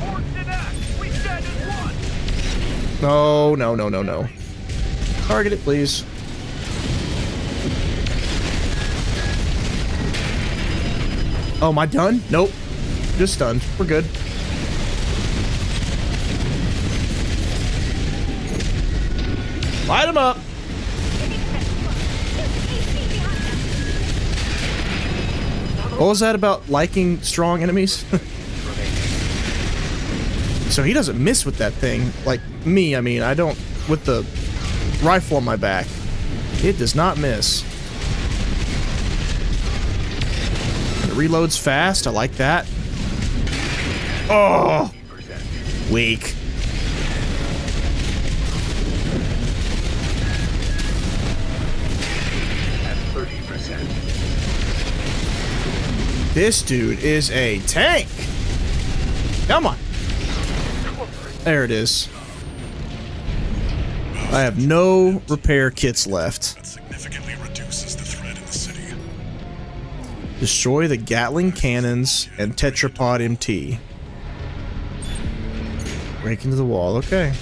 Forged in act. We stand as one. No, no, no, no, no. Target it, please. Oh, am I done? Nope. Just stunned. We're good. Light them up. What was that about liking strong enemies? So he doesn't miss with that thing. Like me, I mean, I don't... With the rifle on my back. It does not miss. It reloads fast. I like that. Oh! Weak. This dude is a tank. Come on. There it is. I have no repair kits left. That significantly reduces the threat in the city. Destroy the Gatling cannons and tetrapod MT. Break into the wall. Okay.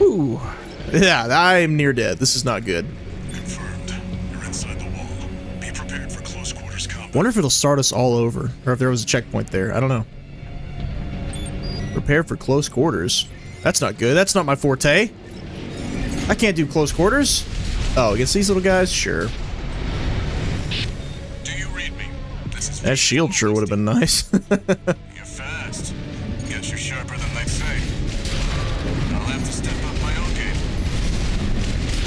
Ooh. Yeah, I'm near dead. This is not good. Confirmed. You're inside the wall. Be prepared for close quarters combat. Wonder if it'll start us all over, or if there was a checkpoint there. I don't know. Prepare for close quarters. That's not good. That's not my forte. I can't do close quarters. Oh, against these little guys? Sure. Do you read me? This is That shield sure would have been nice. You're fast. Guess you're sharper than they say. I'll have to step up my own game.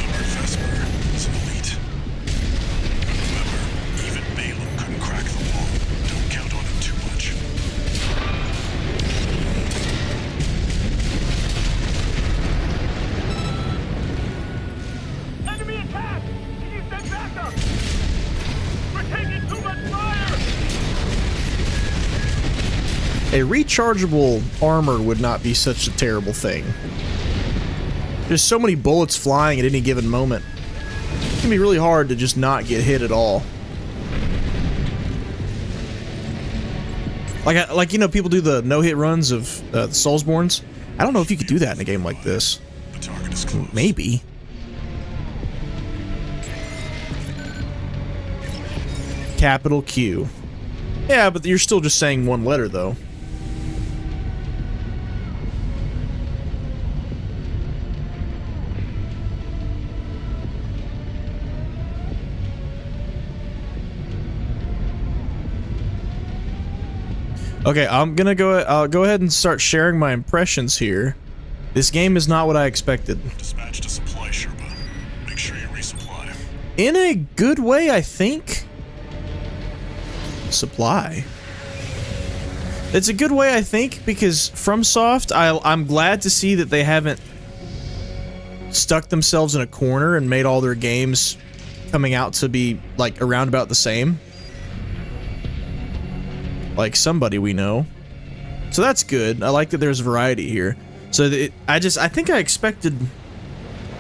Number Vesper is elite. But remember, even Balaam couldn't crack the wall. Don't count on him too much. Enemy attack! Can you send backup? We're taking too much fire! A rechargeable armor would not be such a terrible thing. There's so many bullets flying at any given moment. It can be really hard to just not get hit at all. Like you know, people do the no-hit runs of the Soulsborns. I don't know if you could do that in a game like this. The target is close. Maybe. Capital Q. Yeah, but you're still just saying one letter, though. Okay, I'm gonna I'll go ahead and start sharing my impressions here. This game is not what I expected. Dispatch to supply, Sherpa. Make sure you resupply. In a good way, I think. Supply. It's a good way, I think, because FromSoft, I'm glad to see that they haven't stuck themselves in a corner and made all their games coming out to be, like, around about the same. Like somebody we know. So that's good. I like that there's variety here. So I think I expected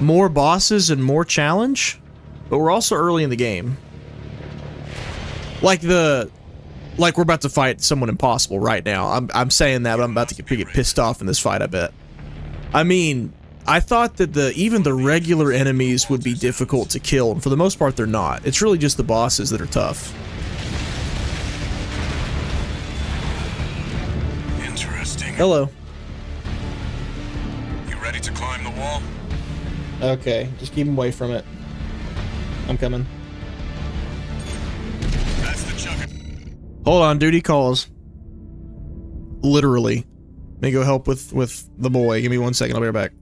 more bosses and more challenge, but we're also early in the game. Like we're about to fight someone impossible right now. I'm saying that, but I'm about to get pissed off in this fight, I bet. I mean, I thought that even the regular enemies would be difficult to kill, and for the most part they're not. It's really just the bosses that are tough. Hello. You ready to climb the wall? Okay, just keep him away from it. I'm coming. That's the chugger. Hold on, duty calls. Literally. Let me go help with the boy. Give me 1 second. I'll be right back.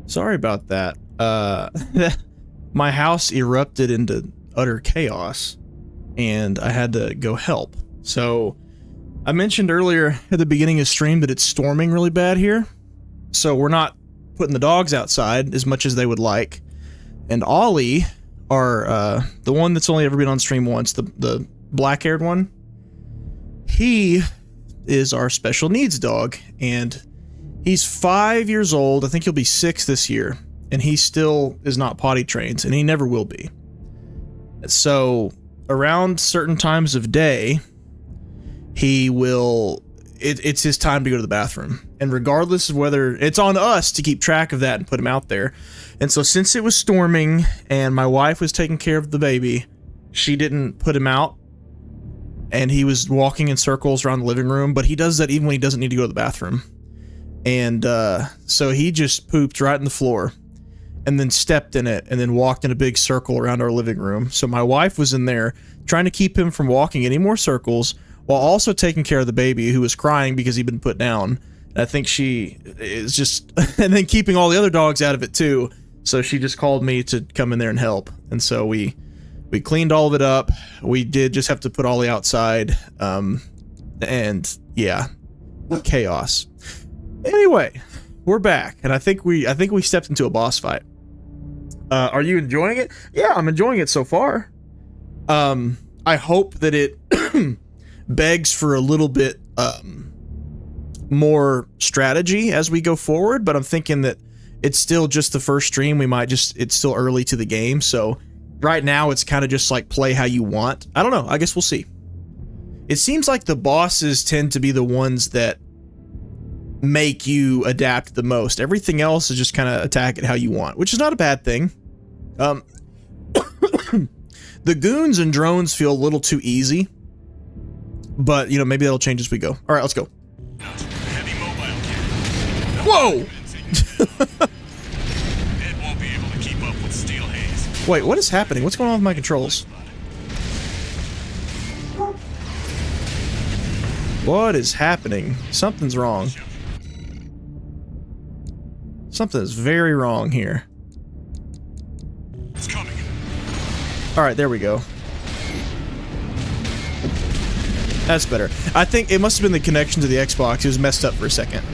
Sorry about that. My house erupted into utter chaos, and I had to go help. So, I mentioned earlier at the beginning of stream that it's storming really bad here. So we're not putting the dogs outside as much as they would like. And Ollie, the one that's only ever been on stream once, the black-haired one, he is our special needs dog, and he's 5 years old. I think he'll be 6 this year, and he still is not potty trained, and he never will be. So around certain times of day, he will, it's his time to go to the bathroom. And regardless of whether, it's on us to keep track of that and put him out there. And so since it was storming and my wife was taking care of the baby, she didn't put him out. And he was walking in circles around the living room, but he does that even when he doesn't need to go to the bathroom. And so he just pooped right in the floor and then stepped in it and then walked in a big circle around our living room. So my wife was in there trying to keep him from walking any more circles, while also taking care of the baby who was crying because he'd been put down. And I think she is just, and then keeping all the other dogs out of it too. So she just called me to come in there and help. And so we cleaned all of it up. We did just have to put Ollie outside. And yeah, chaos. Anyway, we're back. And I think we stepped into a boss fight. Are you enjoying it? Yeah, I'm enjoying it so far. I hope that it begs for a little bit more strategy as we go forward, but I'm thinking that it's still just the first stream. It's still early to the game, so right now it's kind of just like play how you want. I don't know, I guess we'll see. It seems like the bosses tend to be the ones that make you adapt the most. Everything else is just kind of attack it how you want, which is not a bad thing. The goons and drones feel a little too easy, but, you know, maybe that'll change as we go. All right, let's go. Whoa! It won't be able to keep up with steel haze. Wait, what is happening? What's going on with my controls? What is happening? Something's wrong. Something is very wrong here. It's coming. All right, there we go. That's better. I think it must have been the connection to the Xbox. It was messed up for a second.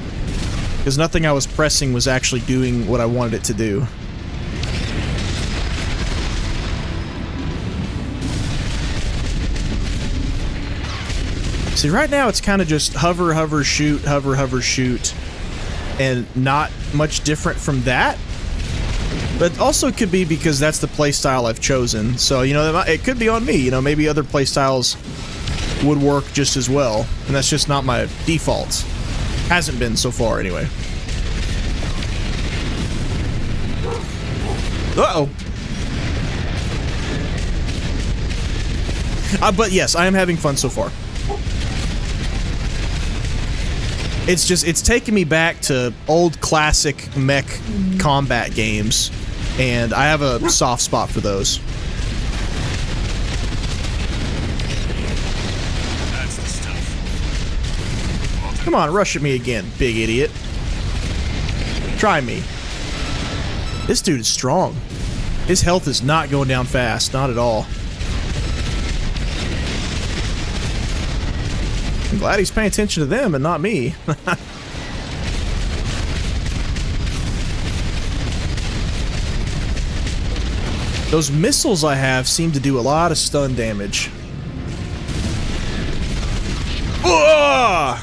Because nothing I was pressing was actually doing what I wanted it to do. See, right now it's kind of just hover, hover, shoot, hover, hover, shoot. And not much different from that. But also it could be because that's the playstyle I've chosen. So, you know, it could be on me. You know, maybe other playstyles would work just as well, and that's just not my default. Hasn't been so far, anyway. Uh-oh. But yes, I am having fun so far. It's taken me back to old classic mech combat games, and I have a soft spot for those. Come on, rush at me again, big idiot. Try me. This dude is strong. His health is not going down fast, not at all. I'm glad he's paying attention to them and not me. Those missiles I have seem to do a lot of stun damage. Whoa!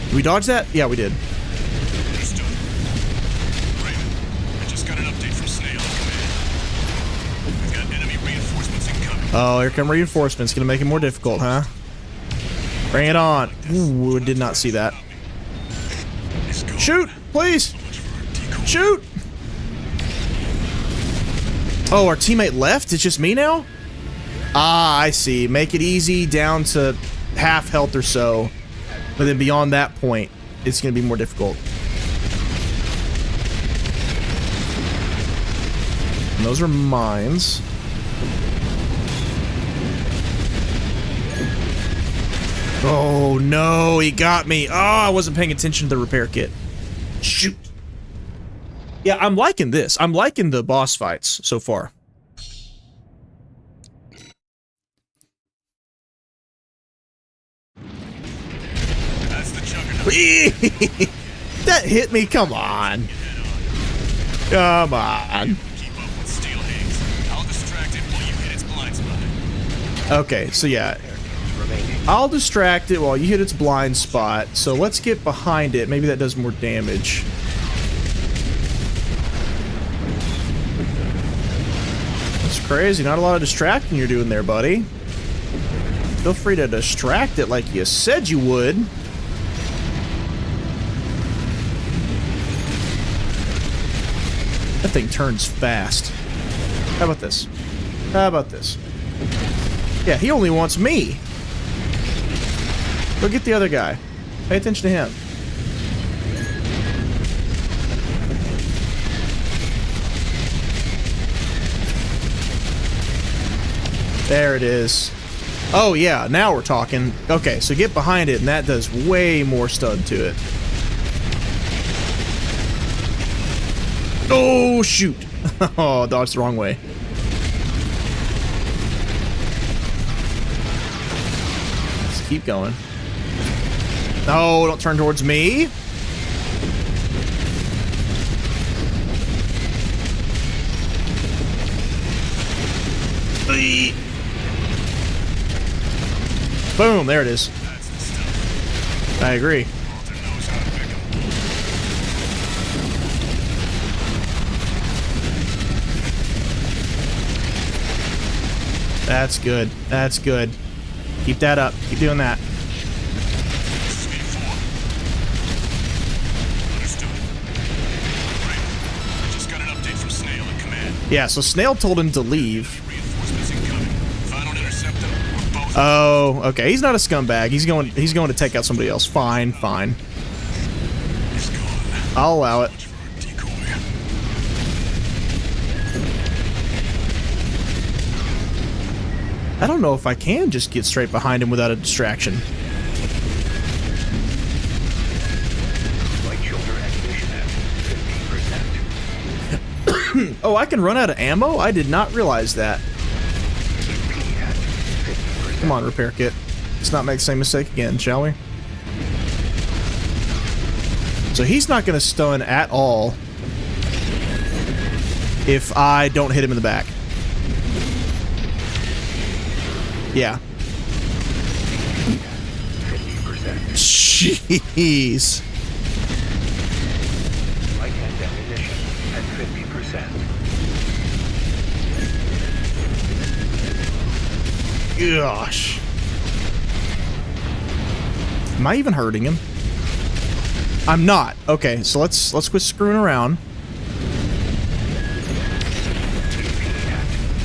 Did we dodge that? Yeah, we did. Understood. Raven, I just got an update from Snail Command. We've got enemy reinforcements incoming. Oh, here come reinforcements. Gonna make it more difficult, huh? Bring it on. Ooh, did not see that. Shoot, please. Shoot. Oh, our teammate left? It's just me now? Ah, I see. Make it easy down to half health or so. But then beyond that point, it's going to be more difficult. And those are mines. Oh no, he got me. Oh, I wasn't paying attention to the repair kit. Shoot. Yeah, I'm liking this. I'm liking the boss fights so far. That's the juggernaut. That hit me. Come on. Come on. Keep up with steel hangs. I'll distract it while you hit its blind spot. Okay, so yeah. I'll distract it while you hit its blind spot. So let's get behind it. Maybe that does more damage. That's crazy. Not a lot of distracting you're doing there, buddy. Feel free to distract it like you said you would. That thing turns fast. How about this? How about this? Yeah, he only wants me. Go get the other guy. Pay attention to him. There it is. Oh yeah, now we're talking. Okay, so get behind it, and that does way more stud to it. Oh, shoot. Oh, dodged the wrong way. Let's keep going. No, don't turn towards me. Boom, there it is. I agree. That's good. That's good. Keep that up. Keep doing that. Yeah, so Snail told him to leave. Oh, okay. He's not a scumbag. He's going to take out somebody else. Fine, fine. I'll allow it. I don't know if I can just get straight behind him without a distraction. Oh, I can run out of ammo? I did not realize that. Come on, repair kit. Let's not make the same mistake again, shall we? So he's not going to stun at all if I don't hit him in the back. Yeah. 50%. Jeez. Light hand ammunition at 50%. Gosh. Am I even hurting him? I'm not. Okay, so let's quit screwing around.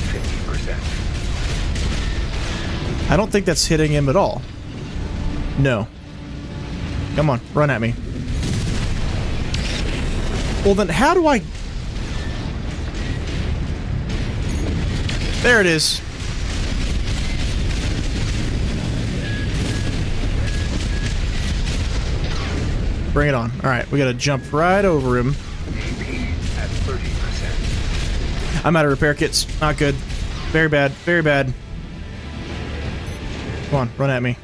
50%. I don't think that's hitting him at all. No. Come on, run at me. Well then, how do I... There it is. Bring it on. Alright, we gotta jump right over him. At 30%. I'm out of repair kits. Not good. Very bad. Very bad. Come on, run at me.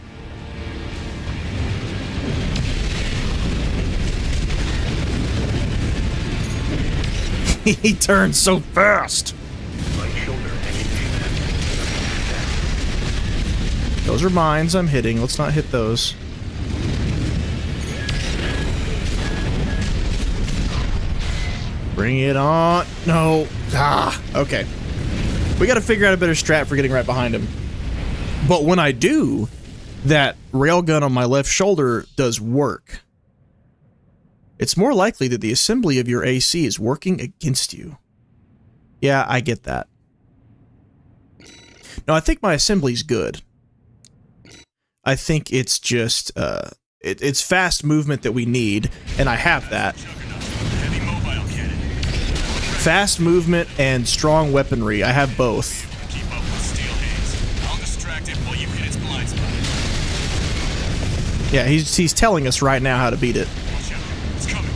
He turns so fast. Those are mines I'm hitting. Let's not hit those. Bring it on. No. Ah, okay. We gotta figure out a better strat for getting right behind him. But when I do, that railgun on my left shoulder does work. It's more likely that the assembly of your AC is working against you. Yeah, I get that. No, I think my assembly's good. I think it's just, it's fast movement that we need, and I have that. Fast movement and strong weaponry, I have both. Yeah, he's telling us right now how to beat it. Watch out. It's coming.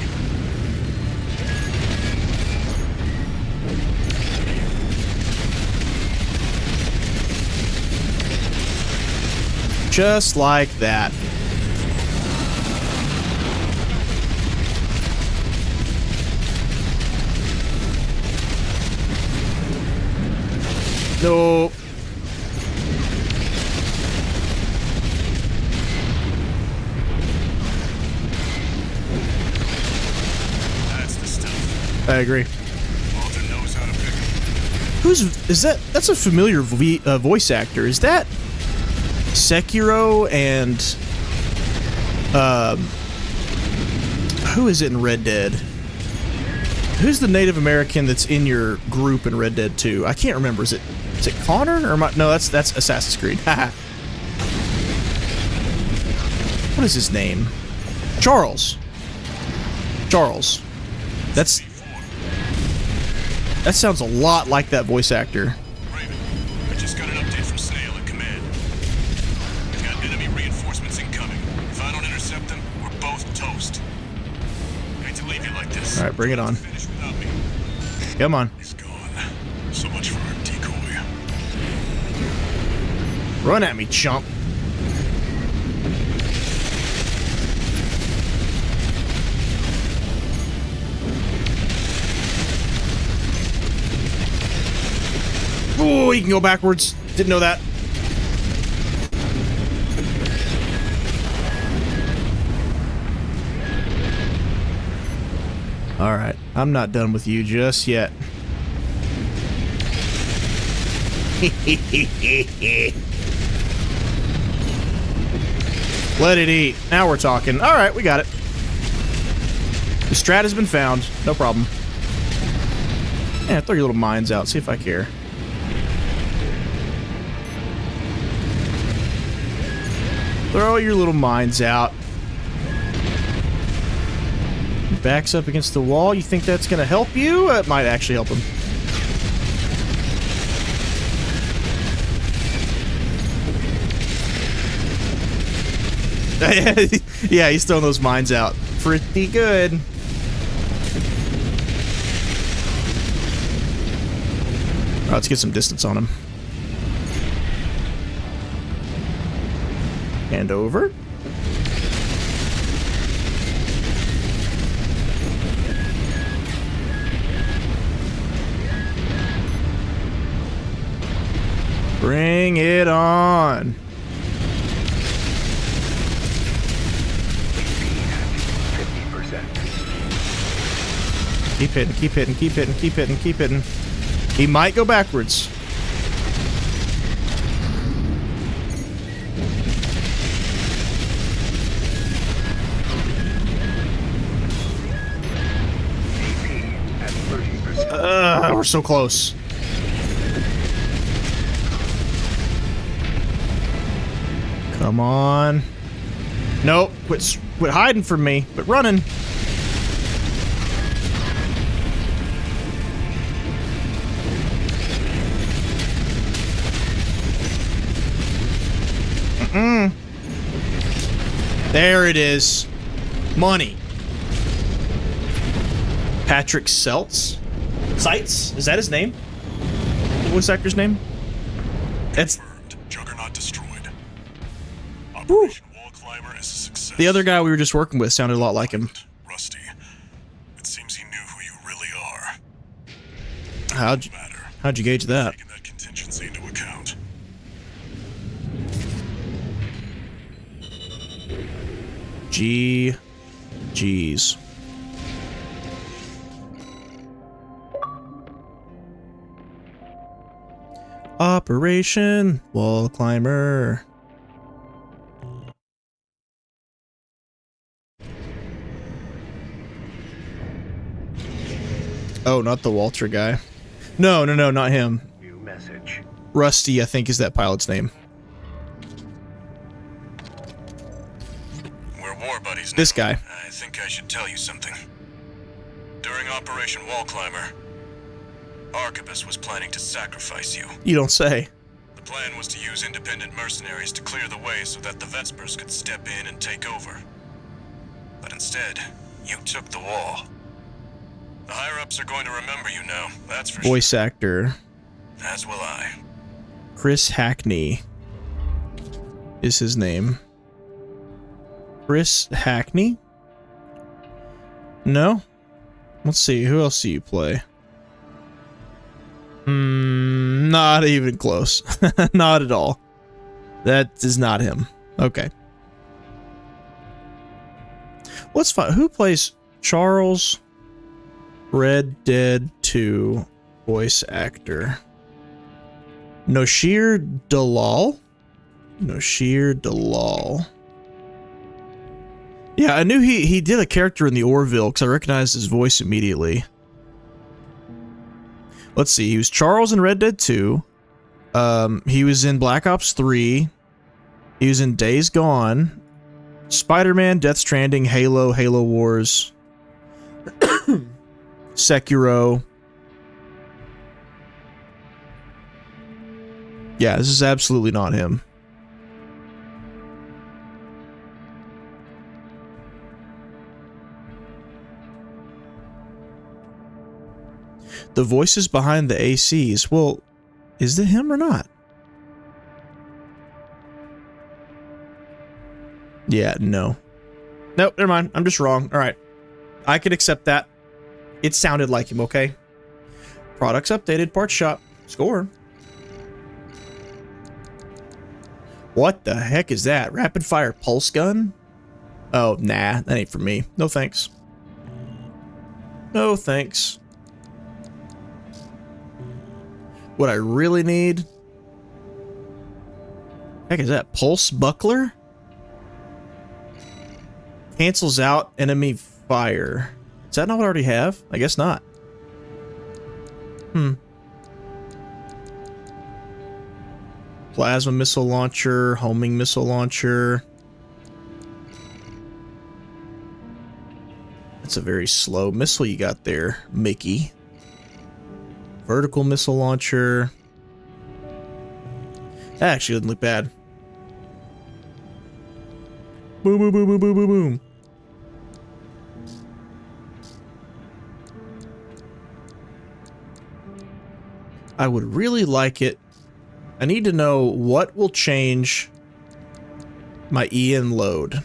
Just like that. No. That's the stuff. I agree. Walter knows how to pick 'em. Is that? That's a familiar voice actor. Is that Sekiro and who is it in Red Dead? Who's the Native American that's in your group in Red Dead 2? I can't remember. Is it Connor or no? That's Assassin's Creed. Haha. What is his name? Charles. Charles. That sounds a lot like that voice actor. Raven, I just got an update from Snail at command. We've got enemy reinforcements incoming. If I don't intercept them, we're both toast. I hate to leave you like this. All right, bring it on. Finish without me. Come on. He's gone. So much for our decoy. Run at me, chump. Oh, he can go backwards. Didn't know that. All right, I'm not done with you just yet. Let it eat. Now we're talking. All right, we got it. The strat has been found. No problem. Yeah, throw your little mines out. See if I care. Throw your little mines out. Backs up against the wall. You think that's going to help you? It might actually help him. Yeah, he's throwing those mines out. Pretty good. All right, let's get some distance on him. And over. Bring it on. Keep hitting, keep hitting, keep hitting, keep hitting, keep hitting. He might go backwards. We're so close. Come on. Nope. Quit hiding from me. Quit running. There it is. Money. Patrick Seltz? Seitz? Is that his name? The voice actor's name? That's Confirmed. Juggernaut destroyed. Operation Wall Climber is a success. the other guy we were just working with. Sounded a lot like him. Rusty. It seems he knew who you really are. How'd you gauge that? Taking that contingency into account. G's. Operation Wall Climber. Oh, not the Walter guy. No, not him. New message. Rusty, I think, is that pilot's name. We're war buddies now. This guy. I think I should tell you something. During Operation Wall Climber, Arquebus was planning to sacrifice you. You don't say. But plan was to use independent mercenaries to clear the way so that the Vespers could step in and take over. But instead, you took the wall. The higher-ups are going to remember you now, that's for Voice actor. sure. As will I. Chris Hackney is his name. Chris Hackney? No? Let's see, who else do you play? Not even close. Not at all. That is not him. Okay. Let's find who plays Charles Red Dead 2 voice actor. Noshir Dalal? Noshir Dalal. Yeah, I knew he did a character in the Orville because I recognized his voice immediately. Let's see, he was Charles in Red Dead 2. He was in Black Ops 3. He was in Days Gone. Spider-Man, Death Stranding, Halo, Halo Wars. Sekiro. Yeah, this is absolutely not him. The voices behind the ACs. Well, is it him or not? Yeah, no. Nope, never mind. I'm just wrong. All right. I could accept that. It sounded like him, okay? Products updated, parts shop. Score. What the heck is that? Rapid fire pulse gun? Oh, nah. That ain't for me. No thanks. No thanks. What I really need? Heck is that? Pulse buckler? Cancels out enemy fire. Is that not what I already have? I guess not. Plasma missile launcher, homing missile launcher. That's a very slow missile you got there, Mickey. Vertical missile launcher. That actually doesn't look bad. Boom, boom, boom, boom, boom, boom, boom. I would really like it. I need to know what will change my Ian load.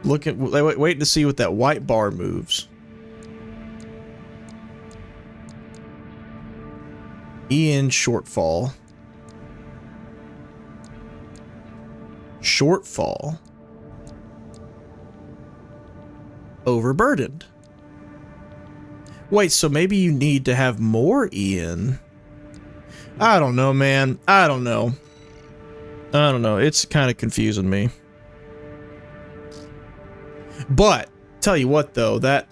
Look at wait to see what that white bar moves. Ian shortfall. Shortfall. Overburdened. Wait, so maybe you need to have more Ian? I don't know, man. I don't know. I don't know. It's kind of confusing me. But, tell you what though, that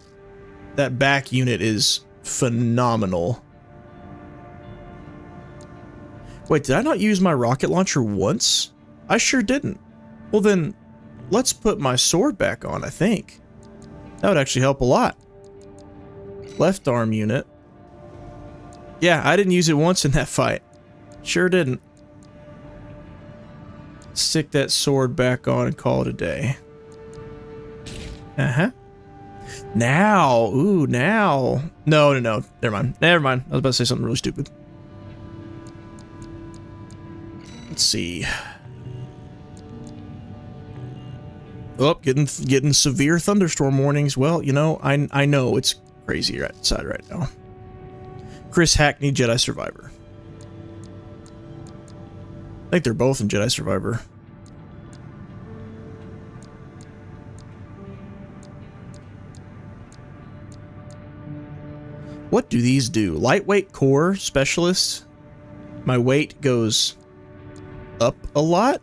back unit is phenomenal. Wait, did I not use my rocket launcher once? I sure didn't. Well then, let's put my sword back on, I think. That would actually help a lot. Left arm unit. Yeah, I didn't use it once in that fight. Sure didn't. Stick that sword back on and call it a day. Uh-huh. Now. Ooh, now. No. Never mind. Never mind. I was about to say something really stupid. Let's see. Oh, getting severe thunderstorm warnings. Well, you know, I know it's crazy outside right now. Chris Hackney, Jedi Survivor. I think they're both in Jedi Survivor. What do these do? Lightweight core specialist. My weight goes up a lot?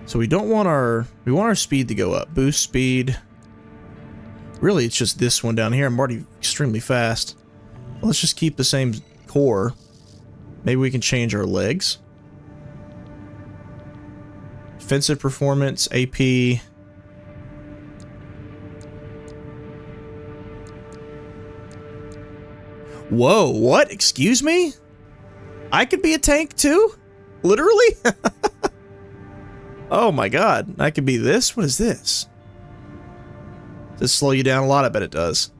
So we don't want we want our speed to go up. Boost speed. Really, it's just this one down here. I'm already extremely fast. Let's just keep the same core. Maybe we can change our legs. Defensive performance, AP. Whoa, what? Excuse me? I could be a tank too? Literally? Oh my god. I could be this? What is this? Does this slow you down a lot? I bet it does.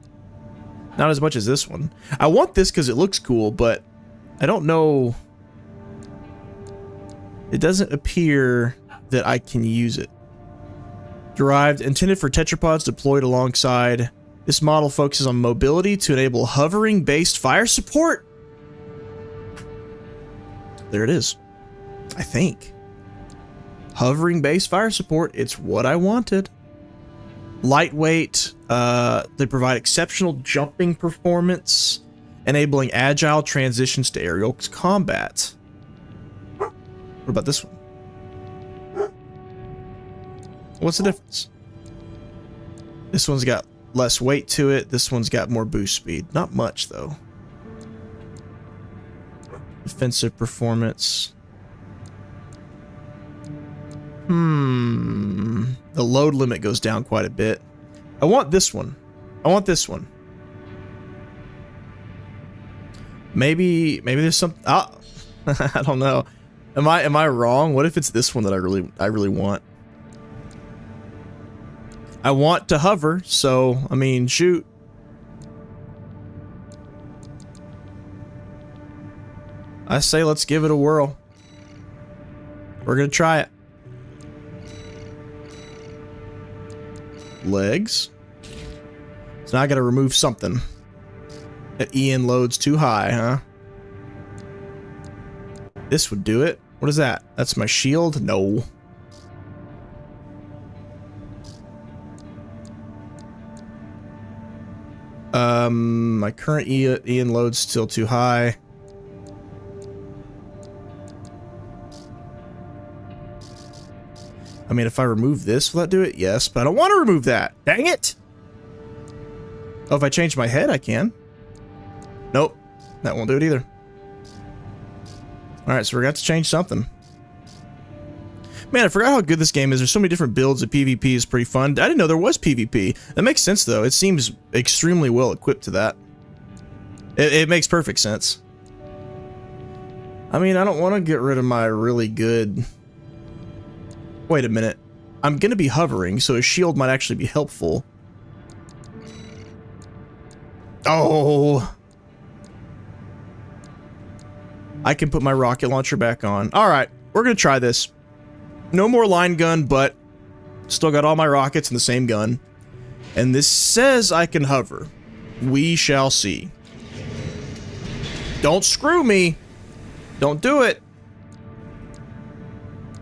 Not as much as this one. I want this because it looks cool, but I don't know. It doesn't appear that I can use it. Derived, intended for tetrapods deployed alongside. This model focuses on mobility to enable hovering-based fire support. There it is. I think. Hovering-based fire support. It's what I wanted. Lightweight. They provide exceptional jumping performance, enabling agile transitions to aerial combat. What about this one? What's the difference? This one's got less weight to it. This one's got more boost speed. Not much, though. Defensive performance. The load limit goes down quite a bit. I want this one. I want this one. Maybe there's some. I don't know. Am I wrong? What if it's this one that I really want? I want to hover, so I mean, shoot. I say let's give it a whirl. We're gonna try it. Legs. So now I gotta remove something. That EN load's too high, huh? This would do it. What is that? That's my shield? No. My current EN load's still too high. I mean, if I remove this, will that do it? Yes, but I don't want to remove that. Dang it! Oh, if I change my head, I can. Nope. That won't do it either. Alright, so we're going to have to change something. Man, I forgot how good this game is. There's so many different builds. The PvP is pretty fun. I didn't know there was PvP. That makes sense, though. It seems extremely well equipped to that. It makes perfect sense. I mean, I don't want to get rid of my really good... Wait a minute. I'm going to be hovering, so a shield might actually be helpful. Oh! I can put my rocket launcher back on. Alright, we're going to try this. No more line gun, but still got all my rockets in the same gun. And this says I can hover. We shall see. Don't screw me. Don't do it.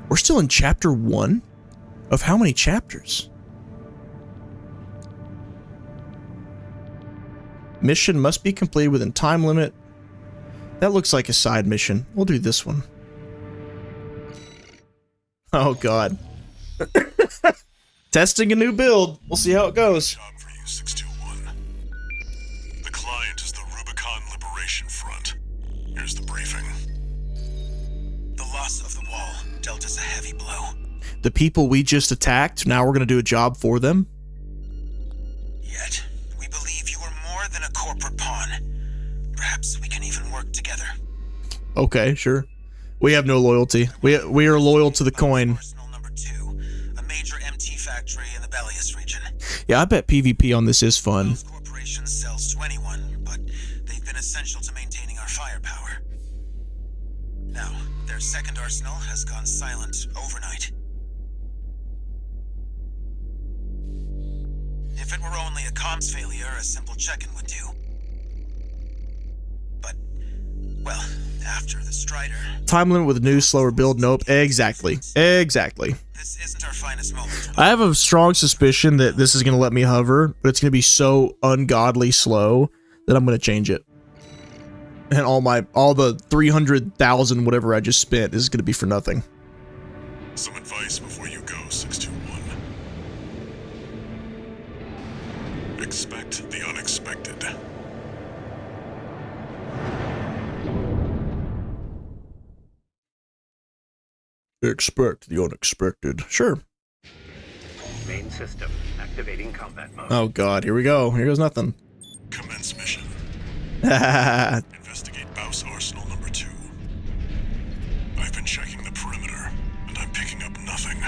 We're still in chapter 1? Of how many chapters? Mission must be completed within time limit. That looks like a side mission. We'll do this one. Oh god. Testing a new build. We'll see how it goes. Job for you, 621. The client is the Rubicon Liberation Front. Here's the briefing. The loss of the wall dealt us a heavy blow. The people we just attacked, now we're going to do a job for them? Yet, we believe you are more than a corporate pawn. Perhaps we can even work together. Okay, sure. We have no loyalty. We are loyal to the coin. Arsenal number 2, a major MT factory in the Bellius region. Yeah, I bet PvP on this is fun. Those corporations sells to anyone, but they've been essential to maintaining our firepower. Now, their second arsenal has gone silent overnight. If it were only a comms failure, a simple check-in would do. But, well, after the Strider... Time limit with new, slower build? Nope. Exactly. Exactly. This isn't our finest moment. I have a strong suspicion that this is going to let me hover, but it's going to be so ungodly slow that I'm going to change it. And all the 300,000 whatever I just spent is going to be for nothing. Some advice before you go, 621. Expect the unexpected. Expect the unexpected. Sure. Main system activating combat mode. Oh god, here we go. Here goes nothing. Commence mission. Investigate Baus Arsenal number 2. I've been checking the perimeter, and I'm picking up nothing.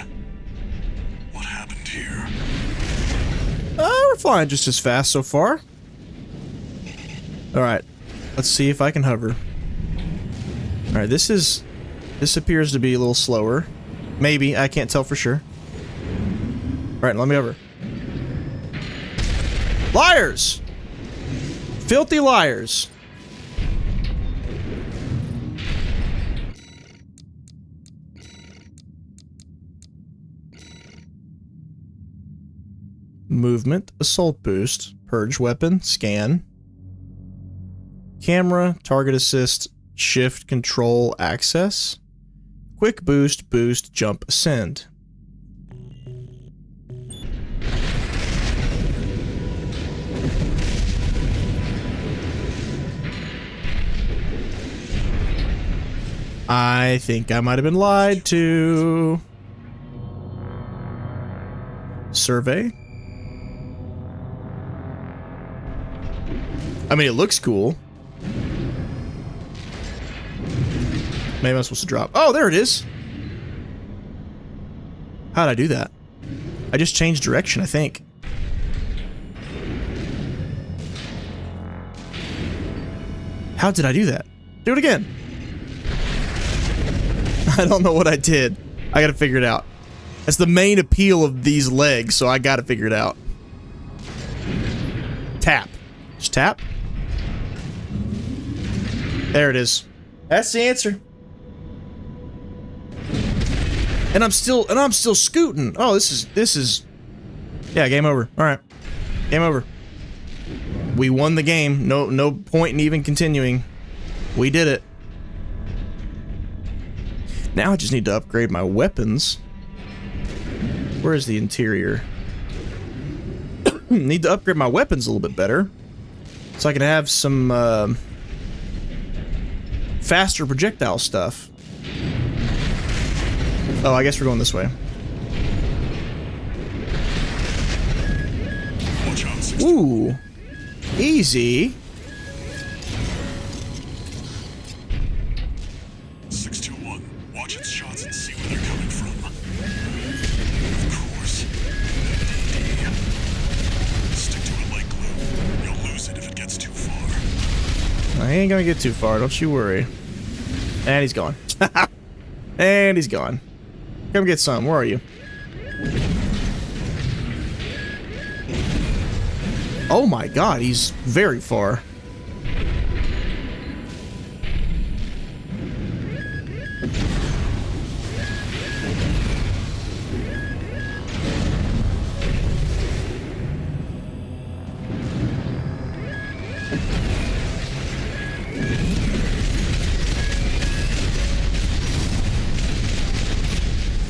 What happened here? We're flying just as fast so far. Alright. Let's see if I can hover. Alright, this appears to be a little slower. Maybe, I can't tell for sure. Alright, let me hover. Liars! Filthy liars! Movement, assault boost, purge weapon, scan. Camera, target assist, shift, control, access. Quick boost, boost, jump, ascend. I think I might have been lied to. Survey. I mean, it looks cool. Maybe I'm supposed to drop. Oh, there it is. How'd I do that? I just changed direction, I think. How did I do that? Do it again. I don't know what I did. I gotta figure it out. That's the main appeal of these legs, so I gotta figure it out. Tap. Just tap. There it is. That's the answer. And I'm still scooting. Oh, this is yeah, game over. All right. Game over. We won the game. No point in even continuing. We did it. Now I just need to upgrade my weapons. Where is the interior? Need to upgrade my weapons a little bit better, so I can have some faster projectile stuff. Oh, I guess we're going this way. Ooh, easy. 621. Watch its shots and see where they're coming from. Of course. Stick to it like glue. You'll lose it if it gets too far. I ain't gonna get too far, don't you worry. And he's gone. And he's gone. Come get some. Where are you? Oh my god, he's very far.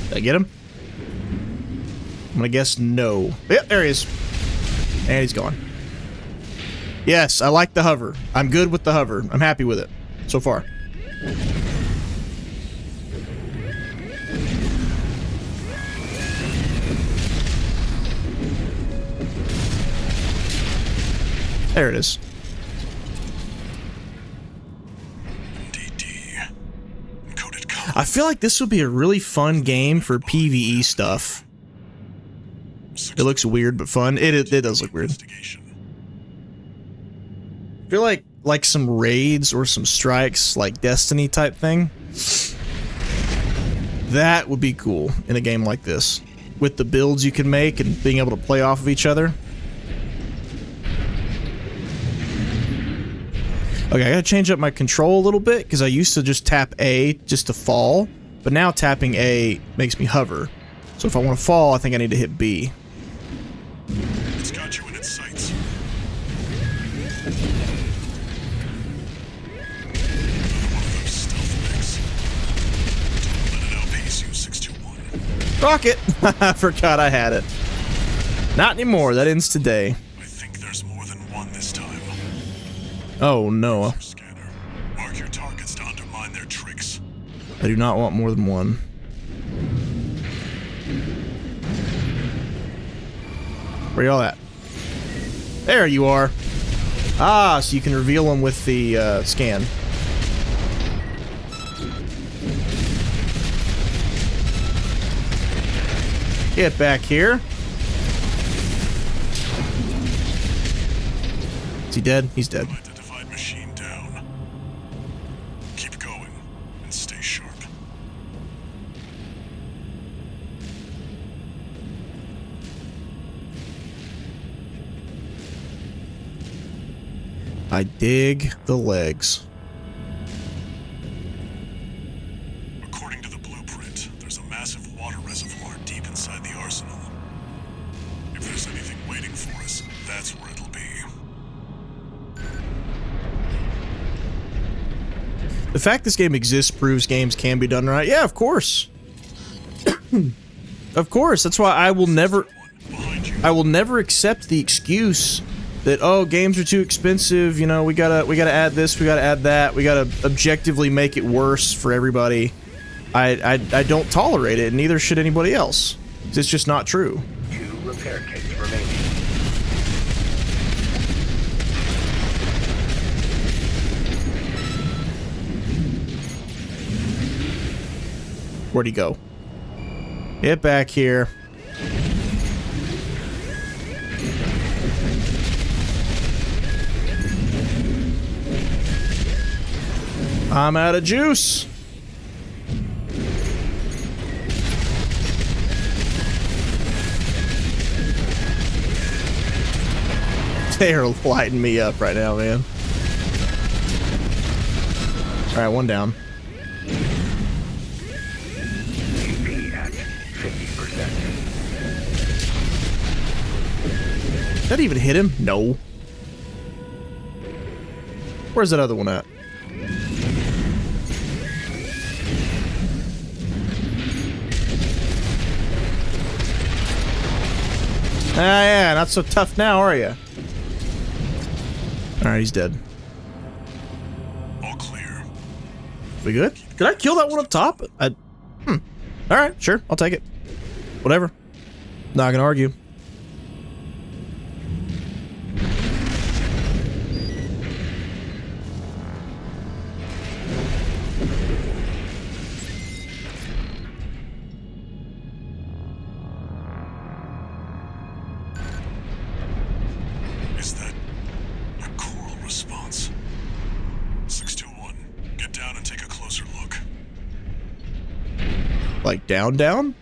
Did I get him? I'm gonna guess no. Yep, there he is. And he's gone. Yes, I like the hover. I'm good with the hover. I'm happy with it so far. There it is. I feel like this would be a really fun game for PvE stuff. It looks weird but fun. It does look weird. I feel like some raids or some strikes, like Destiny type thing. That would be cool in a game like this, with the builds you can make and being able to play off of each other. Okay, I gotta change up my control a little bit, because I used to just tap A just to fall, but now tapping A makes me hover. So if I want to fall, I think I need to hit B. It's got you in its sights. Rocket! I forgot I had it. Not anymore, that ends today. I think there's more than one this time. Oh no. Scanner. Mark your targets to undermine their tricks. I do not want more than one. Where y'all at? There you are. Ah, so you can reveal them with the scan. Get back here. Is he dead? He's dead. Identified machine down. Keep going and stay sharp. I dig the legs. According to the blueprint, there's a massive water reservoir deep inside the arsenal. If there's anything waiting for us, that's where it'll be. The fact this game exists proves games can be done right. Yeah, of course. Of course. That's why I will never accept the excuse that, oh, games are too expensive, you know, we gotta add this, we gotta add that, we gotta objectively make it worse for everybody. I don't tolerate it, and neither should anybody else. It's just not true. 2 repair kits remaining. Where'd he go? Get back here. I'm out of juice. They're lighting me up right now, man. Alright, one down. AP at 50%. Did that even hit him? No. Where's that other one at? Ah, yeah, not so tough now, are you? Alright, he's dead. All clear. We good? Could I kill that one up top? Alright, sure, I'll take it. Whatever. Not gonna argue. Is that a coral response? 621, get down and take a closer look. Like down, down?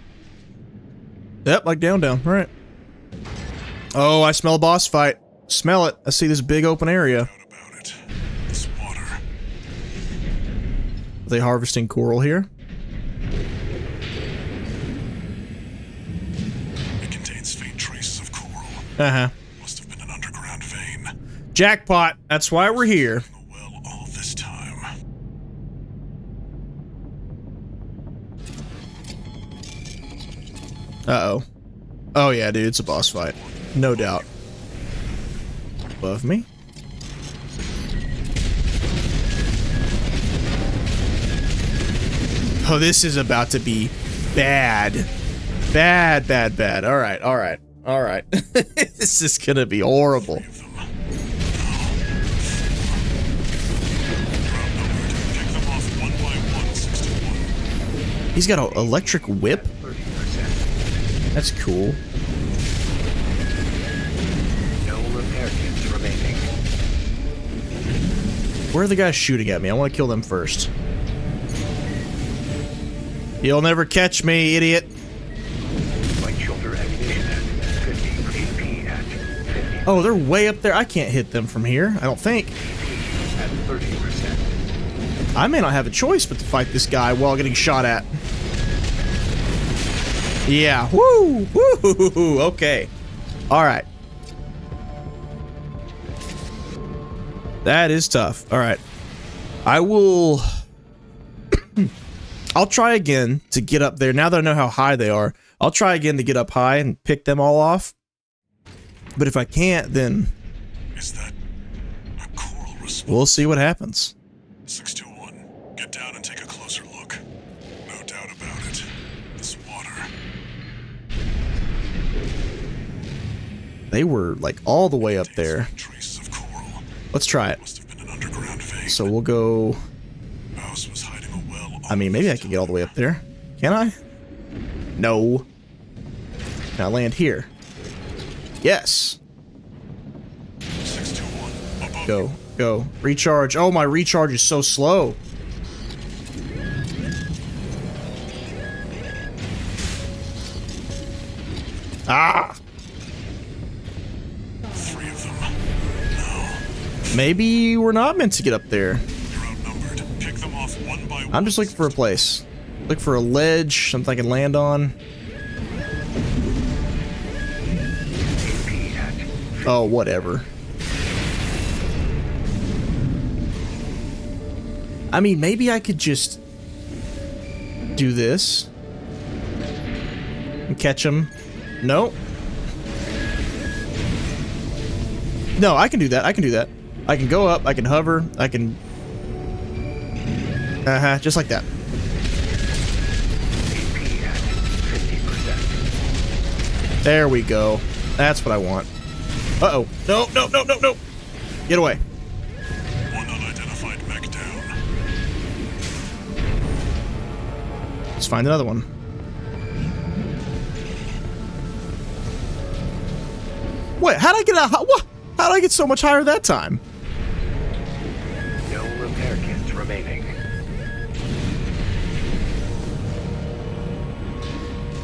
Yep, like down, down. Alright. Oh, I smell a boss fight. Smell it. I see this big open area. Doubt about it. This water. Are they harvesting coral here? It contains faint traces of coral. Uh-huh. Must have been an underground vein. Jackpot. That's why we're here. In the well all this time. Uh-oh. Oh yeah, dude, it's a boss fight. No doubt. Above me? Oh, this is about to be bad. Bad, bad, bad. Alright, alright, alright. This is gonna be horrible. Pick them off one by one, 621. He's got an electric whip? 30%. That's cool. No repair kits remaining. Where are the guys shooting at me? I want to kill them first. You'll never catch me, idiot. Light shoulder ammunition at 50. AP at 50. Oh, they're way up there. I can't hit them from here, I don't think. At 30%. I may not have a choice but to fight this guy while getting shot at. Yeah. Woo! Woo! Okay. Alright. That is tough. Alright. I will... I'll try again to get up there. Now that I know how high they are, I'll try again to get up high and pick them all off. But if I can't, then... Is that a coral response? we'll see what happens. 621, get down and take a closer look. No doubt about it. This water. They were, like, all the way up there. Traces of coral. Let's try it. Must have been an underground vein. So we'll go... Mouse was hiding a well. I mean, maybe I can get all the way up there. Can I? No. Can I land here? Yes. 621. Above Go, go. Recharge. Oh, my recharge is so slow. Ah! 3 of them. No. Maybe we're not meant to get up there. You're outnumbered. Pick them off one by one. I'm just looking for a place. Look for a ledge, something I can land on. Oh, whatever. I mean, maybe I could just do this and catch him. No. No, I can do that. I can do that. I can go up. I can hover. I can... just like that. There we go. That's what I want. Uh-oh. No, no, no, no, no. Get away. One unidentified mech down. Let's find another one. Wait, how'd I get a... What? How'd I get so much higher that time? No repair kits remaining.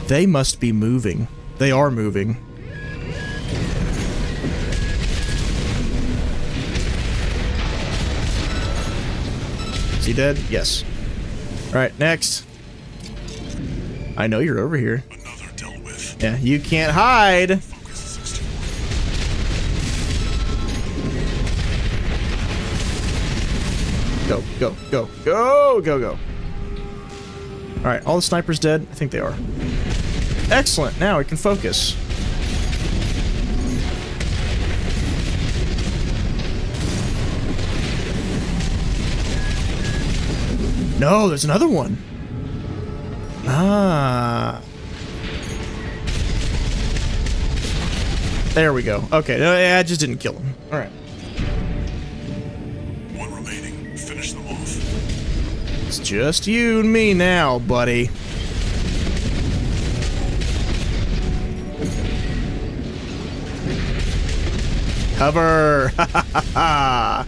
They must be moving. They are moving. Is he dead? Yes. Alright, next. I know you're over here. Another dealt with. Yeah, you can't hide. Focus 61. Go, go, go, go, go, go. Alright, all the snipers dead? I think they are. Excellent, now we can focus. No, there's another one. Ah. There we go. Okay, no, yeah, I just didn't kill him. Alright. One remaining. Finish them off. It's just you and me now, buddy. Cover! Ha ha ha ha!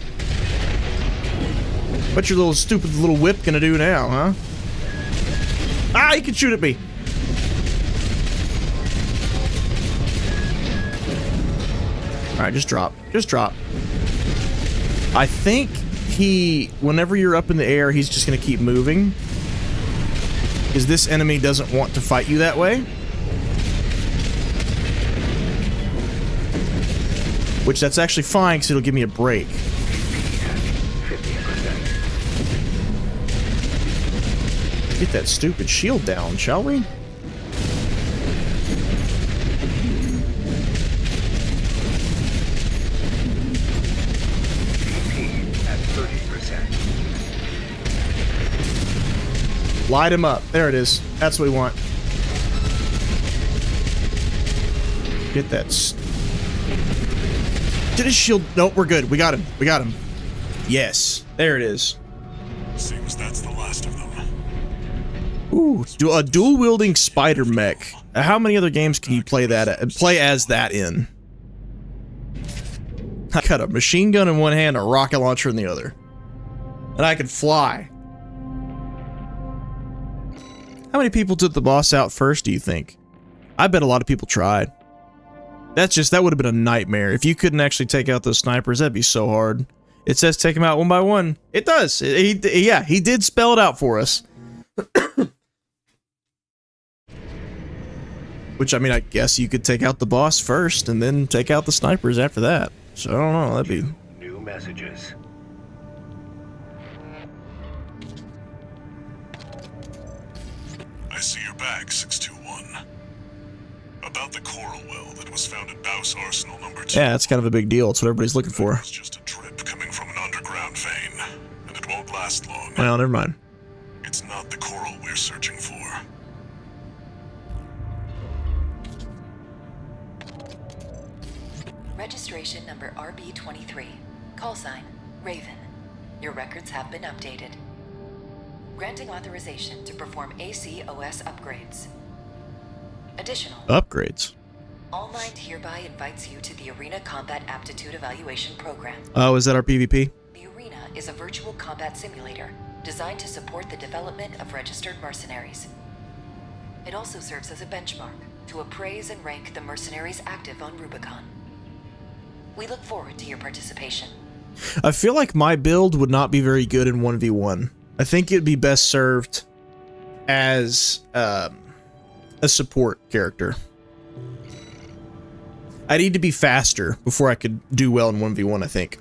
What's your little stupid little whip gonna do now, huh? Ah, you can shoot at me! Alright, just drop. Just drop. I think whenever you're up in the air, he's just gonna keep moving. Because this enemy doesn't want to fight you that way. Which that's actually fine, because it'll give me a break. Get that stupid shield down, shall we? At 30%. Light him up. There it is. That's what we want. Get that. Did his shield? Nope, we're good. We got him. We got him. Yes. There it is. Seems that's the last of them. Ooh, a dual-wielding spider mech. How many other games can you play as that in? I got a machine gun in one hand, a rocket launcher in the other. And I can fly. How many people took the boss out first, do you think? I bet a lot of people tried. That would have been a nightmare. If you couldn't actually take out those snipers, that'd be so hard. It says take them out one by one. It does. Yeah, he did spell it out for us. Which, I mean, I guess you could take out the boss first and then take out the snipers after that. So, I don't know, that'd be... New messages. I see your back, 621. About the coral well that was found at Baus Arsenal number 2. Yeah, that's kind of a big deal. It's what everybody's looking for. It's just a drip coming from an underground vein, and it won't last long. Well, never mind. It's not the coral we're searching for. Registration number RB23. Call sign, Raven. Your records have been updated. Granting authorization to perform ACOS upgrades. Additional. Upgrades? All Mind hereby invites you to the Arena Combat Aptitude Evaluation Program. Oh, is that our PvP? The Arena is a virtual combat simulator designed to support the development of registered mercenaries. It also serves as a benchmark to appraise and rank the mercenaries active on Rubicon. We look forward to your participation. I feel like my build would not be very good in 1v1. I think it'd be best served as a support character. I need to be faster before I could do well in 1v1, I think.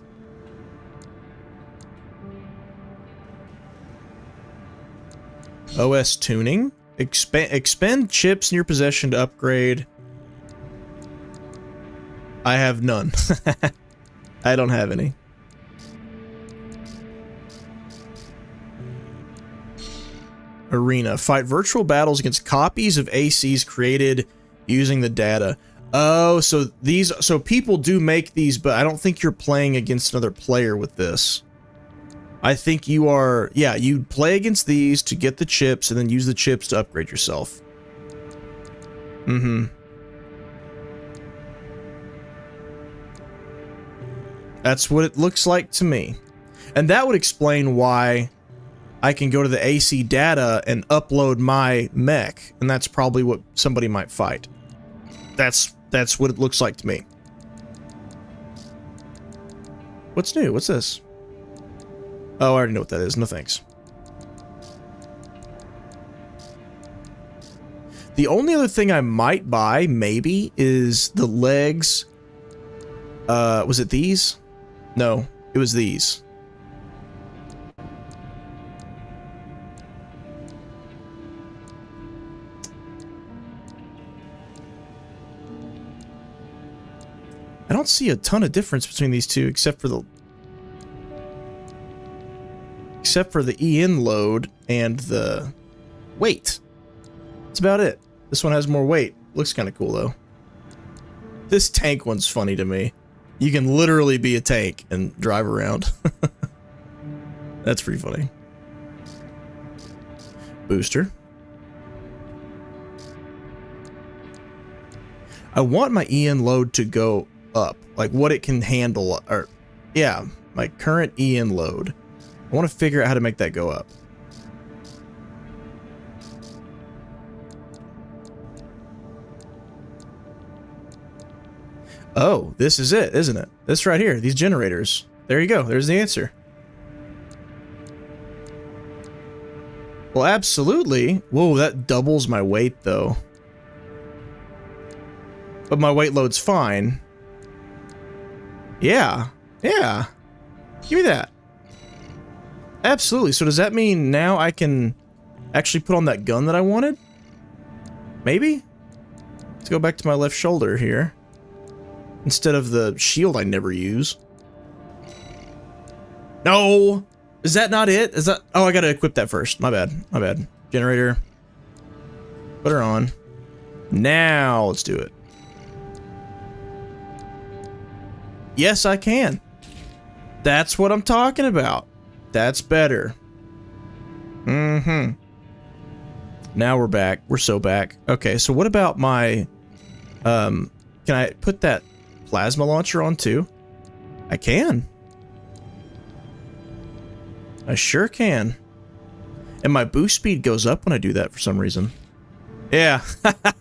OS tuning. Expend chips in your possession to upgrade. I have none. I don't have any. Arena. Fight virtual battles against copies of ACs created using the data. Oh, so people do make these, but I don't think you're playing against another player with this. I think you are, yeah, you play against these to get the chips and then use the chips to upgrade yourself. Mm-hmm. That's what it looks like to me. And that would explain why I can go to the AC data and upload my mech, and that's probably what somebody might fight. That's what it looks like to me. What's new? What's this? Oh, I already know what that is. No thanks. The only other thing I might buy, maybe, is the legs. Was it these? No, it was these. I don't see a ton of difference between these two, except for the EN load and the weight. That's about it. This one has more weight. Looks kind of cool though. This tank one's funny to me. You can literally be a tank and drive around. That's pretty funny. Booster. I want my EN load to go up, like what it can handle, or yeah, my current EN load. I want to figure out how to make that go up. Oh, this is it, isn't it? This right here, these generators. There you go, there's the answer. Well, absolutely. Whoa, that doubles my weight though. But my weight load's fine. Yeah, yeah. Give me that. Absolutely. So does that mean now I can actually put on that gun that I wanted? Maybe? Let's go back to my left shoulder here. Instead of the shield I never use. No! Is that not it? Is that... Oh, I gotta equip that first. My bad. My bad. Generator. Put her on. Now, let's do it. Yes, I can. That's what I'm talking about. That's better. Mm-hmm. Now we're back. We're so back. Okay, so what about my... can I put that plasma launcher on too? I can. I sure can. And my boost speed goes up when I do that for some reason. Yeah.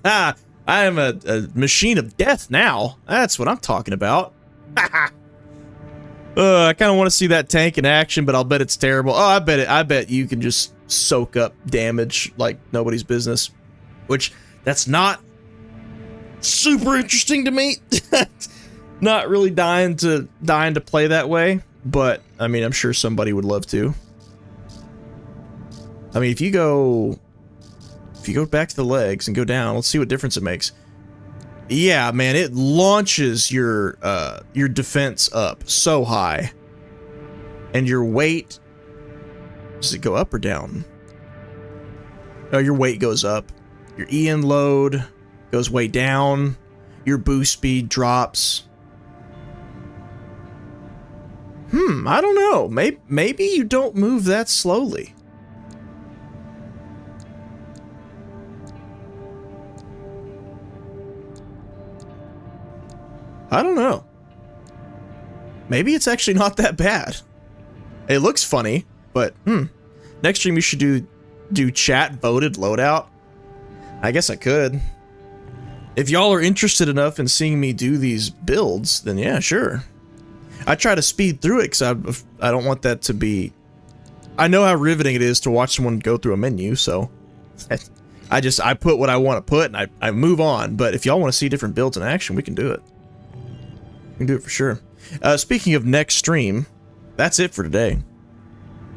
I am a machine of death now. That's what I'm talking about. I kind of want to see that tank in action, but I'll bet it's terrible. Oh, I bet you can just soak up damage like nobody's business. Which, that's not super interesting to me. Not really dying to play that way, but I mean, I'm sure somebody would love to. I mean, if you go back to the legs and go down, let's see what difference it makes. Yeah, man, it launches your defense up so high. And your weight, does it go up or down? Oh, your weight goes up. Your EN load goes way down. Your boost speed drops. I don't know. Maybe you don't move that slowly. I don't know. Maybe it's actually not that bad. It looks funny, but next stream you should do chat voted loadout. I guess I could. If y'all are interested enough in seeing me do these builds, then yeah, sure. I try to speed through it because I don't want that to be... I know how riveting it is to watch someone go through a menu, so... I put what I want to put, and I move on. But if y'all want to see different builds in action, we can do it. We can do it for sure. Speaking of next stream, that's it for today.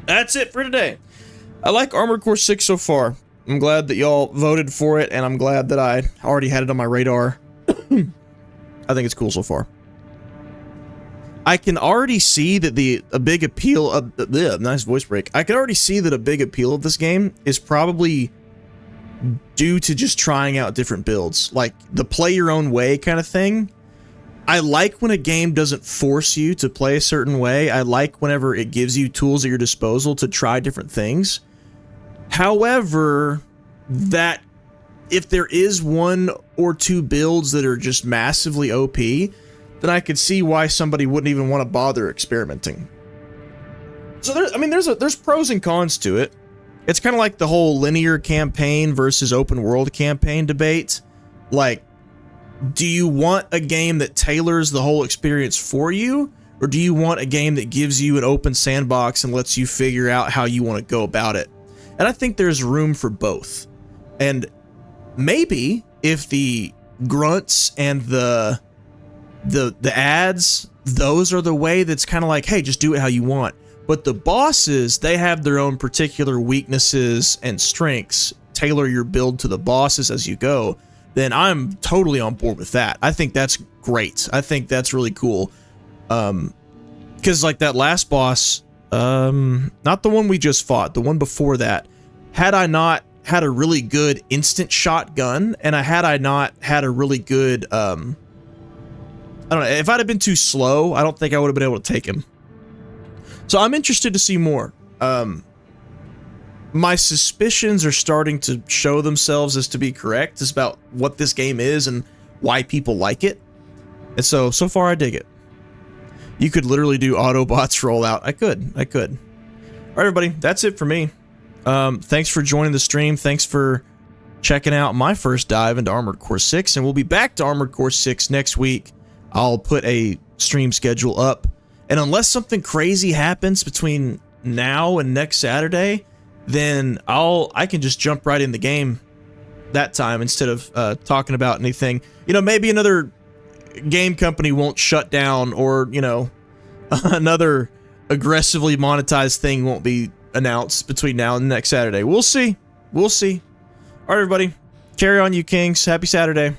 That's it for today. I like Armored Core 6 so far. I'm glad that y'all voted for it, and I'm glad that I already had it on my radar. I think it's cool so far. I can already see that a big appeal of... nice voice break. I can already see that a big appeal of this game is probably due to just trying out different builds. Like, the play your own way kind of thing. I like when a game doesn't force you to play a certain way. I like whenever it gives you tools at your disposal to try different things. However, that if there is one or two builds that are just massively OP, then I could see why somebody wouldn't even want to bother experimenting. So there's pros and cons to it. It's kind of like the whole linear campaign versus open world campaign debate. Like, do you want a game that tailors the whole experience for you, or do you want a game that gives you an open sandbox and lets you figure out how you want to go about it? And I think there's room for both. And maybe if the grunts and the ads, those are the way that's kind of like, hey, just do it how you want. But the bosses, they have their own particular weaknesses and strengths. Tailor your build to the bosses as you go. Then I'm totally on board with that. I think that's great. I think that's really cool. Because like that last boss, not the one we just fought, the one before that, had I not had a really good instant shotgun, and had I not had a really good, I don't know, if I'd have been too slow, I don't think I would have been able to take him. So I'm interested to see more. My suspicions are starting to show themselves as to be correct, as about what this game is and why people like it. And so far I dig it. You could literally do Autobots rollout. I could. All right, everybody, that's it for me. Thanks for joining the stream. Thanks for checking out my first dive into Armored Core 6, and we'll be back to Armored Core 6 next week. I'll put a stream schedule up, and unless something crazy happens between now and next Saturday, then I can just jump right in the game that time instead of talking about anything. You know, maybe another game company won't shut down, or, you know, another aggressively monetized thing won't be announced between now and next Saturday. We'll see. All right, everybody. Carry on, you kings. Happy Saturday.